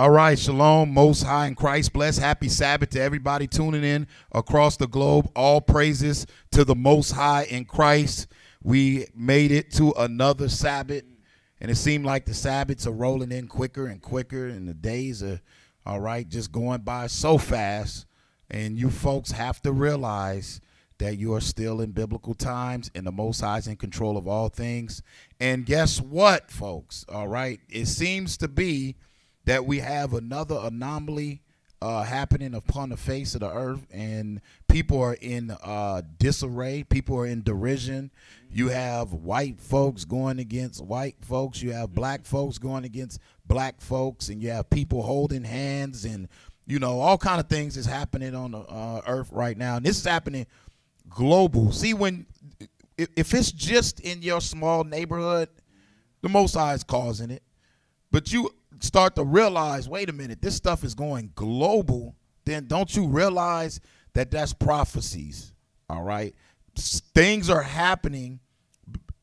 All right, shalom, most high in Christ bless. Happy Sabbath to everybody tuning in across the globe. All praises to the most high in Christ. We made it to another Sabbath, and it seemed like the Sabbaths are rolling in quicker and quicker, and the days are, all right, just going by so fast. And you folks have to realize that you are still in biblical times, and the Most High is in control of all things. And guess what, folks? All right, it seems to be that we have another anomaly happening upon the face of the earth, and people are in disarray. People are in derision. You have white folks going against white folks. You have black folks going against black folks, and you have people holding hands, and you know, all kind of things is happening on the earth right now. And this is happening global. See, if it's just in your small neighborhood, the Most High is causing it. But you start to realize, wait a minute, this stuff is going global, then don't you realize that that's prophecies, all right? Things are happening.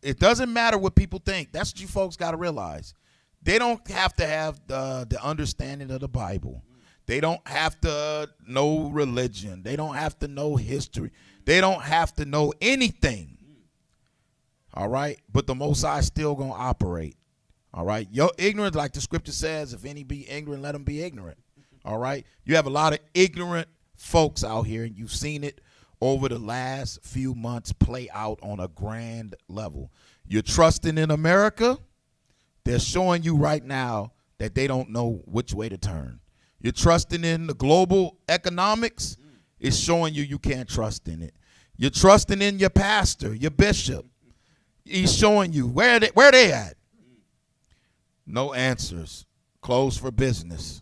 It doesn't matter what people think. That's what you folks got to realize. They don't have to have the understanding of the Bible. They don't have to know religion. They don't have to know history. They don't have to know anything, all right? But the Most High is still going to operate. All right. Your ignorance, like the scripture says, if any be ignorant, let them be ignorant. All right. You have a lot of ignorant folks out here, and you've seen it over the last few months play out on a grand level. You're trusting in America. They're showing you right now that they don't know which way to turn. You're trusting in the global economics. It's showing you can't trust in it. You're trusting in your pastor, your bishop. He's showing you where they at. No answers. Closed for business.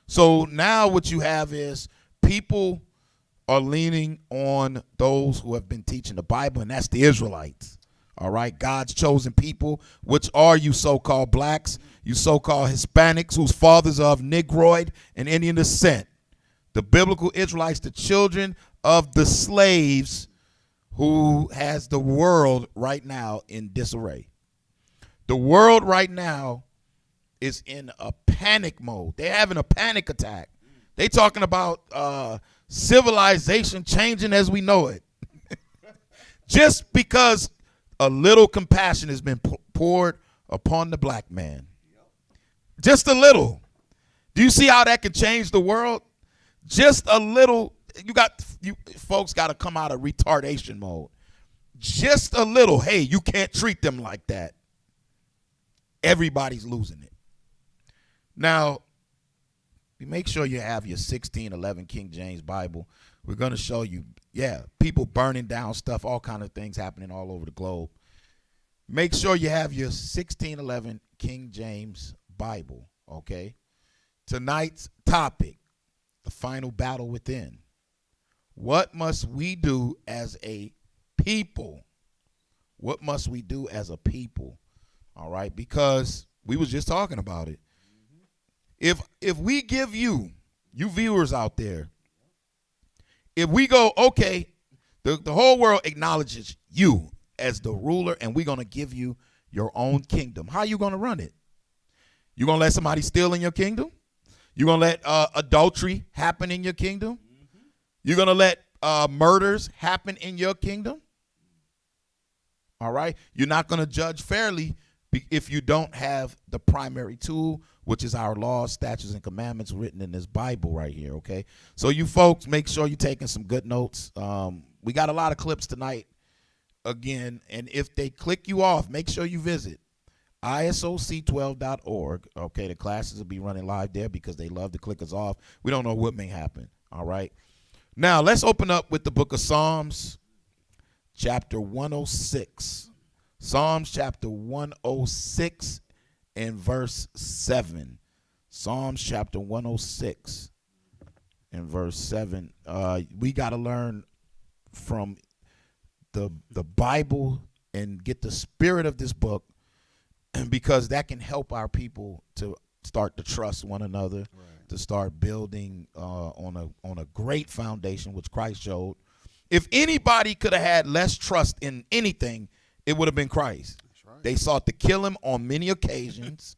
So now what you have is people are leaning on those who have been teaching the Bible, and that's the Israelites. All right, God's chosen people, which are you so-called blacks, you so-called Hispanics, whose fathers are of Negroid and Indian descent. The biblical Israelites, the children of the slaves who has the world right now in disarray. The world right now is in a panic mode. They're having a panic attack. They talking about civilization changing as we know it. Just because a little compassion has been poured upon the black man. Just a little. Do you see how that could change the world? Just a little. You folks got to come out of retardation mode. Just a little. Hey, you can't treat them like that. Everybody's losing it. Now, make sure you have your 1611 King James Bible. We're going to show you, people burning down stuff, all kind of things happening all over the globe. Make sure you have your 1611 King James Bible, okay? Tonight's topic, the final battle within. What must we do as a people? What must we do as a people? All right, because we was just talking about it. If we give you viewers out there, if we go, okay, the whole world acknowledges you as the ruler, and we're going to give you your own kingdom. How are you going to run it? You going to let somebody steal in your kingdom? You going to let adultery happen in your kingdom? You're going to let murders happen in your kingdom? All right, you're not going to judge fairly if you don't have the primary tool, which is our laws, statutes, and commandments written in this Bible right here, okay? So you folks, make sure you're taking some good notes. We got a lot of clips tonight, again, and if they click you off, make sure you visit isoc12.org, okay? The classes will be running live there because they love to click us off. We don't know what may happen, all right? Now, let's open up with the book of Psalms, chapter 106. Psalms chapter 106 and verse 7. Psalms chapter 106 and verse 7. We got to learn from the Bible and get the spirit of this book, because that can help our people to start to trust one another, right, to start building on a great foundation, which Christ showed. If anybody could have had less trust in anything, it would have been Christ. Right. They sought to kill him on many occasions.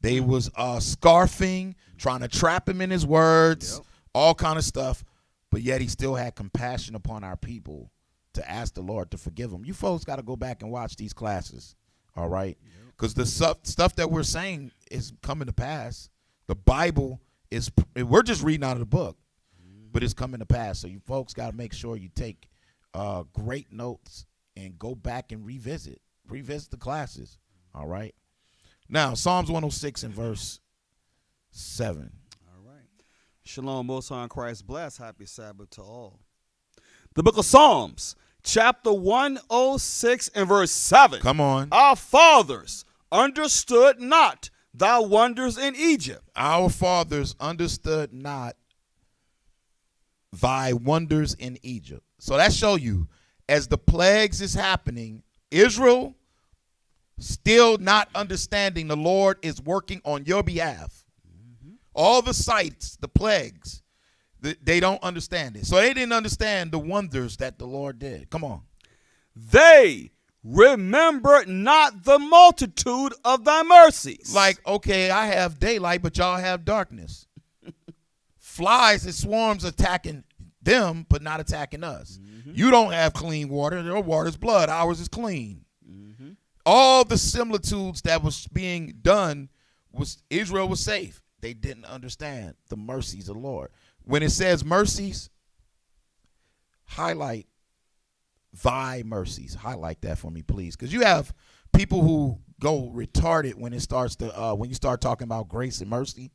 They was scarfing, trying to trap him in his words, all kind of stuff. But yet he still had compassion upon our people to ask the Lord to forgive them. You folks got to go back and watch these classes, all right? Because the stuff that we're saying is coming to pass. The Bible is, we're just reading out of the book, but it's coming to pass. So you folks got to make sure you take great notes and go back and revisit the classes, all right? Now, Psalms 106 and verse 7. All right. Shalom, Most High in Christ, bless, happy Sabbath to all. The book of Psalms, chapter 106 and verse 7. Come on. Our fathers understood not thy wonders in Egypt. Our fathers understood not thy wonders in Egypt. So that show you, as the plagues is happening, Israel still not understanding the Lord is working on your behalf. All the sights, the plagues, they don't understand it. So they didn't understand the wonders that the Lord did. Come on. They remember not the multitude of thy mercies. Like, okay, I have daylight, but y'all have darkness. Flies and swarms attacking them, but not attacking us. You don't have clean water. Your water's blood. Ours is clean. All the similitudes that was being done was Israel was safe. They didn't understand the mercies of the Lord. When it says mercies, highlight thy mercies. Highlight that for me, please. Because you have people who go retarded when it starts to when you start talking about grace and mercy.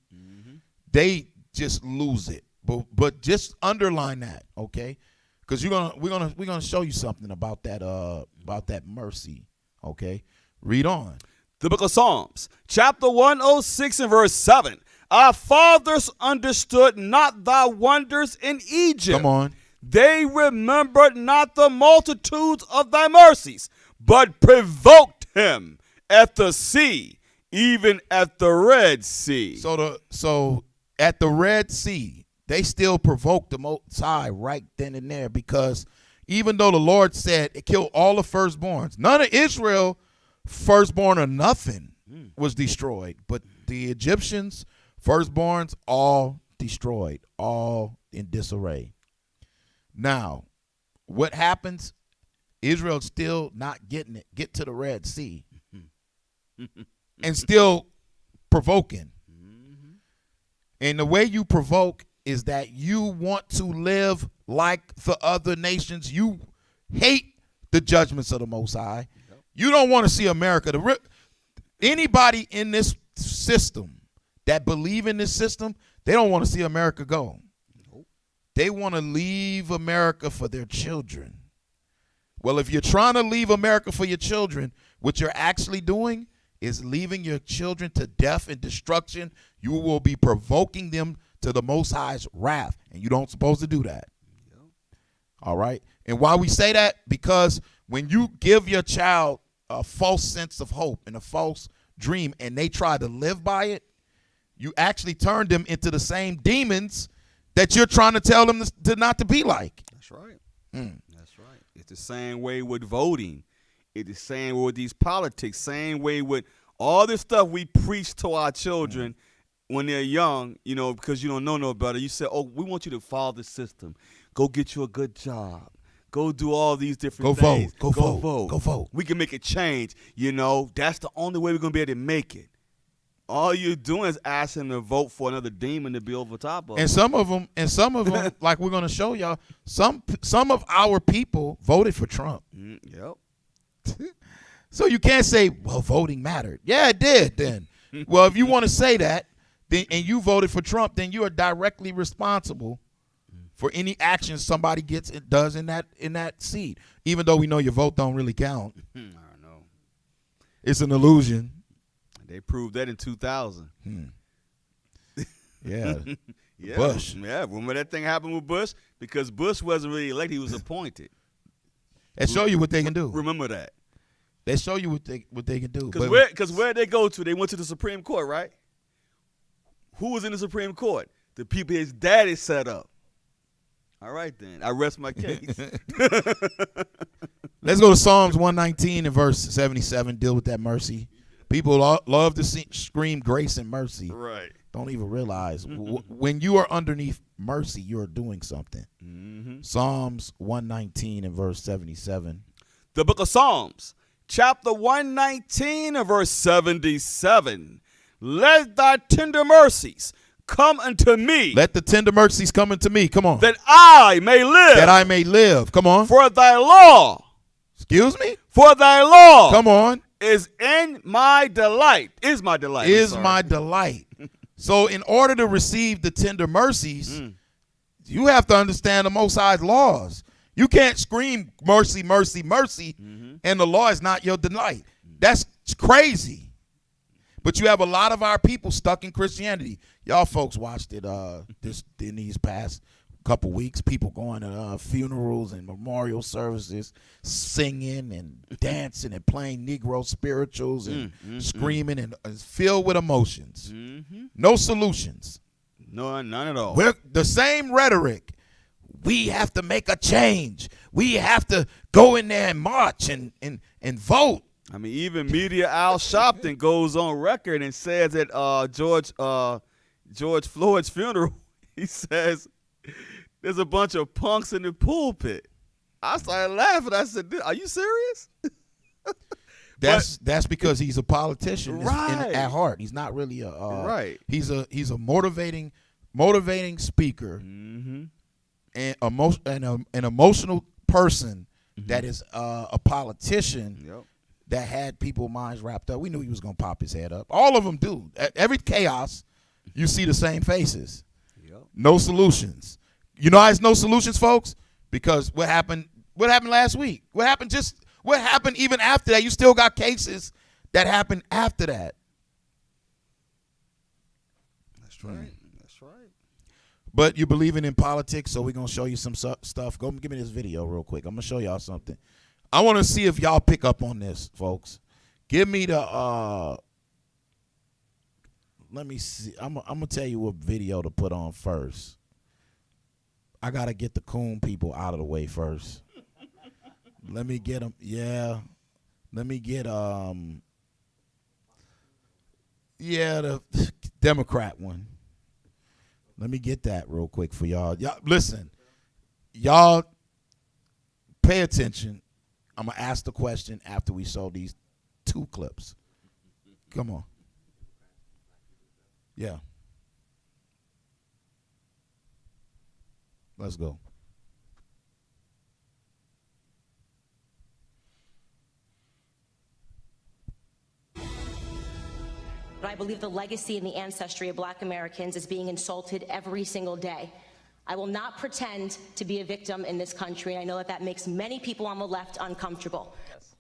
They just lose it. But just underline that, okay? Because we're gonna show you something about that mercy. Okay, read on. The book of Psalms, chapter 106 and verse 7. Our fathers understood not thy wonders in Egypt. Come on. They remembered not the multitudes of thy mercies, but provoked him at the sea, even at the Red Sea. So at the Red Sea, they still provoked the Most High right then and there, because even though the Lord said it killed all the firstborns, none of Israel firstborn or nothing was destroyed, but the Egyptians firstborns all destroyed, all in disarray. Now, what happens? Israel's still not getting it. Get to the Red Sea and still provoking. And the way you provoke is that you want to live like the other nations. You hate the judgments of the Most High. You don't want to see America. Anybody in this system that believe in this system, they don't want to see America go. They want to leave America for their children. Well, if you're trying to leave America for your children, what you're actually doing is leaving your children to death and destruction. You will be provoking them to the Most High's wrath, and you don't supposed to do that. All right? And why we say that? Because when you give your child a false sense of hope and a false dream, and they try to live by it, you actually turn them into the same demons that you're trying to tell them to not to be like. That's right. That's right. It's the same way with voting. It's the same way with these politics. Same way with all this stuff we preach to our children when they're young, you know, because you don't know no better. You say, oh, we want you to follow the system. Go get you a good job. Go do all these different things. Go vote. Go vote. We can make a change. You know, that's the only way we're going to be able to make it. All you're doing is asking them to vote for another demon to be over top of. And some of them, like we're going to show y'all, some of our people voted for Trump. Yep. So you can't say, well, voting mattered. Yeah, it did then. Well, if you want to say that, then and you voted for Trump, then you are directly responsible for any action somebody does in that seat. Even though we know your vote don't really count. I don't know. It's an illusion. They proved that in 2000. Yeah. Yeah. Bush. Yeah. Remember that thing happened with Bush? Because Bush wasn't really elected. He was appointed. They show you what they can do. Remember that. They show you what they can do. Because where they go to, they went to the Supreme Court, right? Who was in the Supreme Court? The people his daddy set up. All right, then. I rest my case. Let's go to Psalms 119 and verse 77. Deal with that mercy. People love to scream grace and mercy. Right. Don't even realize when you are underneath mercy, you are doing something. Psalms 119 and verse 77. The book of Psalms, chapter 119 and verse 77. Let thy tender mercies come unto me. Let the tender mercies come unto me. Come on. That I may live. That I may live. Come on. For thy law. Excuse me? For thy law. Come on. Is in my delight. Is my delight. Is my delight. So in order to receive the tender mercies, you have to understand the Most High's laws. You can't scream mercy, mercy, mercy, and the law is not your delight. That's crazy. But you have a lot of our people stuck in Christianity. Y'all folks watched it in these past couple weeks. People going to funerals and memorial services, singing and dancing and playing Negro spirituals and screaming and filled with emotions. No solutions. No, none at all. We're the same rhetoric. We have to make a change. We have to go in there and march and vote. I mean, even Media Al Sharpton goes on record and says at George Floyd's funeral, he says, there's a bunch of punks in the pulpit. I started laughing. I said, are you serious? That's because he's a politician, right? At heart, he's not really a right. He's a motivating speaker, and an emotional person that is a politician. Yep. That had people's minds wrapped up. We knew he was going to pop his head up. All of them do. At every chaos, you see the same faces. Yep. No solutions. You know why there's no solutions, folks? Because what happened last week? What happened even after that? You still got cases that happened after that. That's right. That's right. But you're believing in politics, so we're going to show you some stuff. Go give me this video real quick. I'm going to show y'all something. I want to see if y'all pick up on this, folks. Give me the let me see. I'm gonna tell you what video to put on first. I gotta get the coon people out of the way first. Let me get them. Yeah. Let me get the Democrat one. Let me get that real quick for y'all. Y'all listen. Y'all pay attention. I'm going to ask the question after we saw these two clips. Come on. Yeah. Let's go. But I believe the legacy and the ancestry of Black Americans is being insulted every single day. I will not pretend to be a victim in this country, and I know that makes many people on the left uncomfortable. Yes.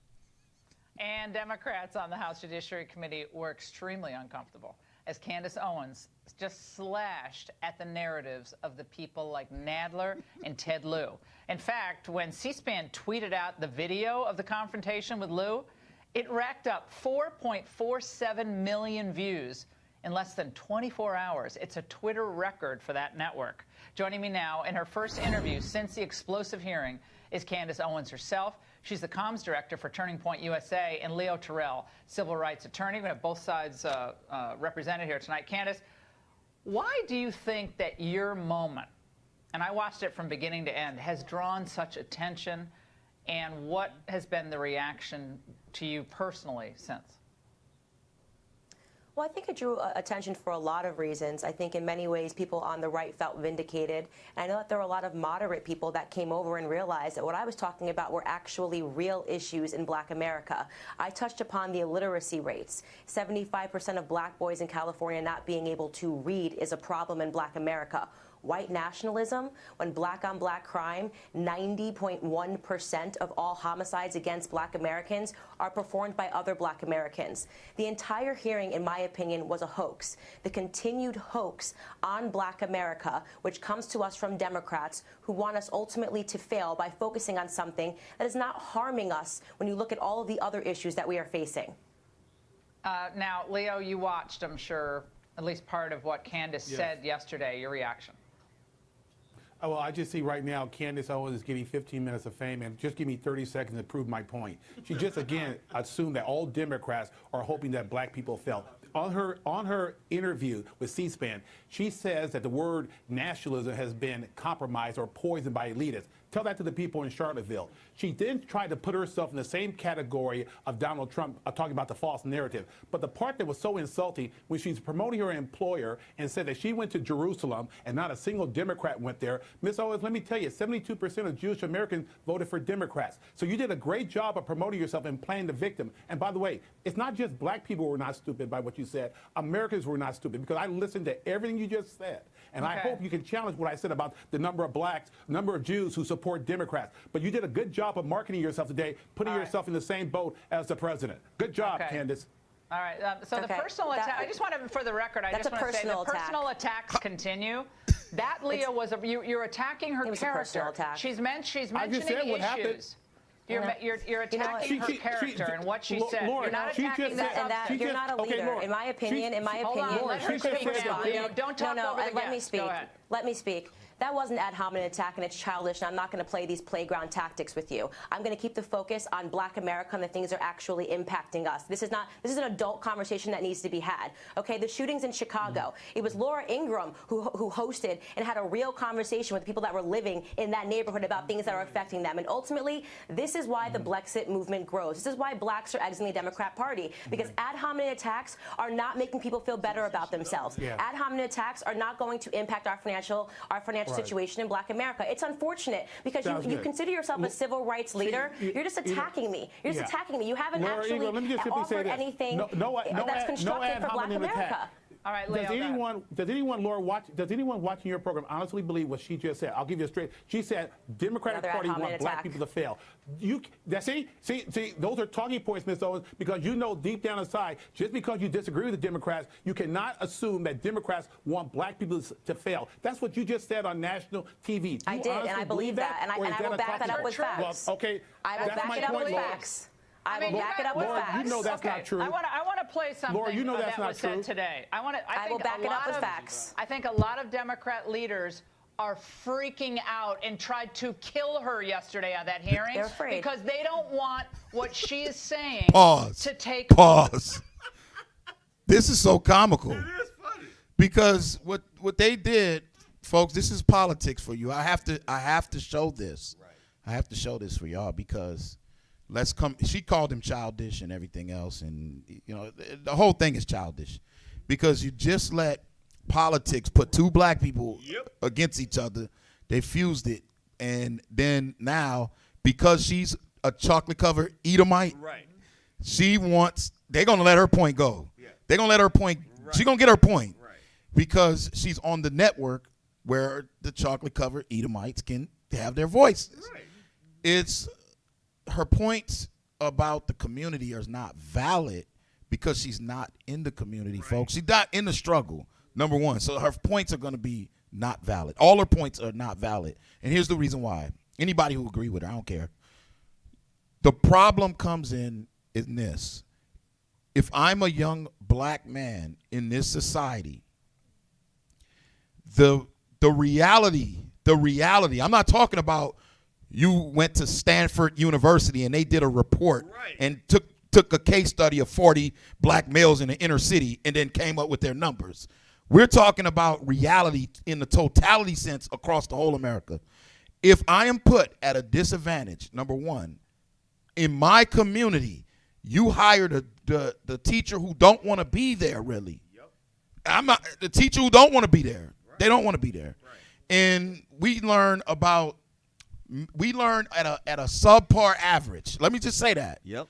And Democrats on the House Judiciary Committee were extremely uncomfortable as Candace Owens just slashed at the narratives of the people like Nadler and Ted Lieu. In fact, when C-SPAN tweeted out the video of the confrontation with Lieu, it racked up 4.47 million views in less than 24 hours. It's a Twitter record for that network. Joining me now in her first interview since the explosive hearing is Candace Owens herself. She's the comms director for Turning Point USA, and Leo Terrell, civil rights attorney. We have both sides represented here tonight. Candace, why do you think that your moment, and I watched it from beginning to end, has drawn such attention, and what has been the reaction to you personally since? Well, I think it drew attention for a lot of reasons. I think in many ways people on the right felt vindicated. And I know that there were a lot of moderate people that came over and realized that what I was talking about were actually real issues in Black America. I touched upon the illiteracy rates. 75% of Black boys in California not being able to read is a problem in Black America. White nationalism, when Black on Black crime, 90.1% of all homicides against Black Americans are performed by other Black Americans. The entire hearing, in my opinion, was a hoax. The continued hoax on Black America, which comes to us from Democrats who want us ultimately to fail by focusing on something that is not harming us when you look at all of the other issues that we are facing. Now, Leo, you watched, I'm sure, at least part of what Candace said yesterday. Your reaction? Well, I just see right now Candace Owens is getting 15 minutes of fame, and just give me 30 seconds to prove my point. She just again assumed that all Democrats are hoping that black people fail. On her interview with C-SPAN, she says that the word nationalism has been compromised or poisoned by elitists. Tell that to the people in Charlottesville. She then tried to put herself in the same category of Donald Trump, talking about the false narrative. But the part that was so insulting, when she's promoting her employer and said that she went to Jerusalem and not a single Democrat went there. Ms. Owens, let me tell you, 72% of Jewish Americans voted for Democrats. So you did a great job of promoting yourself and playing the victim. And by the way, it's not just black people who were not stupid by what you said. Americans were not stupid, because I listened to everything you just said. And I hope you can challenge what I said about the number of blacks, number of Jews who support Democrats. But you did a good job of marketing yourself today, putting yourself in the same boat as the president. Good job, Candace. All right. So the personal attack, I just want to, for the record, I just want to say the personal attacks continue. That, Leah, was you're attacking her character. She's mentioning issues. You're attacking her character and what she said. You're not attacking the substance. You're not a leader. In my opinion, Hold on, let her speak now, Leo. Don't talk over the let me guest. speak. Go ahead. Let me speak. That wasn't ad hominem attack, and it's childish, and I'm not going to play these playground tactics with you. I'm going to keep the focus on black America and the things that are actually impacting us. This is an adult conversation that needs to be had. Okay, the shootings in Chicago. It was Laura Ingraham who hosted and had a real conversation with people that were living in that neighborhood about things that are affecting them. And ultimately, this is why the Blexit movement grows. This is why blacks are exiting the Democrat Party, because ad hominem attacks are not making people feel better about themselves. Ad hominem attacks are not going to impact our financial situation in black America. It's unfortunate, because you consider yourself a civil rights leader. You're just attacking me. You're just attacking me. You haven't actually offered anything that's constructive for black America. All right, Leo, does anyone watching your program honestly believe what she just said? I'll give you a straight. She said Democratic Party want black people to fail. See, those are talking points, Ms. Owens, because you know deep down inside, just because you disagree with the Democrats, you cannot assume that Democrats want black people to fail. That's what you just said on national TV. I did, and I believe that, and I will back that up with facts. Well, okay, I will back it up with facts. I will back it up with facts. You know that's not true. I want to play something Laura, you know that's that not was true. said today. I will back it up with facts. I think a lot of Democrat leaders are freaking out and tried to kill her yesterday at that hearing. They're afraid. Because they don't want what she is saying to take Pause. This is so comical. It is funny. Because what they did, folks, this is politics for you. I have to show this. Right. I have to show this for y'all, because she called him childish and everything else, and the whole thing is childish, because you just let politics put two black people against each other. They fused it, and then now, because she's a chocolate covered Edomite, Right. they're gonna let her point go. Yeah. They're gonna let her point. Right. She's gonna get her point, right, because she's on the network where the chocolate covered Edomites can have their voices. Right. It's her points about the community are not valid, because she's not in the community, right, folks. She's not in the struggle, number one. So her points are going to be not valid. All her points are not valid. And here's the reason why. Anybody who agree with her, I don't care. The problem comes in this. If I'm a young black man in this society, the reality, I'm not talking about you went to Stanford University and they did a report, right, and took a case study of 40 black males in the inner city and then came up with their numbers. We're talking about reality in the totality sense across the whole America. If I am put at a disadvantage, number one, in my community, you hire the teacher who don't want to be there, really. Yep. I'm not the teacher who don't want to be there. Right. They don't want to be there. Right. And we learn at a subpar average. Let me just say that. Yep.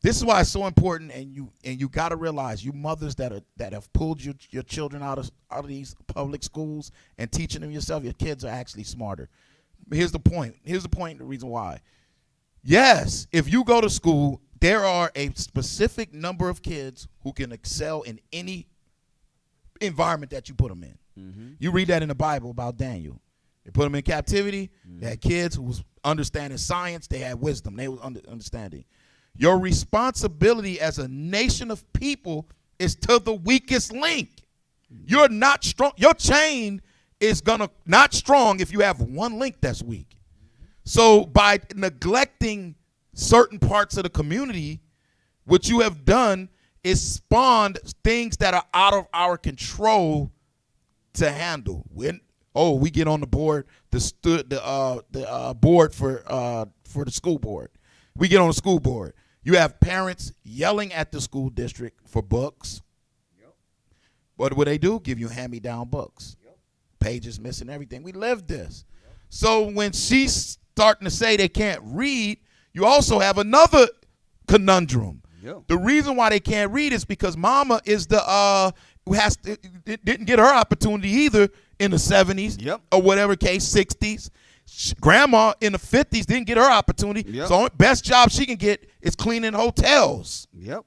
This is why it's so important, and you got to realize, you mothers that have pulled your children out of these public schools and teaching them yourself, your kids are actually smarter. Here's the point. The reason why. Yes, if you go to school, there are a specific number of kids who can excel in any environment that you put them in. Mm-hmm. You read that in the Bible about Daniel. They put them in captivity. Mm-hmm. They had kids who was understanding science. They had wisdom. They was understanding. Your responsibility as a nation of people is to the weakest link. You're not strong. Your chain is gonna not strong if you have one link that's weak. So by neglecting certain parts of the community, what you have done is spawned things that are out of our control to handle. We get on the board, the board for the school board. We get on the school board. You have parents yelling at the school district for books. Yep. What do they do? Give you hand-me-down books. Yep. Pages missing, everything. We live this. Yep. So when she's starting to say they can't read, you also have another conundrum. Yep. The reason why they can't read is because mama is the who didn't get her opportunity either in the 70s. Yep. Or whatever case, 60s. Grandma in the 50s didn't get her opportunity. Yep. So the best job she can get is cleaning hotels. Yep.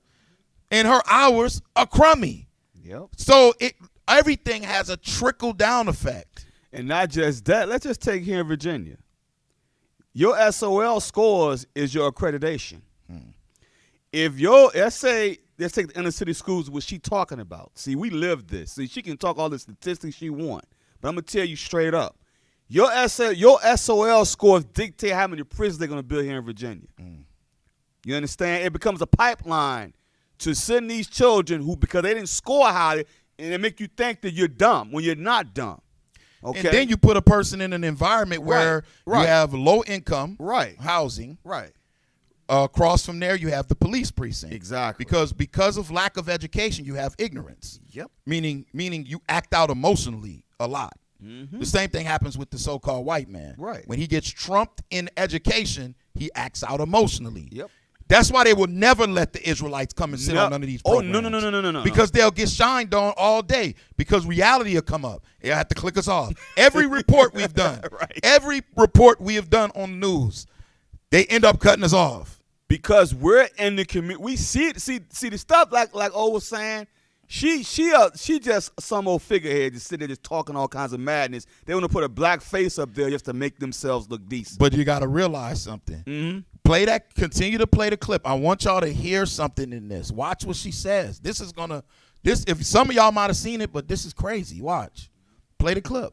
And her hours are crummy. Yep. So everything has a trickle down effect. And not just that. Let's just take here in Virginia. Your SOL scores is your accreditation. If let's take the inner city schools, what she talking about. See, we live this. See, she can talk all the statistics she want, but I'm gonna tell you straight up. Your SOL scores dictate how many prisons they're going to build here in Virginia. You understand? It becomes a pipeline to send these children because they didn't score high, and it make you think that you're dumb when you're not dumb. Okay? And then you put a person in an environment where you have low income housing. Right. Across from there, you have the police precinct. Exactly. Because of lack of education, you have ignorance. Yep. Meaning you act out emotionally a lot. Mm-hmm. The same thing happens with the so-called white man. Right. When he gets trumped in education, he acts out emotionally. Yep. That's why they will never let the Israelites come and sit on none of these programs. Oh, no. Because they'll get shined on all day. Because reality will come up. They'll have to click us off. Every report we've done, every report we have done on the news, they end up cutting us off. Because we're in the community. We see it. See the stuff like O was saying. She just some old figurehead just sitting there just talking all kinds of madness. They want to put a black face up there just to make themselves look decent. But you got to realize something. Mm-hmm. Continue to play the clip. I want y'all to hear something in this. Watch what she says. If some of y'all might have seen it, but this is crazy. Watch. Play the clip.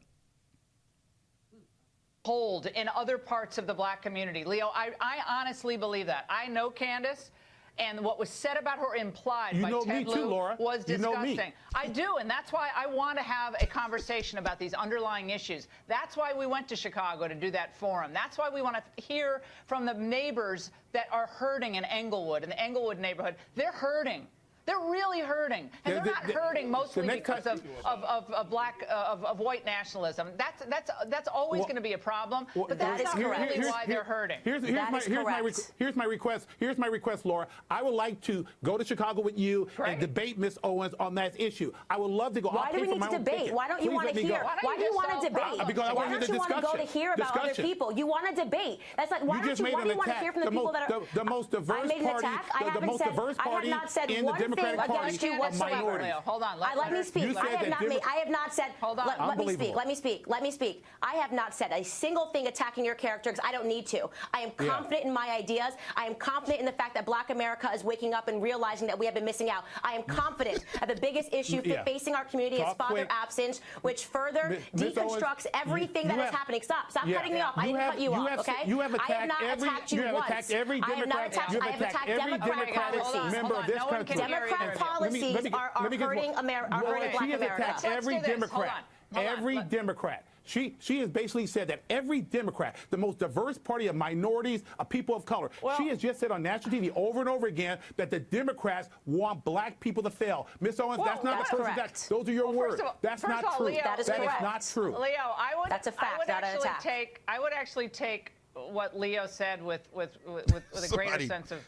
Hold in other parts of the black community. Leo, I honestly believe that. I know Candace. And what was said about her implied by Ted Lieu was disgusting. I do, and that's why I want to have a conversation about these underlying issues. That's why we went to Chicago to do that forum. That's why we want to hear from the neighbors that are hurting in Englewood, in the Englewood neighborhood. They're hurting. They're really hurting, and they're not hurting mostly because of white nationalism. That's always going to be a problem, but that's not really why they're hurting. Here's my request. Here's my request, Laura. I would like to go to Chicago with you and debate Ms. Owens on that issue. I would love to go. Why do we need to debate? Why don't you want to hear? Why do you want to debate? Because I want to hear the discussion. Why don't you want to go to hear about other people? You want to debate. That's like why do you want to hear from the people that are the most diverse party? The most diverse party in the Democratic Party. Hold on. Let me speak. I have not said. Hold on. Let me speak. I have not said a single thing attacking your character because I don't need to. I am confident in my ideas. I am confident in the fact that Black America is waking up and realizing that we have been missing out. I am confident that the biggest issue facing our community is father absence, which further deconstructs everything that is happening. Stop cutting me off. I didn't cut you off. Okay. I have not attacked you once. I have not attacked. I have attacked Democratic policies. Member of this country. Democratic policies are hurting America. She has attacked every Democrat. Every Democrat. She has basically said that every Democrat, the most diverse party of minorities, of people of color, she has just said on national TV over and over again that the Democrats want black people to fail. Ms. Owens, that's not the person. Those are your words. That's not true. That is not true. Leo, that's a fact, not an attack. I would actually take what Leo said with a greater sense of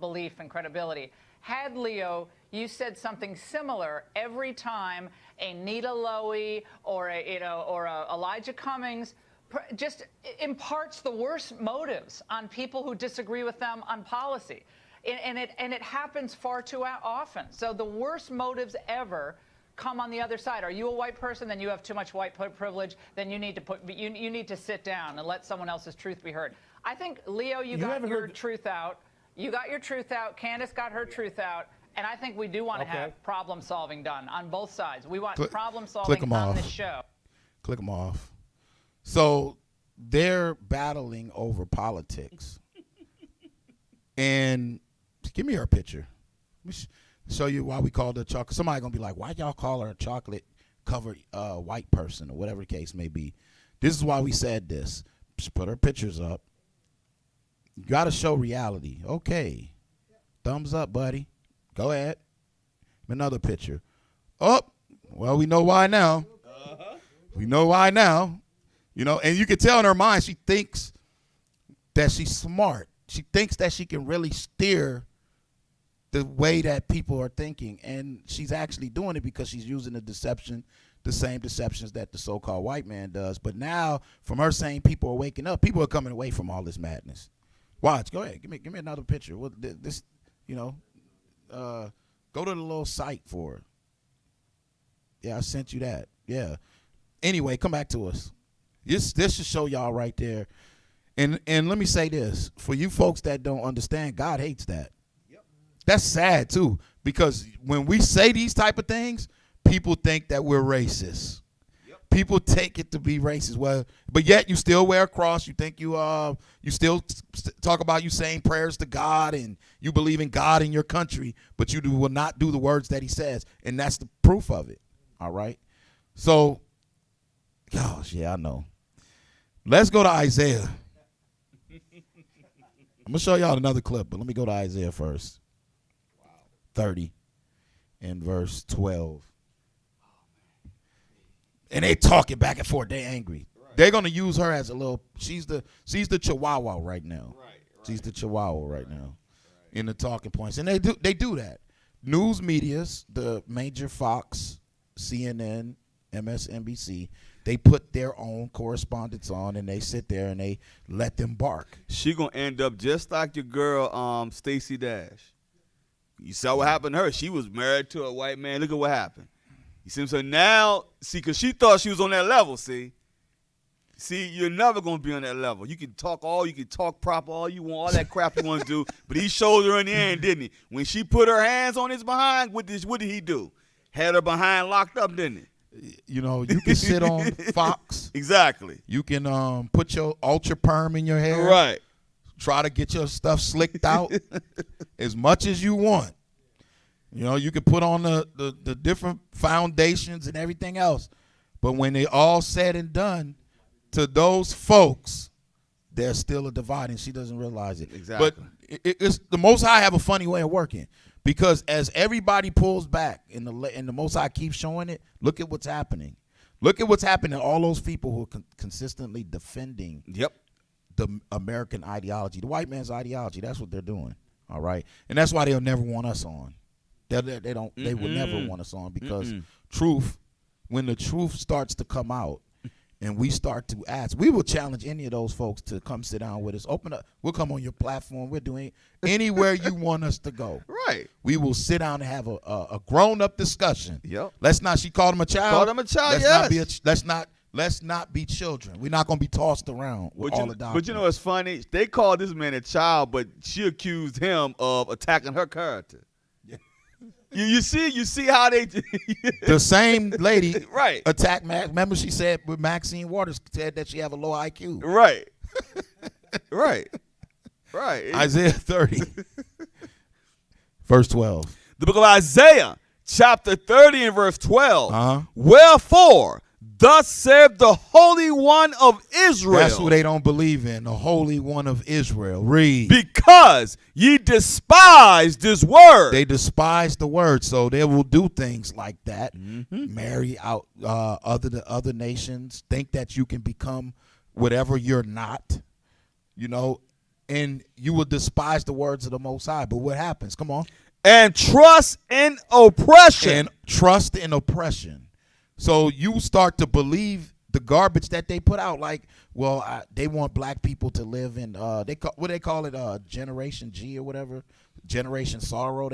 belief and credibility. Had Leo, you said something similar every time a Nita Lowey or a Elijah Cummings just imparts the worst motives on people who disagree with them on policy, and it happens far too often. So the worst motives ever come on the other side. Are you a white person? Then you have too much white privilege. Then you need to sit down and let someone else's truth be heard. I think Leo, you got your truth out. You got your truth out. Candace got her truth out. And I think we do want to have problem solving done on both sides. We want problem solving on this show. Click them off. So they're battling over politics. And give me her picture. Let me show you why we called her chocolate. Somebody going to be like, why y'all call her a chocolate-covered white person or whatever the case may be. This is why we said this. Just put her pictures up. You got to show reality. Okay. Thumbs up, buddy. Go ahead. Another picture. Oh, well, we know why now. We know why now. You know, and you can tell in her mind she thinks that she's smart. She thinks that she can really steer the way that people are thinking. And she's actually doing it because she's using the same deceptions that the so-called white man does. But now, from her saying people are waking up, people are coming away from all this madness. Watch. Go ahead. Give me another picture. This, you know, go to the little site for it. Yeah, I sent you that. Yeah. Anyway, come back to us. This should show y'all right there. And let me say this. For you folks that don't understand, God hates that. Yep. That's sad, too. Because when we say these type of things, people think that we're racist. Yep. People take it to be racist. Well, but yet you still wear a cross. You think you still talk about you saying prayers to God and you believe in God in your country, but you will not do the words that he says. And that's the proof of it. All right. So, gosh, yeah, I know. Let's go to Isaiah. I'm going to show y'all another clip, but let me go to Isaiah first. 30 and verse 12. And they talking back and forth. They angry. Right. They're going to use her as a little, she's the chihuahua right now. Right. She's the chihuahua right now in the talking points. And they do that. News medias, the major Fox, CNN, MSNBC, they put their own correspondents on and they sit there and they let them bark. She gonna end up just like your girl, Stacey Dash. You saw what happened to her. She was married to a white man. Look at what happened. You see what I'm saying? Now, see, because she thought she was on that level, see, you're never gonna be on that level. You can talk proper all you want, all that crap you want to do, but he showed her in the end, didn't he? When she put her hands on his behind, what did he do? Had her behind locked up, didn't he? You know, you can sit on Fox. Exactly. You can put your ultra perm in your hair. Right. Try to get your stuff slicked out as much as you want. You know, you can put on the different foundations and everything else. But when they all said and done, to those folks, there's still a divide, and she doesn't realize it. Exactly. But it's the Most High have a funny way of working. Because as everybody pulls back and the Most High keeps showing it, look at what's happening. Look at what's happening to all those people who are consistently defending the American ideology, the white man's ideology. That's what they're doing, all right? And that's why they'll never want us on. They will never want us on because truth, when the truth starts to come out, and we start to ask, we will challenge any of those folks to come sit down with us. Open up. We'll come on your platform. We're doing anywhere you want us to go. Right. We will sit down and have a grown-up discussion. Yep. Let's not, she called him a child. Called him a child, let's not be children. We're not going to be tossed around with all the doctrine. But you know what's funny? They called this man a child, but she accused him of attacking her character. You see how they the same lady right attacked Max. Remember she said with Maxine Waters said that she have a low IQ. Right. Right. Isaiah 30 verse 12. The book of Isaiah, chapter 30 and verse 12. Uh-huh. Wherefore, thus saith the Holy One of Israel. That's who they don't believe in, the Holy One of Israel. Read. Because ye despise this word. They despise the word, so they will do things like that. Marry out other nations, think that you can become whatever you're not, you know, and you will despise the words of the Most High. But what happens? Come on. And trust in oppression. And trust in oppression. So you start to believe the garbage that they put out, like, well, they want black people to live in what they call it, Generation G or whatever, Generation Sorrow.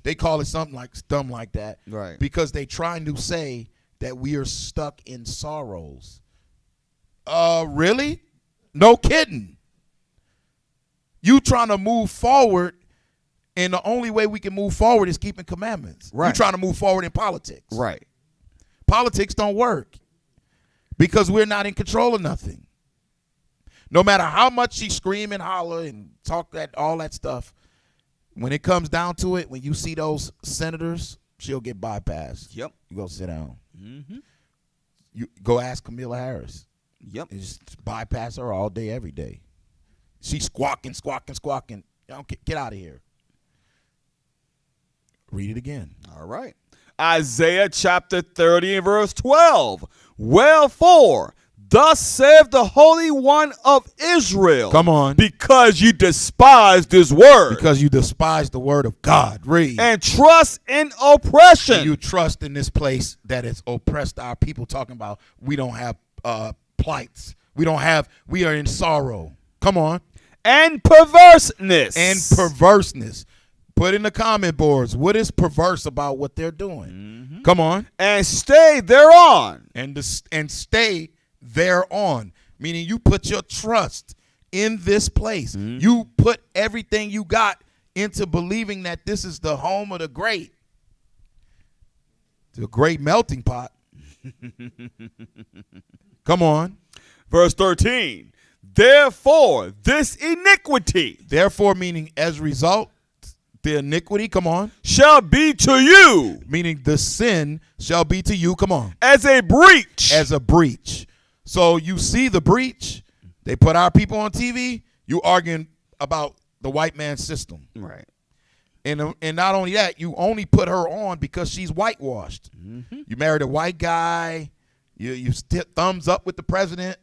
They call it something like that, right? Because they trying to say that we are stuck in sorrows. Really? No kidding. You trying to move forward, and the only way we can move forward is keeping commandments. Right. You trying to move forward in politics, right? Politics don't work. because we're not in control of nothing. No matter how much she scream and holler and talk all that stuff, when it comes down to it, when you see those senators, she'll get bypassed. Yep. You go sit down. Mm-hmm. You go ask Kamala Harris. Yep. You just bypass her all day, every day. She's squawking. Get out of here. Read it again. All right. Isaiah chapter 30 and verse 12. Wherefore, thus saith the Holy One of Israel. Come on. Because you despise this word. Because you despise the word of God. Read. And trust in oppression. You trust in this place that has oppressed our people, talking about we don't have plights. We are in sorrow. Come on. And perverseness. And perverseness. Put in the comment boards, what is perverse about what they're doing? Mm-hmm. Come on. And stay thereon. And stay thereon, meaning you put your trust in this place. Mm-hmm. You put everything you got into believing that this is the home of the great melting pot. Come on. Verse 13. Therefore, this iniquity. Therefore, meaning as a result, the iniquity, come on, shall be to you. Meaning the sin shall be to you, come on. As a breach. As a breach. So you see the breach. They put our people on TV. You arguing about the white man's system. Right. And not only that, you only put her on because she's whitewashed. Mm-hmm. You married a white guy. You thumbs up with the president.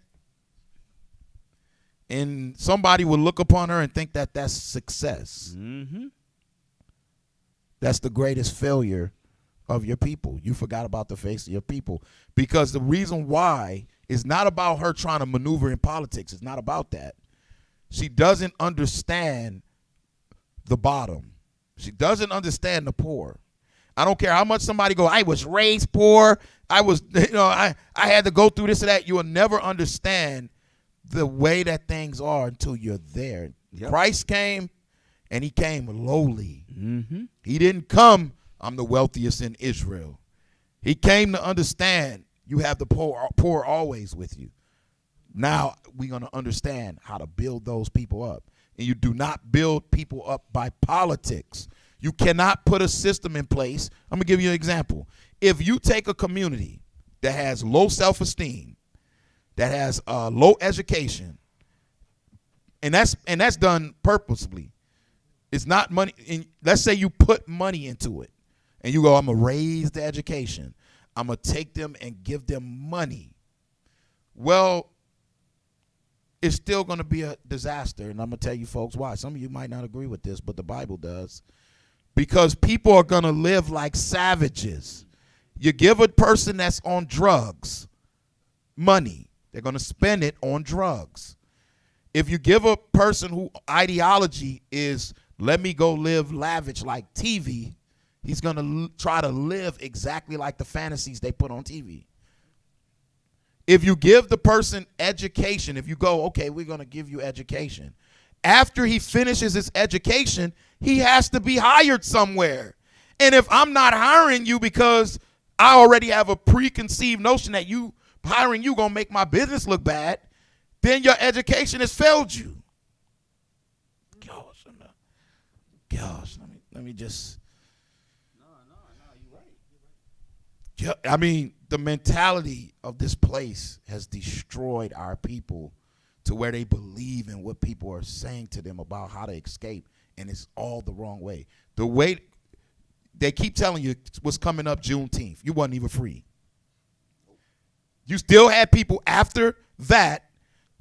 And somebody will look upon her and think that that's success. Mm-hmm. That's the greatest failure of your people. You forgot about the face of your people. Because the reason why is not about her trying to maneuver in politics. It's not about that. She doesn't understand the bottom. She doesn't understand the poor. I don't care how much somebody go, I was raised poor. I had to go through this or that. You will never understand the way that things are until you're there. Yep. Christ came, and he came lowly. Mm-hmm. He didn't come, I'm the wealthiest in Israel. He came to understand you have the poor always with you. Now we're going to understand how to build those people up. And you do not build people up by politics. You cannot put a system in place. I'm going to give you an example. If you take a community that has low self-esteem, that has low education, and that's done purposely. It's not money. Let's say you put money into it, and you go, I'm going to raise the education. I'm going to take them and give them money. Well, it's still going to be a disaster, and I'm going to tell you folks why. Some of you might not agree with this, but the Bible does. Because people are going to live like savages. You give a person that's on drugs money, they're going to spend it on drugs. If you give a person who ideology is, let me go live lavish like TV, he's going to try to live exactly like the fantasies they put on TV. If you give the person education, if you go, okay, we're going to give you education. After he finishes his education, he has to be hired somewhere. And if I'm not hiring you because I already have a preconceived notion that you hiring you going to make my business look bad, then your education has failed you. Gosh, let me just. No, you're right. Yeah, I mean, the mentality of this place has destroyed our people to where they believe in what people are saying to them about how to escape, and it's all the wrong way. The way they keep telling you what's coming up Juneteenth, you wasn't even free. You still had people after that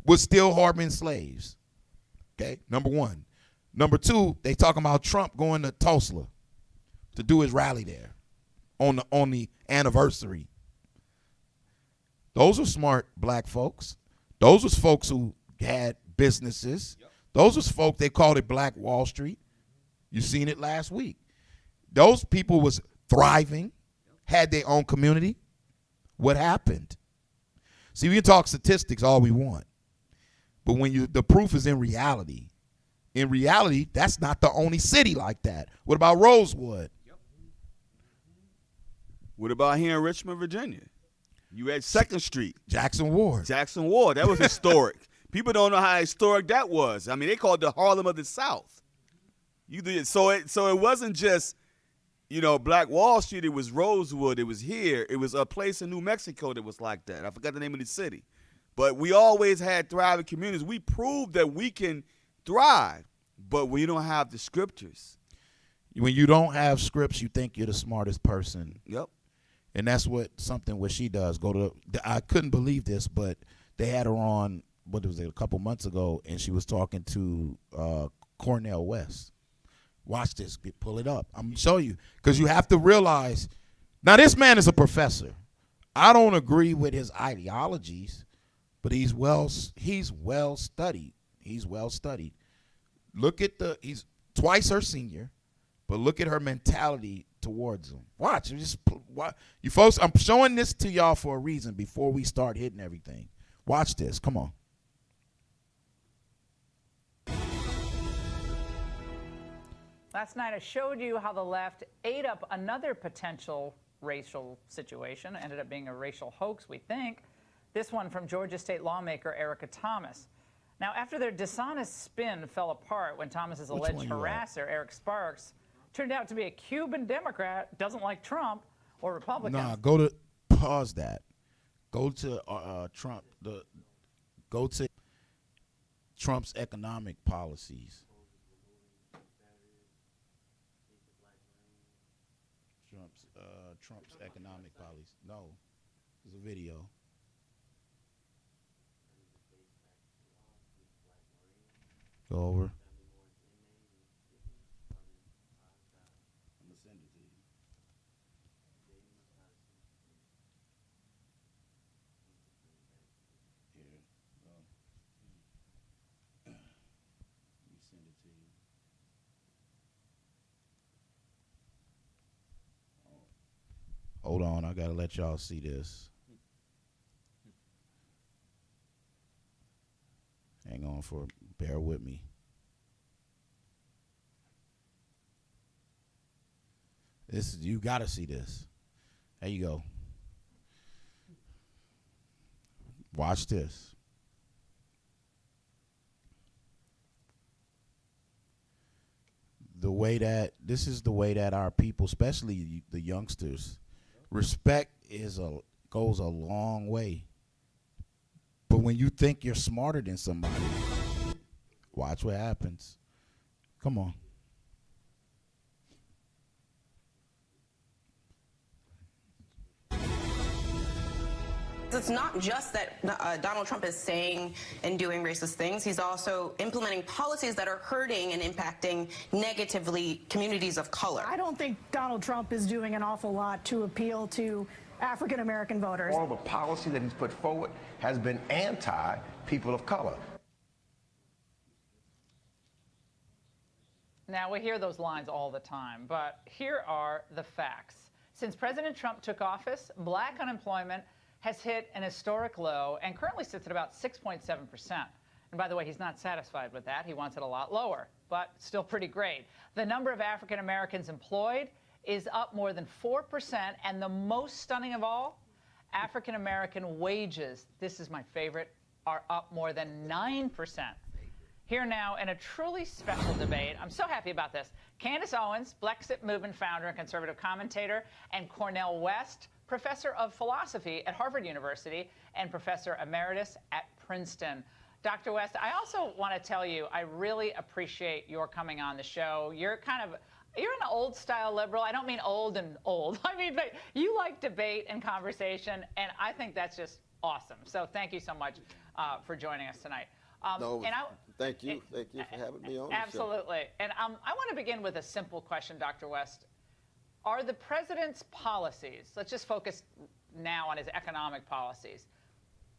was still harboring slaves. Okay, number one. Number two, they talking about Trump going to Tulsa to do his rally there on the anniversary. Those are smart black folks. Those was folks who had businesses. Yep. Those was folk, they called it Black Wall Street. You seen it last week. Those people was thriving, had their own community. What happened? See, we can talk statistics all we want. But when the proof is in reality, that's not the only city like that. What about Rosewood? Yep. What about here in Richmond, Virginia? You had 2nd Street. Jackson Ward. Jackson Ward. That was historic. People don't know how historic that was. I mean, they called it the Harlem of the South. You did so it wasn't just, Black Wall Street. It was Rosewood. It was here. It was a place in New Mexico that was like that. I forgot the name of the city. But we always had thriving communities. We proved that we can thrive, but we don't have the scriptures. When you don't have scripts, you think you're the smartest person. Yep. And that's what she does. I couldn't believe this, but they had her on, a couple months ago, and she was talking to Cornel West. Watch this. Pull it up. I'm going to show you. Because you have to realize, now this man is a professor. I don't agree with his ideologies, but he's well studied. He's well studied. He's twice her senior, but look at her mentality towards him. Watch. You folks, I'm showing this to y'all for a reason before we start hitting everything. Watch this. Come on. Last night I showed you how the left ate up another potential racial situation. Ended up being a racial hoax, we think. This one from Georgia state lawmaker Erica Thomas. Now, after their dishonest spin fell apart when Thomas's alleged harasser, Eric Sparks, turned out to be a Cuban Democrat, doesn't like Trump or Republicans. Pause that. Go to Trump. Go to Trump's economic policies. Trump's economic policies. No, there's a video. Go over. I'm gonna send it to you. Here, let me send it to you. Hold on, I gotta let y'all see this. Hang on bear with me. You gotta see this. There you go. Watch this. This is the way that our people, especially the youngsters, respect goes a long way. But when you think you're smarter than somebody, watch what happens. Come on. It's not just that Donald Trump is saying and doing racist things. He's also implementing policies that are hurting and impacting negatively communities of color. I don't think Donald Trump is doing an awful lot to appeal to African-American voters. All the policy that he's put forward has been anti-people of color. Now, we hear those lines all the time, but here are the facts. Since President Trump took office, black unemployment has hit an historic low and currently sits at about 6.7%. And by the way, he's not satisfied with that. He wants it a lot lower, but still pretty great. The number of African Americans employed is up more than 4%, and the most stunning of all, African American wages, this is my favorite, are up more than 9%. Here now in a truly special debate. I'm so happy about this. Candace Owens, Brexit Movement founder and conservative commentator, and Cornel West, professor of philosophy at Harvard University and professor emeritus at Princeton. Dr. West, I also want to tell you, I really appreciate your coming on the show. You're an old style liberal. I don't mean old and old. I mean, but you like debate and conversation, and I think that's just awesome. So thank you so much for joining us tonight. Thank you. Thank you for having me on. Absolutely. And I want to begin with a simple question, Dr. West. Are the president's policies, let's just focus now on his economic policies,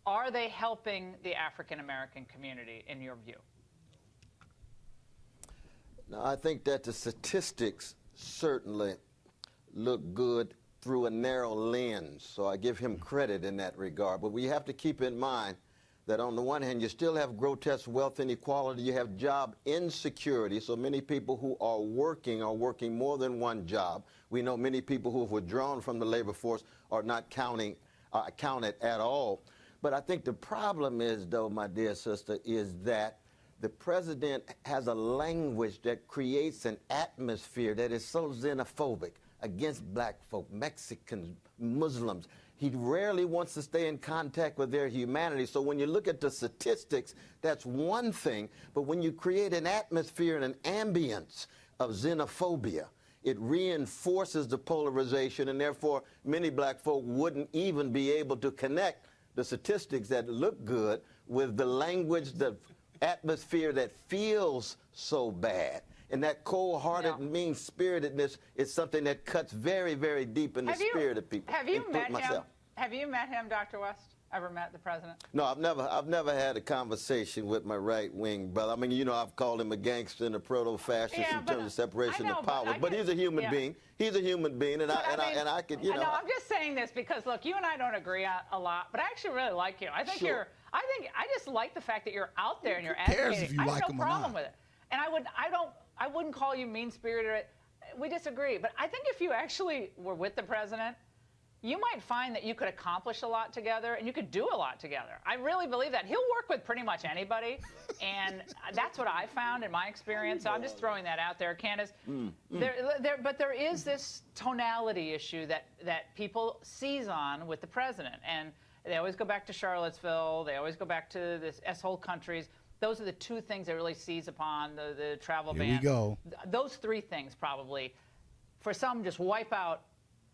are they helping the African-American community in your view? Now, I think that the statistics certainly look good through a narrow lens, so I give him credit in that regard. But we have to keep in mind that on the one hand, you still have grotesque wealth inequality, you have job insecurity, so many people who are working more than one job. We know many people who have withdrawn from the labor force are not counting counted at all. But I think the problem is, though, my dear sister, is that the president has a language that creates an atmosphere that is so xenophobic against black folk, Mexicans, Muslims. He rarely wants to stay in contact with their humanity. So when you look at the statistics, that's one thing. But when you create an atmosphere and an ambience of xenophobia, it reinforces the polarization, and therefore many black folk wouldn't even be able to connect the statistics that look good with the language, the atmosphere that feels so bad. And that cold-hearted, mean-spiritedness is something that cuts very, very deep in the spirit of people. Have you met him? Have you met him, Dr. West? Ever met the president? No, I've never had a conversation with my right-wing brother. I mean, you know, I've called him a gangster and a proto-fascist in terms of separation of powers. But he's a human being. He's a human being, and I could, you know. No, I'm just saying this because look, you and I don't agree a lot, but I actually really like you. I think I just like the fact that you're out there and you're advocating. Who cares if you I like have him no or problem not? with it. And I wouldn't call you mean-spirited. We disagree, but I think if you actually were with the president, you might find that you could accomplish a lot together and you could do a lot together. I really believe that. He'll work with pretty much anybody, and that's what I found in my experience. So I'm just throwing that out there, Candace. But there is this tonality issue that people seize on with the president, and they always go back to Charlottesville. They always go back to this S-hole countries. Those are the two things they really seize upon, the travel ban. Here we go. Those three things probably, for some, just wipe out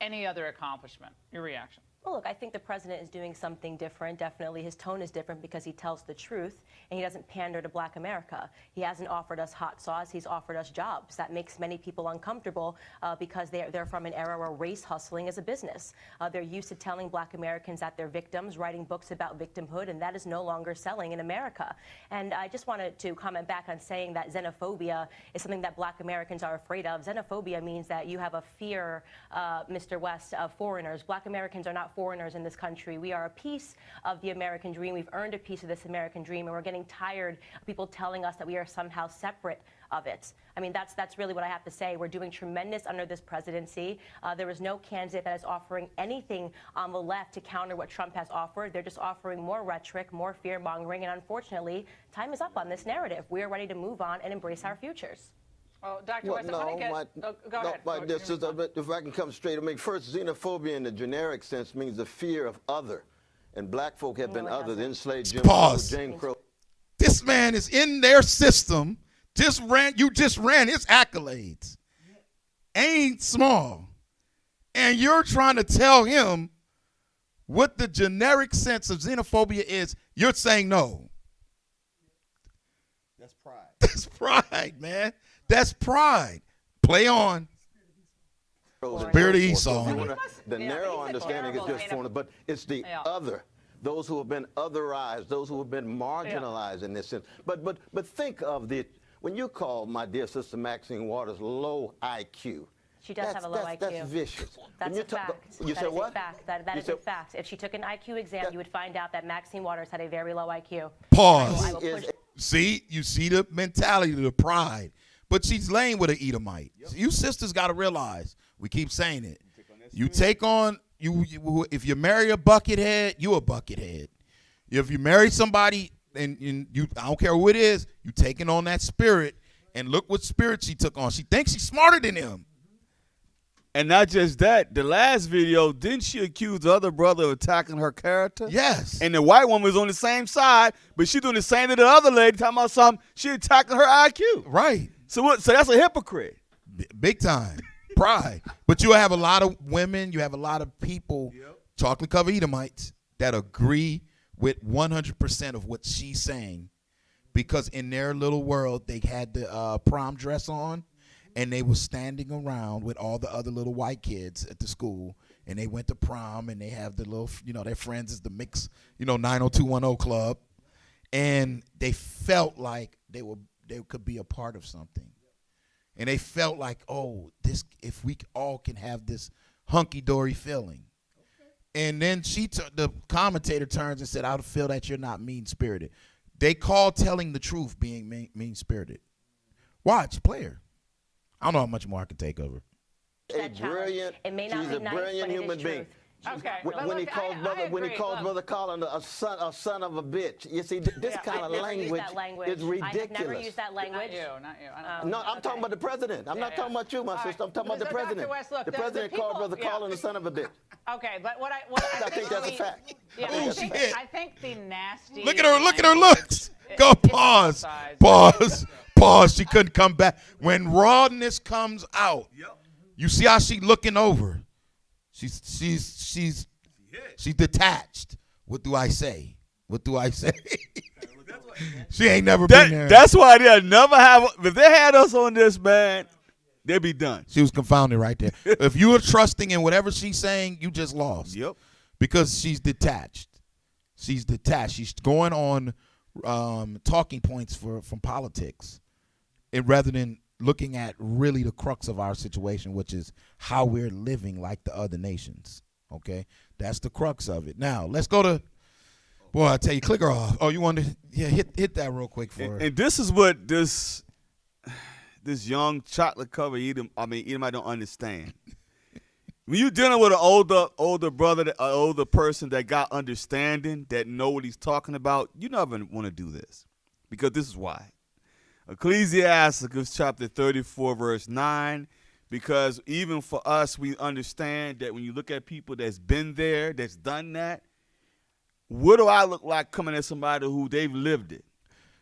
any other accomplishment. Your reaction? Well, look, I think the president is doing something different. Definitely his tone is different because he tells the truth and he doesn't pander to black America. He hasn't offered us hot sauce. He's offered us jobs. That makes many people uncomfortable because they're from an era where race hustling is a business. They're used to telling black Americans that they're victims, writing books about victimhood, and that is no longer selling in America. And I just wanted to comment back on saying that xenophobia is something that black Americans are afraid of. Xenophobia means that you have a fear, Mr. West, of foreigners. Black Americans are not foreigners in this country. We are a piece of the American dream. We've earned a piece of this American dream, and we're getting tired of people telling us that we are somehow separate of it. I mean, that's really what I have to say. We're doing tremendous under this presidency. There is no candidate that is offering anything on the left to counter what Trump has offered. They're just offering more rhetoric, more fear-mongering, and unfortunately, time is up on this narrative. We are ready to move on and embrace our futures. Oh, Dr. West, go ahead. If I can come straight, I mean, first, xenophobia in the generic sense means the fear of other. And black folk have been other than enslaved Jim Crow. This man is in their system. You just ran his accolades. Ain't small. And you're trying to tell him what the generic sense of xenophobia is. You're saying no. That's pride. That's pride, man. That's pride. Play on. Spirit of Esau. The narrow understanding is just foreign, but it's the other. Those who have been otherized, those who have been marginalized in this sense. But think of when you call my dear sister Maxine Waters low IQ. She does have a low IQ. That's vicious. That's a fact. You said what? That is a fact. If she took an IQ exam, you would find out that Maxine Waters had a very low IQ. Pause. See, you see the mentality, the pride. But she's laying with an Edomite. Yep. You sisters got to realize, we keep saying it. You take on, if you marry a buckethead, you a buckethead. If you marry somebody, and you, I don't care who it is, you taking on that spirit, and look what spirit she took on. She thinks she's smarter than him. And not just that, the last video, didn't she accuse the other brother of attacking her character? Yes. And the white woman was on the same side, but she doing the same to the other lady, talking about something, she attacking her IQ. Right. So that's a hypocrite. Big time. Pride. But you have a lot of women, you have a lot of people, chocolate covered Edomites, that agree with 100% of what she's saying, because in their little world, they had the prom dress on, and they were standing around with all the other little white kids at the school, and they went to prom, and they have the little, their friends is the mix, 90210 club, and they felt like they could be a part of something. And they felt like, if we all can have this hunky-dory feeling. And then the commentator turns and said, I feel that you're not mean-spirited. They call telling the truth being mean-spirited. Watch, player. I don't know how much more I can take over. It may not be be nice, but it is human being. truth. Okay. When he calls Brother Collins a son of a bitch. You see, this kind of language is ridiculous. I have never used that language. Not you. I don't No, I'm talking about the president. I'm not talking about you, my sister. I'm talking about the So, Dr. president. West, look, the the president people- called Brother yeah. Collins a son of a bitch. Okay, but what I think that's a fact. Yeah, Ooh, she hit. I think the nasty. Look at her language looks. Go, it's pause. both sides. Pause. She couldn't come back. When rawness comes out, you see how she looking over. She's detached. What do I say? She ain't never been there. That's why they'll never have. If they had us on this, man, they'd be done. She was confounded right there. If you are trusting in whatever she's saying, you just lost. Yep. Because she's detached. She's going on talking points from politics, and rather than looking at really the crux of our situation, which is how we're living like the other nations. Okay, that's the crux of it. Now let's go to. Boy, I tell you, click her off. Oh, you want to? Yeah, hit that real quick for her. And this is what this young chocolate covered Edomite don't understand. When you're dealing with an older brother, older person that got understanding, that know what he's talking about, you never want to do this, because this is why. Ecclesiasticus chapter 34 verse 9, because even for us, we understand that when you look at people that's been there, that's done that, what do I look like coming at somebody who they've lived it?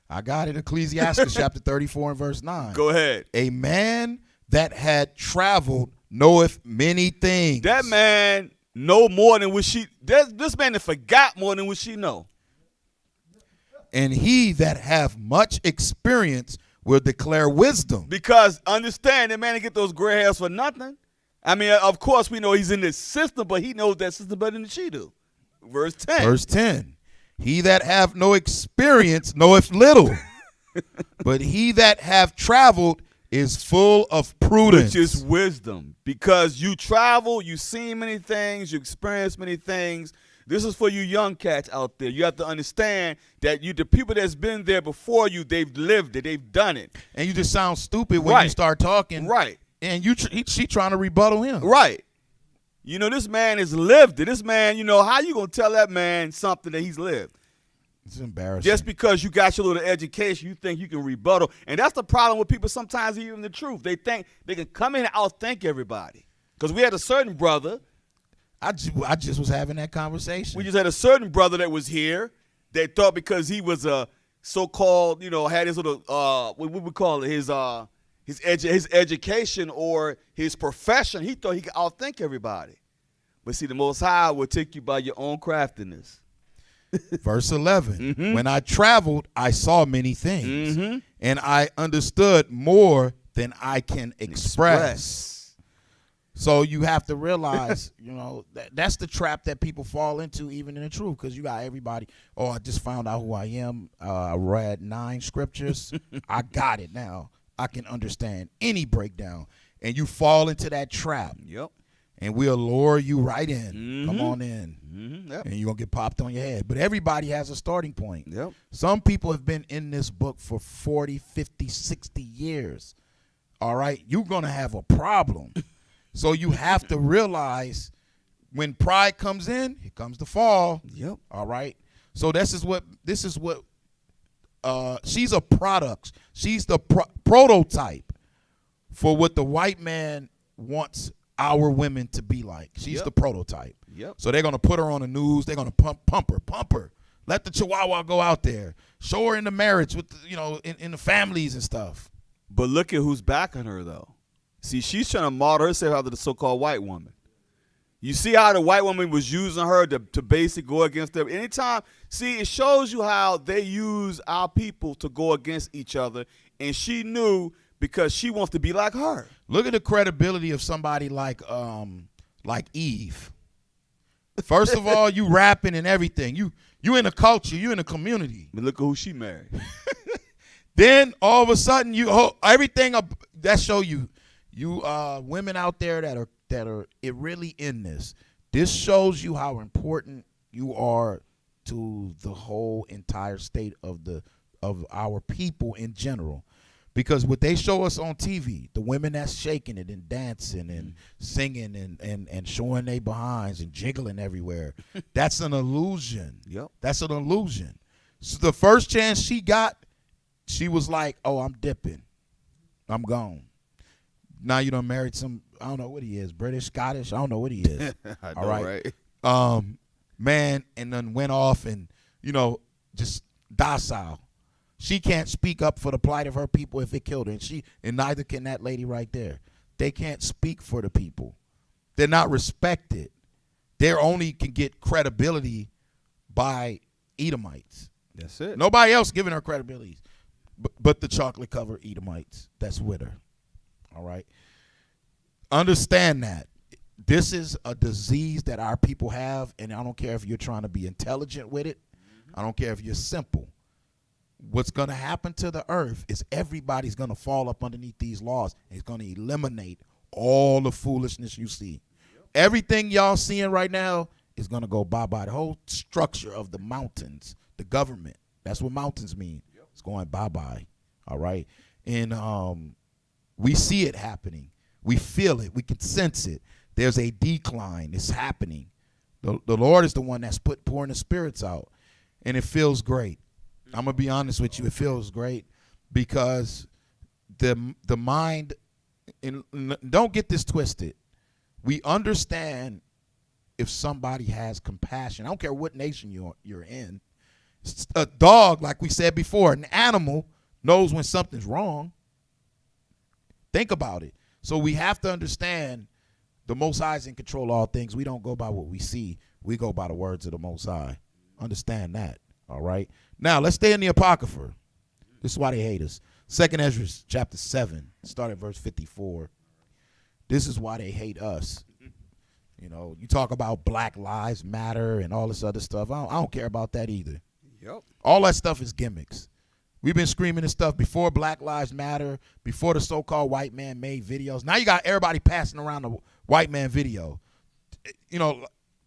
I got it. Ecclesiastes chapter 34 and verse 9. Go ahead. A man that had traveled knoweth many things. That man know more than what this man that forgot more than what she know. And he that have much experience will declare wisdom. Because understand, that man didn't get those gray hairs for nothing. I mean, of course we know he's in this system, but he knows that system better than she do. Verse 10. Verse 10. He that have no experience knoweth little, but he that have traveled is full of prudence. Which is wisdom. Because you travel, you see many things, you experience many things. This is for you young cats out there. You have to understand that the people that's been there before you, they've lived it, they've done it. And you just sound stupid when you start talking. Right. And she trying to rebuttal him. Right. You know, this man has lived it. This man, how you going to tell that man something that he's lived? It's embarrassing. Just because you got your little education, you think you can rebuttal. And that's the problem with people sometimes, even the truth. They think they can come in and outthink everybody. Because we had a certain brother. I just was having that conversation. We just had a certain brother that was here. They thought because he was a so-called, had his little, what we call it, his education or his profession, he thought he could outthink everybody. But see, the Most High will take you by your own craftiness. Verse 11, When I traveled, I saw many things, and I understood more than I can express. So you have to realize, that's the trap that people fall into even in the truth, because you got everybody, I just found out who I am. I read 9 scriptures. I got it now. I can understand any breakdown. And you fall into that trap. Yep. And we'll lure you right in. Come on in. Yep. And you're going to get popped on your head. But everybody has a starting point. Yep. Some people have been in this book for 40, 50, 60 years. All right? You're going to have a problem. So you have to realize when pride comes in, here comes the fall. Yep. All right? So this is what she's a product. She's the prototype for what the white man wants our women to be like. She's the prototype. Yep. So they're going to put her on the news. They're going to pump her. Let the chihuahua go out there. Show her in the marriage with, in the families and stuff. But look at who's backing her, though. See, she's trying to model herself after the so-called white woman. You see how the white woman was using her to basically go against them. Anytime, see, it shows you how they use our people to go against each other. And she knew because she wants to be like her. Look at the credibility of somebody like Eve. First of all, you rapping and everything. You in a culture. You in a community. But look at who she married. Then all of a sudden, everything that show you women out there that are really in this. This shows you how important you are to the whole entire state of our people in general. Because what they show us on TV, the women that's shaking it and dancing and singing and showing their behinds and jiggling everywhere, that's an illusion. Yep. That's an illusion. So the first chance she got, she was like, oh, I'm dipping. I'm gone. Now you done married some, I don't know what he is, British, Scottish, I don't know what he is. I know, All right. right? Man, and then went off and, just docile. She can't speak up for the plight of her people if it killed her. And neither can that lady right there. They can't speak for the people. They're not respected. They only can get credibility by Edomites. That's it. Nobody else giving her credibility but the chocolate-covered Edomites that's with her. All right? Understand that. This is a disease that our people have, and I don't care if you're trying to be intelligent with it. I don't care if you're simple. What's going to happen to the earth is everybody's going to fall up underneath these laws. It's going to eliminate all the foolishness you see. Everything y'all seeing right now is going to go bye-bye. The whole structure of the mountains, the government, that's what mountains mean. It's going bye-bye, all right? And we see it happening. We feel it. We can sense it. There's a decline. It's happening. The Lord is the one that's pouring the spirits out, and it feels great. I'm going to be honest with you. It feels great because the mind, and don't get this twisted. We understand if somebody has compassion. I don't care what nation you're in. A dog, like we said before, an animal knows when something's wrong. Think about it. So we have to understand the Most High is in control of all things. We don't go by what we see. We go by the words of the Most High. Understand that. All right. Now let's stay in the Apocrypha. This is why they hate us. 2nd Ezra chapter 7, start at verse 54. This is why they hate us. You talk about Black Lives Matter and all this other stuff. I don't care about that either. Yep. All that stuff is gimmicks. We've been screaming this stuff before Black Lives Matter, before the so-called white man made videos. Now you got everybody passing around the white man video.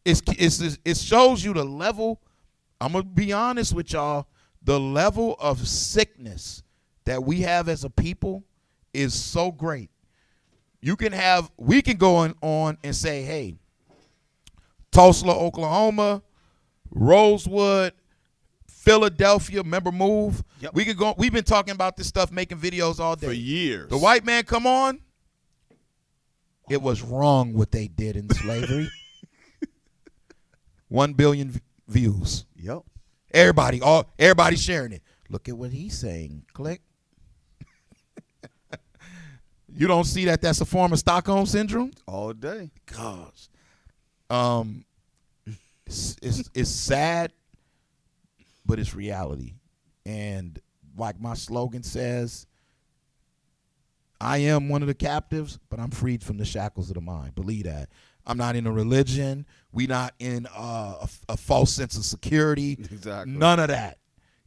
It shows you the level. I'm going to be honest with y'all. The level of sickness that we have as a people is so great. We can go on and say, hey, Tulsa, Oklahoma, Rosewood, Philadelphia, remember Move? Yep. We can go. We've been talking about this stuff, making videos all day. For years. The white man come on. It was wrong what they did in slavery. 1 billion views. Yep. Everybody sharing it. Look at what he's saying. Click. You don't see that that's a form of Stockholm syndrome? All day. Gosh. It's sad, but it's reality. And like my slogan says, I am one of the captives, but I'm freed from the shackles of the mind. Believe that. I'm not in a religion. We not in a false sense of security. Exactly. None of that.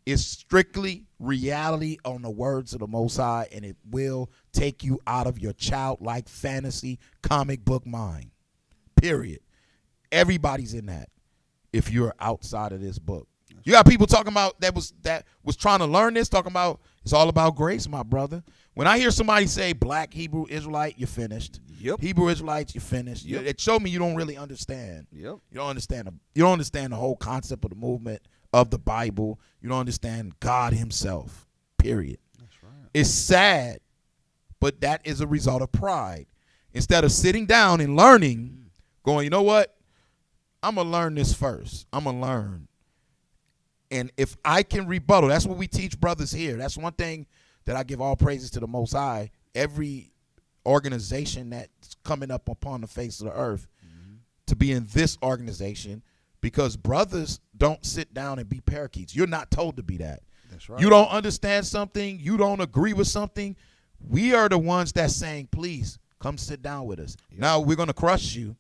It's strictly reality on the words of the Most High, and it will take you out of your childlike fantasy comic book mind. Period. Everybody's in that if you're outside of this book. You got people talking about that was trying to learn this, talking about it's all about grace, my brother. When I hear somebody say Black Hebrew Israelite, you're finished. Yep. Hebrew Israelites, you're finished. Yep. It showed me you don't really understand. Yep. You don't understand the whole concept of the movement of the Bible. You don't understand God himself. Period. That's right. It's sad, but that is a result of pride. Instead of sitting down and learning, going, you know what? I'm going to learn this first. I'm going to learn. And if I can rebuttal, that's what we teach brothers here. That's one thing that I give all praises to the Most High. Every organization that's coming up upon the face of the earth to be in this organization, because brothers don't sit down and be parakeets. You're not told to be that. That's right. You don't understand something. You don't agree with something. We are the ones that's saying, please come sit down with us. Yep. Now we're going to crush you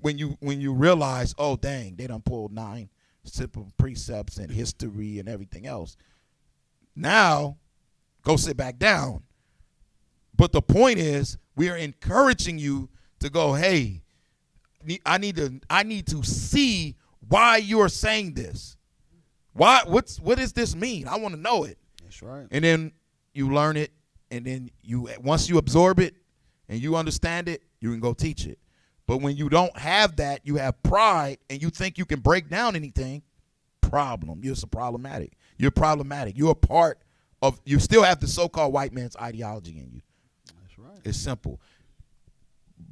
when you realize, oh, dang, they done pulled 9 simple precepts and history and everything else. Now, go sit back down. But the point is, we are encouraging you to go, hey, I need to see why you are saying this. What does this mean? I want to know it. That's right. And then you learn it, and then once you absorb it and you understand it, you can go teach it. But when you don't have that, you have pride and you think you can break down anything, problem. You're problematic. You're problematic. You're a part of, you still have the so-called white man's ideology in you. That's right. It's simple.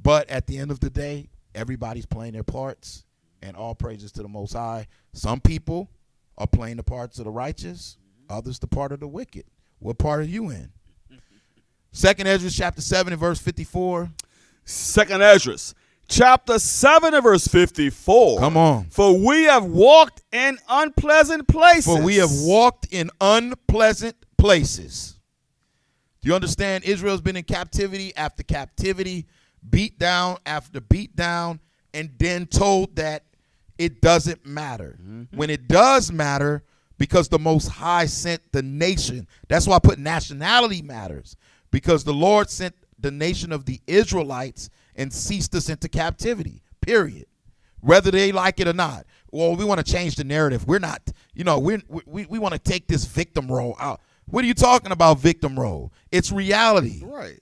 But at the end of the day, everybody's playing their parts, and all praises to the Most High. Some people are playing the parts of the righteous, others the part of the wicked. What part are you in? 2nd Ezra chapter 7 and verse 54. 2nd Ezra chapter 7 and verse 54. Come on. For we have walked in unpleasant places. For we have walked in unpleasant places. Do you understand? Israel's been in captivity after captivity, beat down after beat down, and then told that it doesn't matter. When it does matter, because the Most High sent the nation. That's why I put nationality matters, because the Lord sent the nation of the Israelites and ceased us into captivity, period. Whether they like it or not. Well, we want to change the narrative. We're not, we want to take this victim role out. What are you talking about, victim role? It's reality. Right.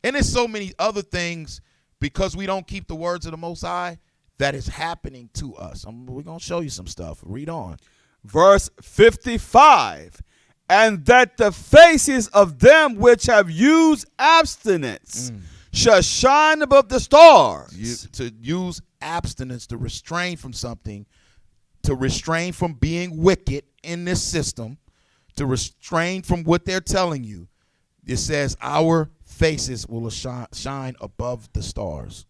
And there's so many other things, because we don't keep the words of the Most High, that is happening to us. We're going to show you some stuff. Read on. Verse 55. And that the faces of them which have used abstinence shall shine above the stars. To use abstinence, to restrain from something, to restrain from being wicked in this system, to restrain from what they're telling you. It says our faces will shine above the stars.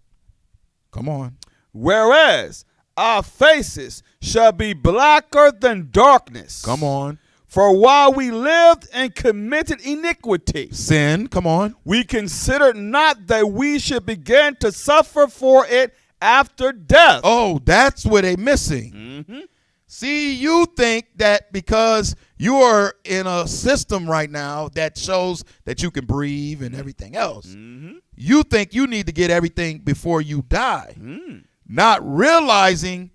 Come on. Whereas our faces shall be blacker than darkness. Come on. For while we lived and committed iniquity, sin, come on, we considered not that we should begin to suffer for it after death. Oh, that's where they're missing. See, you think that because you are in a system right now that shows that you can breathe and everything else, you think you need to get everything before you die, not realizing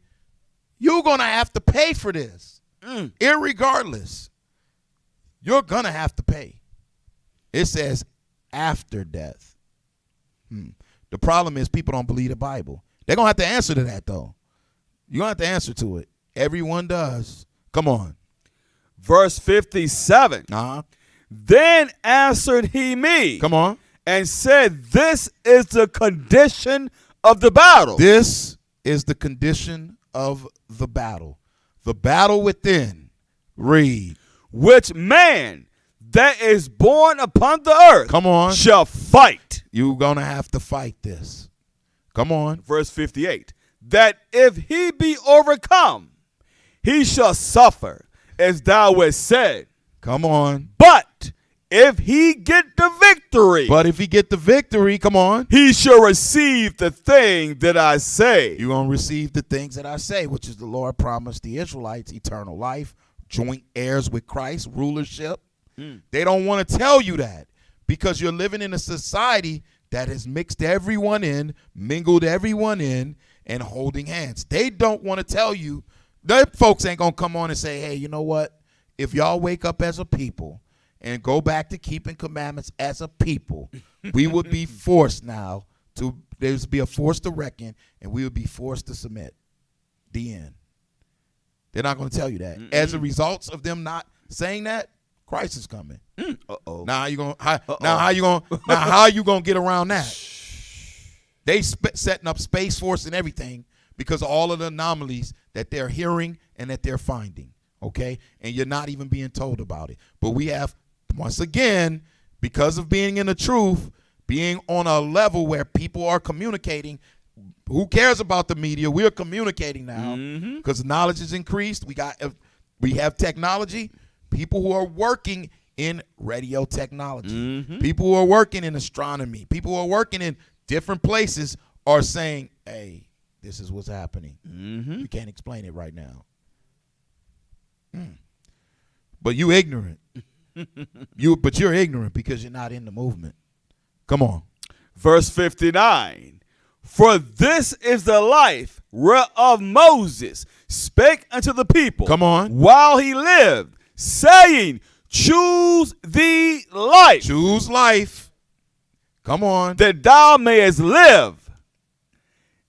you're going to have to pay for this. Irregardless, you're going to have to pay. It says after death. The problem is people don't believe the Bible. They're going to have to answer to that, though. You're going to have to answer to it. Everyone does. Come on. Verse 57. Then answered he me. Come on. And said, this is the condition of the battle. This is the condition of the battle. The battle within. Read. Which man that is born upon the earth, come on, shall fight. You're going to have to fight this. Come on. Verse 58. That if he be overcome, he shall suffer, as thou hast said. Come on. But if he get the victory. But if he get the victory, come on. He shall receive the thing that I say. You're going to receive the things that I say, which is the Lord promised the Israelites eternal life, joint heirs with Christ, rulership. They don't want to tell you that because you're living in a society that has mixed everyone in, mingled everyone in, and holding hands. They don't want to tell you. Their folks ain't going to come on and say, hey, you know what? If y'all wake up as a people and go back to keeping commandments as a people, we would be forced now to, there's be a force to reckon, and we would be forced to submit. The end. They're not going to tell you that. As a result of them not saying that, Christ is coming. Now how you gonna get around that? They setting up Space Force and everything because of all of the anomalies that they're hearing and that they're finding. Okay, and you're not even being told about it. But we have, once again, because of being in the truth, being on a level where people are communicating. Who cares about the media? We're communicating now because knowledge is increased. We have technology. People who are working in radio technology, people who are working in astronomy, people who are working in different places are saying, hey, this is what's happening. We can't explain it right now. But you ignorant. But you're ignorant because you're not in the movement. Come on. Verse 59. For this is the life whereof Moses spake unto the people. Come on. While he lived, saying, choose thee life, Choose life. Come on. that thou mayest live.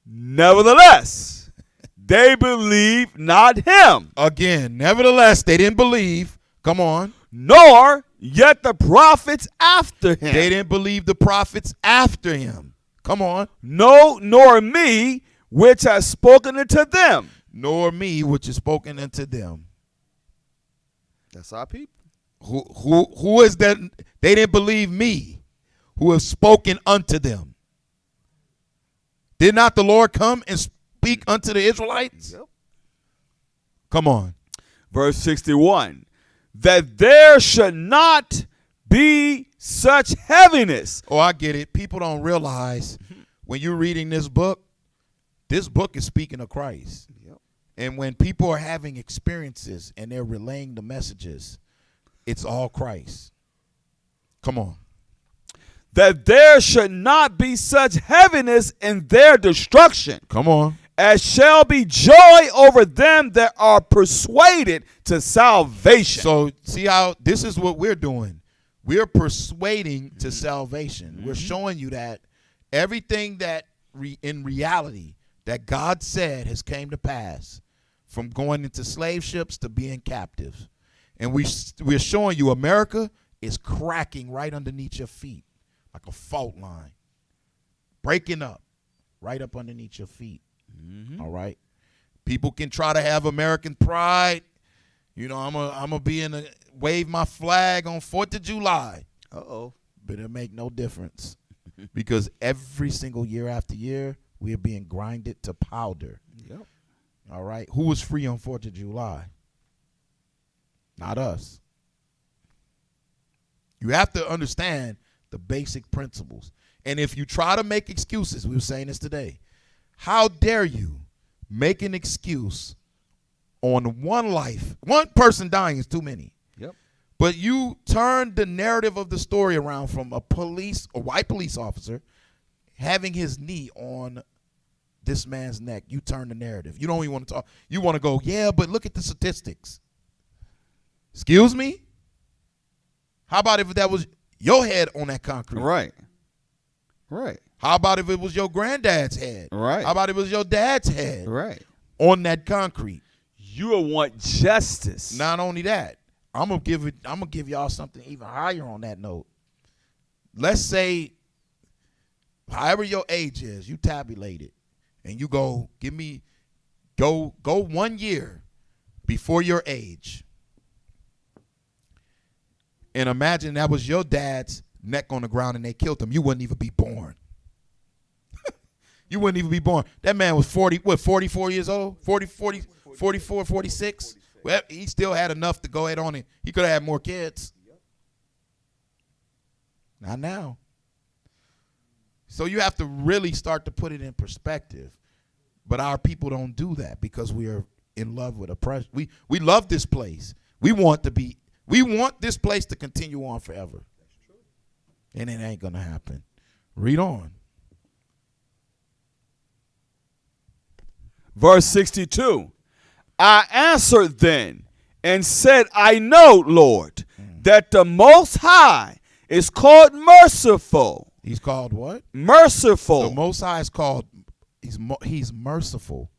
Nevertheless, they believe not him, Again, nevertheless, they didn't believe. Come on. nor yet the prophets after him. They didn't believe the prophets after him. Come on. No, nor me, which has spoken unto them. Nor me, which is spoken unto them. That's our people. Who is that? They didn't believe me, who have spoken unto them. Did not the Lord come and speak unto the Israelites? Yep. Come on. Verse 61, that there should not be such heaviness. Oh, I get it. People don't realize when you're reading this book is speaking of Christ. Yep. And when people are having experiences and they're relaying the messages, it's all Christ. Come on. That there should not be such heaviness in their destruction, Come on. as shall be joy over them that are persuaded to salvation. So see how this is what we're doing. We're persuading to salvation. We're showing you that everything that in reality that God said has came to pass, from going into slave ships to being captives. And we're showing you America is cracking right underneath your feet like a fault line, breaking up right up underneath your feet. All right. People can try to have American pride. You know, I'm a be in a wave my flag on 4th of July. Uh-oh. But it make no difference because every single year after year, we are being grinded to powder. Yep. All right. Who was free on 4th of July? Not us. You have to understand the basic principles. And if you try to make excuses, we were saying this today, how dare you make an excuse on one life? One person dying is too many. Yep. But you turn the narrative of the story around from a white police officer having his knee on this man's neck. You turn the narrative. You don't even want to talk. You want to go, yeah, but look at the statistics. Excuse me? How about if that was your head on that concrete? Right. Right. How about if it was your granddad's head? Right. How about if it was your dad's head Right. on that concrete? You will want justice. Not only that, I'm gonna give y'all something even higher on that note. Let's say, however your age is, you tabulate it, and you go, go 1 year before your age, and imagine that was your dad's neck on the ground and they killed him. You wouldn't even be born. You wouldn't even be born. That man was 44 years old? 44, 46? Well, he still had enough to go ahead on it. He could have had more kids. Not now. So you have to really start to put it in perspective. But our people don't do that because we are in love with oppression. We love this place. We want this place to continue on forever. And it ain't going to happen. Read on. Verse 62. I answered then and said, I know, Lord, that the Most High is called merciful. He's called what? Merciful. The Most High is called, he's merciful.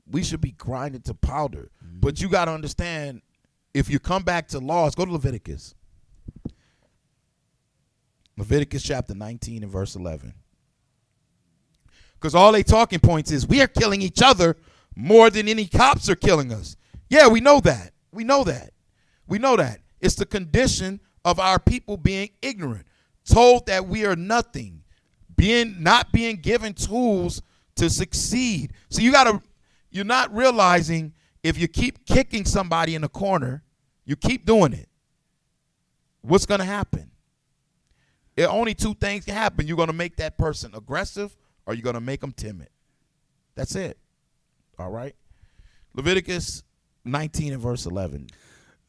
We should be grinded to powder. But you got to understand, if you come back to laws, go to Leviticus. Leviticus chapter 19 and verse 11. Because all they talking points is we are killing each other more than any cops are killing us. Yeah, we know that. We know that. We know that. It's the condition of our people being ignorant, told that we are nothing, not being given tools to succeed. So you're not realizing if you keep kicking somebody in the corner, you keep doing it, what's going to happen? Only two things can happen. You're going to make that person aggressive or you're going to make them timid. That's it. All right. Leviticus 19 and verse 11.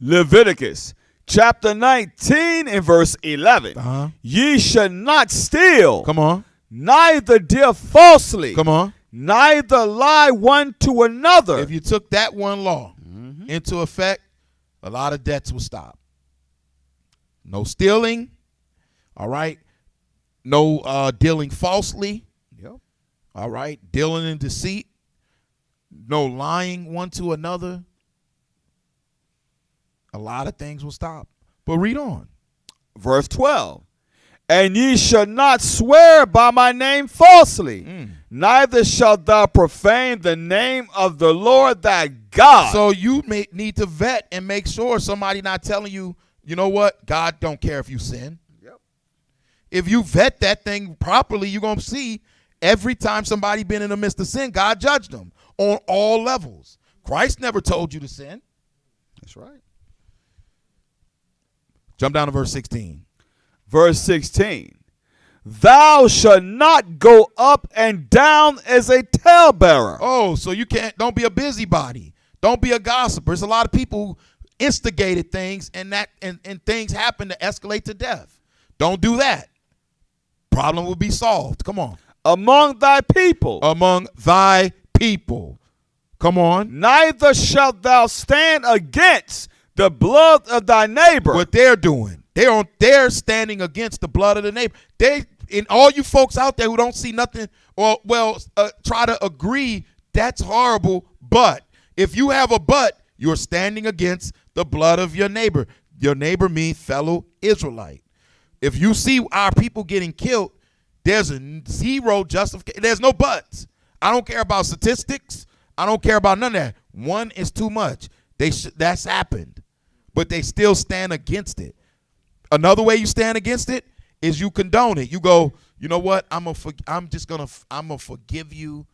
Leviticus chapter 19 and verse 11. Uh-huh. Ye shall not steal. Come on. Neither deal falsely. Come on. Neither lie one to another. If you took that one law into effect, a lot of debts will stop. No stealing. All right. No dealing falsely. Yep. All right. Dealing in deceit. No lying one to another. A lot of things will stop. But read on. Verse 12. And ye shall not swear by my name falsely, neither shalt thou profane the name of the Lord thy God. So you may need to vet and make sure somebody not telling you, you know what, God don't care if you sin. Yep. If you vet that thing properly, you're going to see every time somebody been in the midst of sin, God judged them on all levels. Christ never told you to sin. That's right. Jump down to verse 16. Verse 16. Thou shalt not go up and down as a talebearer. Oh, so you don't be a busybody. Don't be a gossiper. There's a lot of people who instigated things and things happen to escalate to death. Don't do that. Problem will be solved. Come on. Among thy people. Among thy people. Come on. Neither shalt thou stand against the blood of thy neighbor. What they're doing. They're standing against the blood of the neighbor. And all you folks out there who don't see nothing or try to agree, that's horrible. But if you have a but, you're standing against the blood of your neighbor. Your neighbor means fellow Israelite. If you see our people getting killed, there's a zero justification. There's no buts. I don't care about statistics. I don't care about none of that. One is too much. That's happened. But they still stand against it. Another way you stand against it is you condone it. You go, you know what? I'm gonna forgive you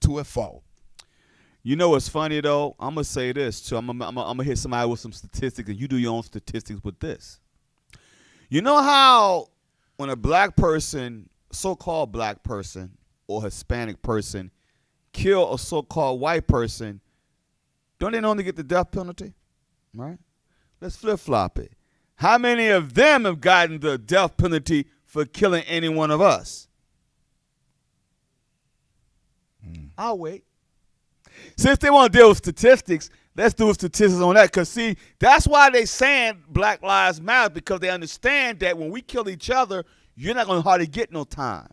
to a fault. You know what's funny though? I'm gonna say this too. I'm gonna hit somebody with some statistics, and you do your own statistics with this. You know how when a black person, so-called black person or Hispanic person, kill a so-called white person, don't they normally get the death penalty? Right? Let's flip-flop it. How many of them have gotten the death penalty for killing any one of us? I'll wait. Since they want to deal with statistics, let's do statistics on that. Because, see, that's why they saying Black Lives Matter, because they understand that when we kill each other, you're not going to hardly get no time.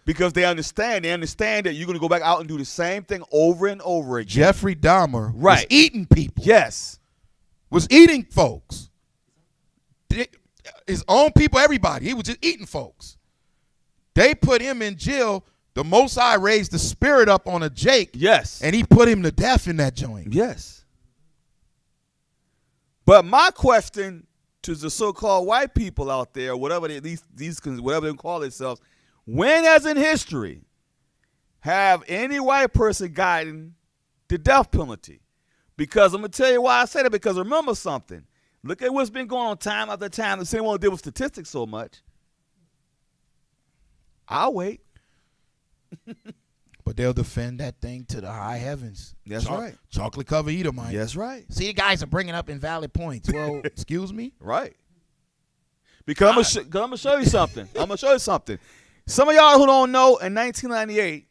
Because they understand that you're going to go back out and do the same thing over and over again. Jeffrey Dahmer was eating people. Yes. Was eating folks. His own people, everybody. He was just eating folks. They put him in jail. The Most High raised the spirit up on a Jake. Yes. And he put him to death in that joint. Yes. But my question to the so-called white people out there, whatever whatever they call themselves, when, as in history, have any white person gotten the death penalty? Because I'm going to tell you why I say that, because remember something. Look at what's been going on time after time. The same one deal with statistics so much. I'll wait. But they'll defend that thing to the high heavens. That's right. Chocolate cover Edomite. That's right. See, you guys are bringing up invalid points. Well, excuse me? Right. Because I'm going to show you something. I'm going to show you something. Some of y'all who don't know, in 1998,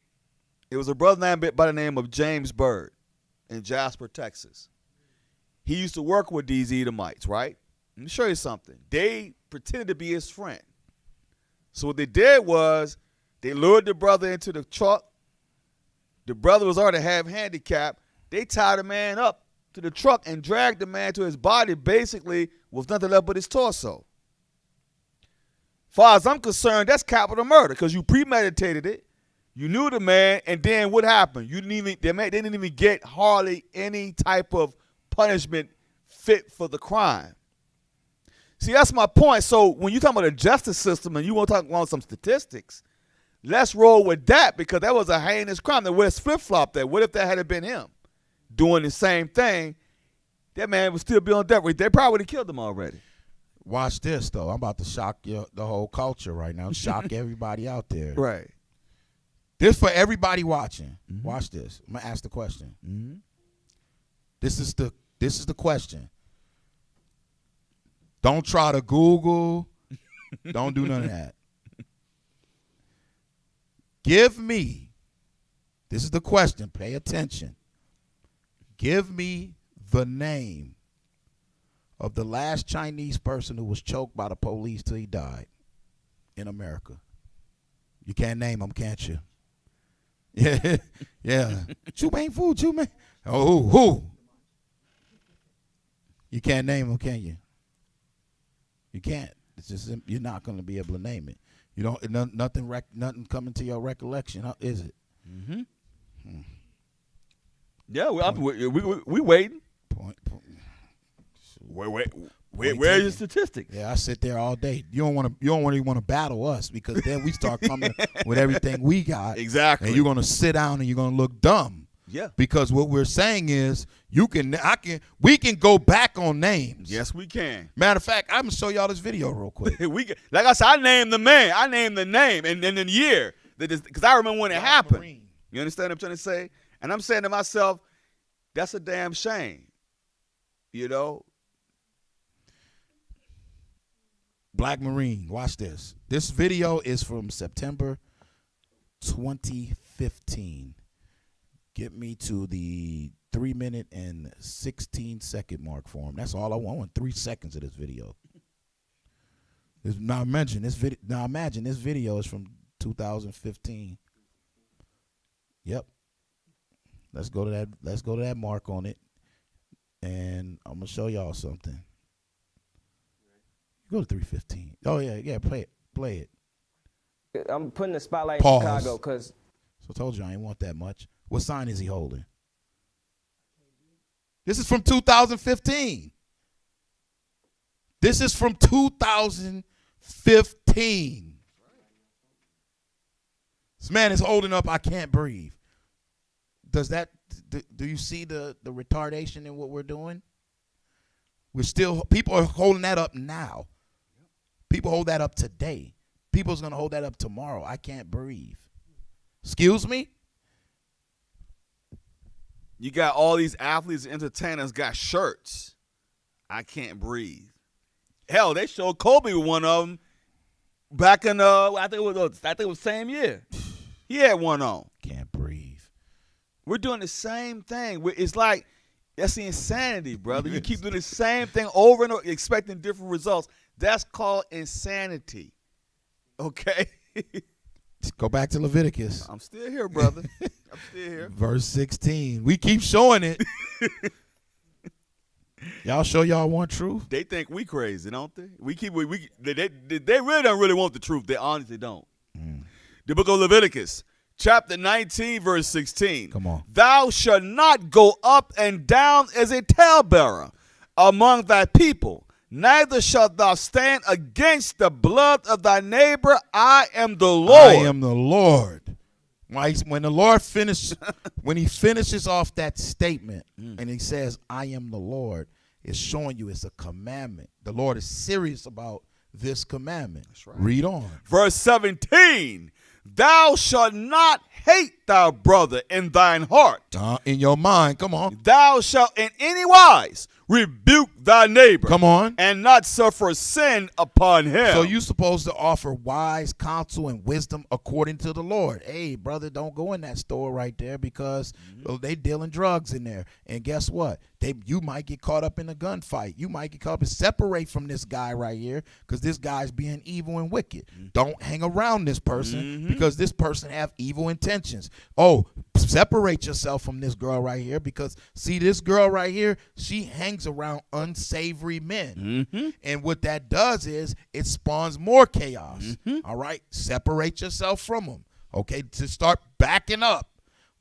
it was a brother by the name of James Byrd in Jasper, Texas. He used to work with these Edomites, right? Let me show you something. They pretended to be his friend. So what they did was they lured the brother into the truck. The brother was already half handicapped. They tied the man up to the truck and dragged the man to his body, basically with nothing left but his torso. Far as I'm concerned, that's capital murder because you premeditated it. You knew the man, and then what happened? They didn't even get hardly any type of punishment fit for the crime. See, that's my point. So when you talk about the justice system and you want to talk about some statistics, let's roll with that because that was a heinous crime. Then let's flip-flop that. What if that had been him doing the same thing? That man would still be on death row. They probably would have killed him already. Watch this, though. I'm about to shock the whole culture right now. Shock everybody out there. Right. This for everybody watching. Mm-hmm. Watch this. I'm going to ask the question. Mm-hmm. This is the question. Don't try to Google. Don't do none of that. Give me, this is the question, pay attention. Give me the name of the last Chinese person who was choked by the police till he died in America? You can't name him, can't you? Yeah, yeah. Chu Bang Fu, Chu Bang. Oh, who? You can't name him, can you? You can't. It's just you're not going to be able to name it. You don't. Nothing coming to your recollection, is it? Mm-hmm. Yeah, we waiting. Point. Where's your statistics? Yeah, I sit there all day. You don't really want to battle us because then we start coming with everything we got. Exactly. And you're gonna sit down and you're gonna look dumb. Yeah. Because what we're saying is we can go back on names. Yes, we can. Matter of fact, I'm gonna show y'all this video real quick. Like I said, I named the man. I named the name and then the year. Because I remember when it happened. Marine. You understand what I'm trying to say? And I'm saying to myself, that's a damn shame. You know? Black Marine, watch this. This video is from September 2015. Get me to the 3-minute and 16-second mark for him. That's all I want. I want 3 seconds of this video. Now imagine this video is from 2015. Yep. Let's go to that mark on it. And I'm gonna show y'all something. Go to 315. Oh yeah, play it. I'm putting the spotlight Pause. in Chicago because. So I told you I ain't want that much. What sign is he holding? This is from 2015. This is from 2015. This man is holding up I Can't Breathe. Do you see the retardation in what we're doing? People are holding that up now. People hold that up today. People's going to hold that up tomorrow. I can't breathe. Excuse me? You got all these athletes and entertainers got shirts. I can't breathe. Hell, they showed Kobe with one of them back in I think it was the same year. He had one on. Can't breathe. We're doing the same thing. It's like that's the insanity, brother. You keep doing the same thing over and over, expecting different results. That's called insanity. Okay? Go back to Leviticus. I'm still here, brother. I'm still here. Verse 16. We keep showing it. Y'all sure y'all want truth? They think we crazy, don't they? They really don't really want the truth. They honestly don't. The book of Leviticus, chapter 19, verse 16. Come on. Thou shalt not go up and down as a talebearer among thy people, neither shalt thou stand against the blood of thy neighbor. I am the Lord. I am the Lord. When the Lord when he finishes off that statement and he says, I am the Lord, it's showing you it's a commandment. The Lord is serious about this commandment. That's right. Read on. Verse 17. Thou shalt not hate thy brother in thine heart. In your mind, come on. Thou shalt in any wise rebuke thy neighbor. Come on. And not suffer sin upon him. So you're supposed to offer wise counsel and wisdom according to the Lord. Hey, brother, don't go in that store right there because they dealing drugs in there. And guess what? You might get caught up in a gunfight. You might get caught up and separate from this guy right here because this guy's being evil and wicked. Don't hang around this person because this person have evil intentions. Oh, separate yourself from this girl right here because see this girl right here, she hangs around unsavory men. And what that does is it spawns more chaos. All right? Separate yourself from them. Okay? To start backing up.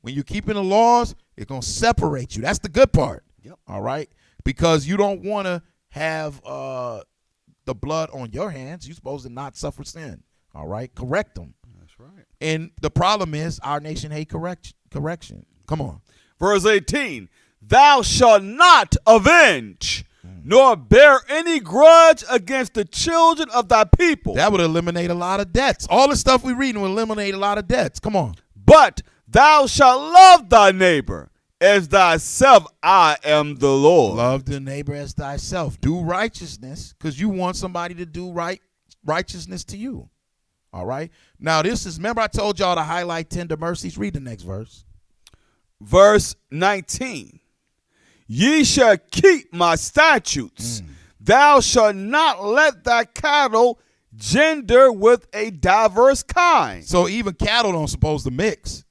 When you're keeping the laws, it's going to separate you. That's the good part. Yep. All right? Because you don't want to have the blood on your hands. You're supposed to not suffer sin. All right? Correct them. That's right. And the problem is our nation hate correction. Come on. Verse 18. Thou shalt not avenge, nor bear any grudge against the children of thy people. That would eliminate a lot of debts. All the stuff we reading will eliminate a lot of debts. Come on. But thou shalt love thy neighbor as thyself. I am the Lord. Love the neighbor as thyself. Do righteousness because you want somebody to do righteousness to you. All right. Now remember I told y'all to highlight tender mercies. Read the next verse. Verse 19. Ye shall keep my statutes, Thou shalt not let thy cattle gender with a diverse kind. So even cattle don't supposed to mix.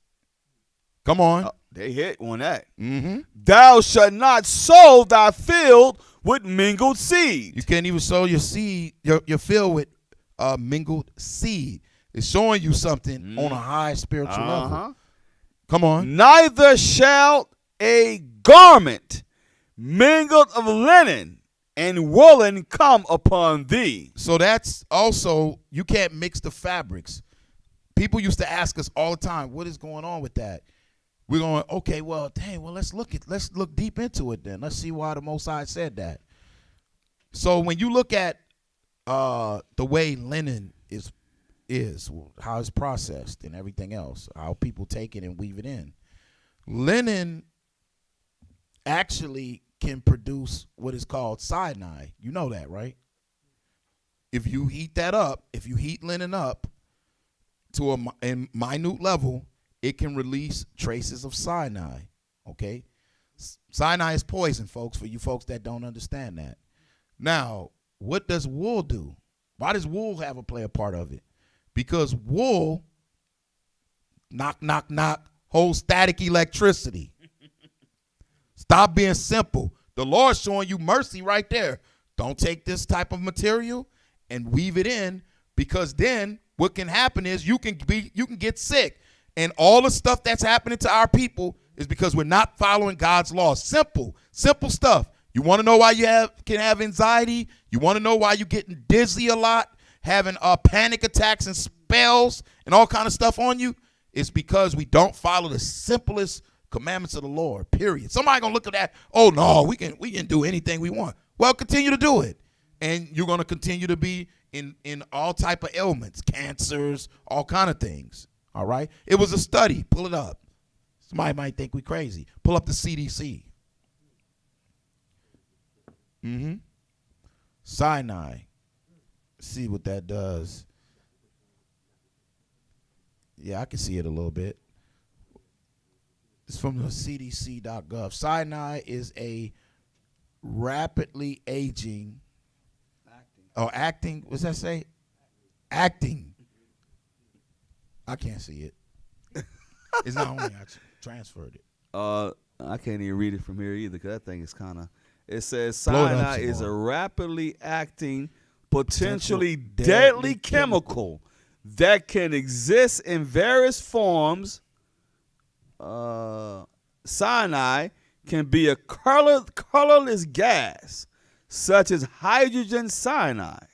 Come on. They hit on that. Mm-hmm. Thou shalt not sow thy field with mingled seed. You can't even sow your seed, your field with mingled seed. It's showing you something on a high spiritual level. Come on. Neither shall a garment mingled of linen and woolen come upon thee. So that's also, you can't mix the fabrics. People used to ask us all the time, what is going on with that? We're going, okay, well, dang, well, let's look deep into it then. Let's see why the Most High said that. So when you look at the way linen is how it's processed and everything else, how people take it and weave it in, linen actually can produce what is called cyanide. You know that, right? If you heat that up, if you heat linen up to a minute level, it can release traces of cyanide, okay? Cyanide is poison, folks, for you folks that don't understand that. Now, what does wool do? Why does wool have a play a part of it? Because wool, knock, knock, knock, holds static electricity. Stop being simple. The Lord's showing you mercy right there. Don't take this type of material and weave it in, because then what can happen is you can get sick. And all the stuff that's happening to our people is because we're not following God's laws. Simple stuff. You want to know why you can have anxiety? You want to know why you're getting dizzy a lot, having panic attacks and spells and all kind of stuff on you? It's because we don't follow the simplest commandments of the Lord, period. Somebody gonna look at that, oh no, we can do anything we want. Well, continue to do it. And you're gonna continue to be in all type of ailments, cancers, all kind of things. All right? It was a study. Pull it up. Somebody might think we crazy. Pull up the CDC. Cyanide. See what that does. Yeah, I can see it a little bit. It's from the cdc.gov. Cyanide is a rapidly aging. Acting. What's that say? Acting. I can't see it. It's not only I transferred it. I can't even read it from here either, because that thing is kind of. It says Blow it up cyanide some is a more. rapidly acting, potentially deadly chemical that can exist in various forms. Cyanide can be a colorless gas, such as hydrogen cyanide.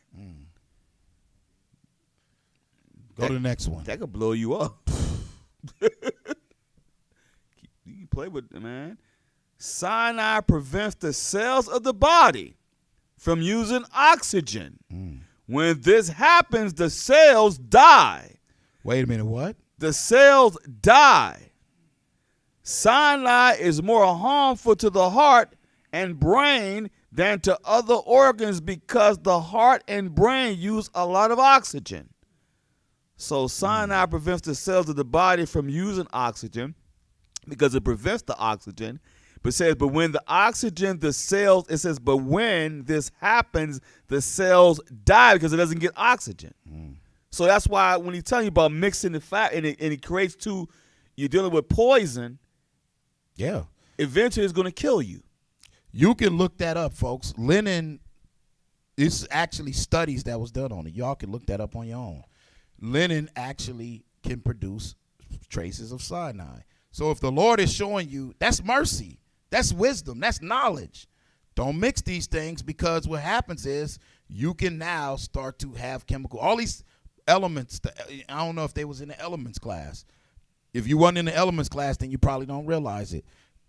Go to the next one. That could blow you up. You can play with it, man. Cyanide prevents the cells of the body from using oxygen. When this happens, the cells die. Wait a minute, what? The cells die. Cyanide is more harmful to the heart and brain than to other organs because the heart and brain use a lot of oxygen. So cyanide prevents the cells of the body from using oxygen because it prevents the oxygen. But says, but when the oxygen, the cells, it says, but when this happens, the cells die because it doesn't get oxygen. So that's why when he's telling you about mixing the fat and it creates you're dealing with poison. Yeah. Eventually it's going to kill you. You can look that up, folks. Linen, it's actually studies that was done on it. Y'all can look that up on your own. Linen actually can produce traces of cyanide. So if the Lord is showing you, that's mercy. That's wisdom. That's knowledge. Don't mix these things, because what happens is you can now start to have all these elements. I don't know if they was in the elements class. If you wasn't in the elements class, then you probably don't realize it.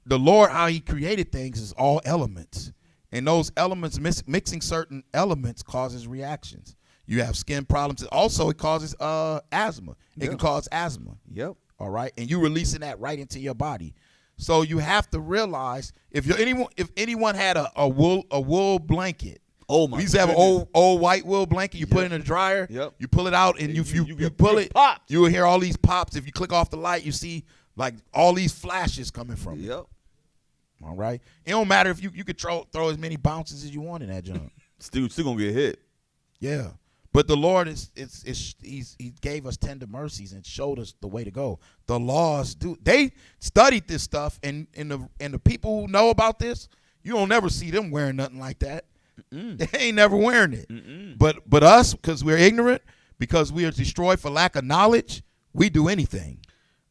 The Lord, how he created things, is all elements. And those elements, mixing certain elements causes reactions. You have skin problems. Also, it causes asthma. It can cause asthma. Yep. All right, and you releasing that right into your body. So you have to realize if anyone had a wool blanket. Oh my! We used to have an old white wool blanket. You put it in the dryer. Yep. You pull it out, and you pull it. Pops. You will hear all these pops. If you click off the light, you see like all these flashes coming from it. Yep. All right. It don't matter if you could throw as many bounces as you want in that junk. Still gonna get hit. Yeah. But the Lord he gave us tender mercies and showed us the way to go. The laws they studied this stuff, and the people who know about this, you don't never see them wearing nothing like that. They ain't never wearing it. But us, because we're ignorant, because we are destroyed for lack of knowledge, we do anything.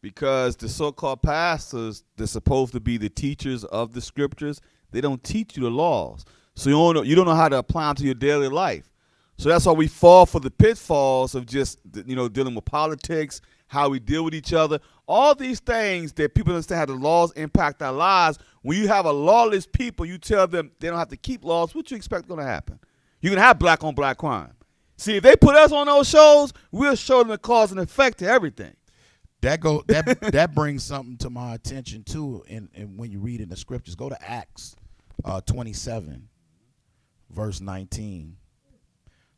Because the so-called pastors, they're supposed to be the teachers of the scriptures. They don't teach you the laws, so you don't know how to apply them to your daily life. So that's why we fall for the pitfalls of just, dealing with politics, how we deal with each other, all these things that people understand how the laws impact our lives. When you have a lawless people, you tell them they don't have to keep laws. What you expect going to happen? You're going to have black on black crime. See, if they put us on those shows, we'll show them the cause and effect to everything. That brings something to my attention too. And when you read in the scriptures, go to Acts 27, verse 19.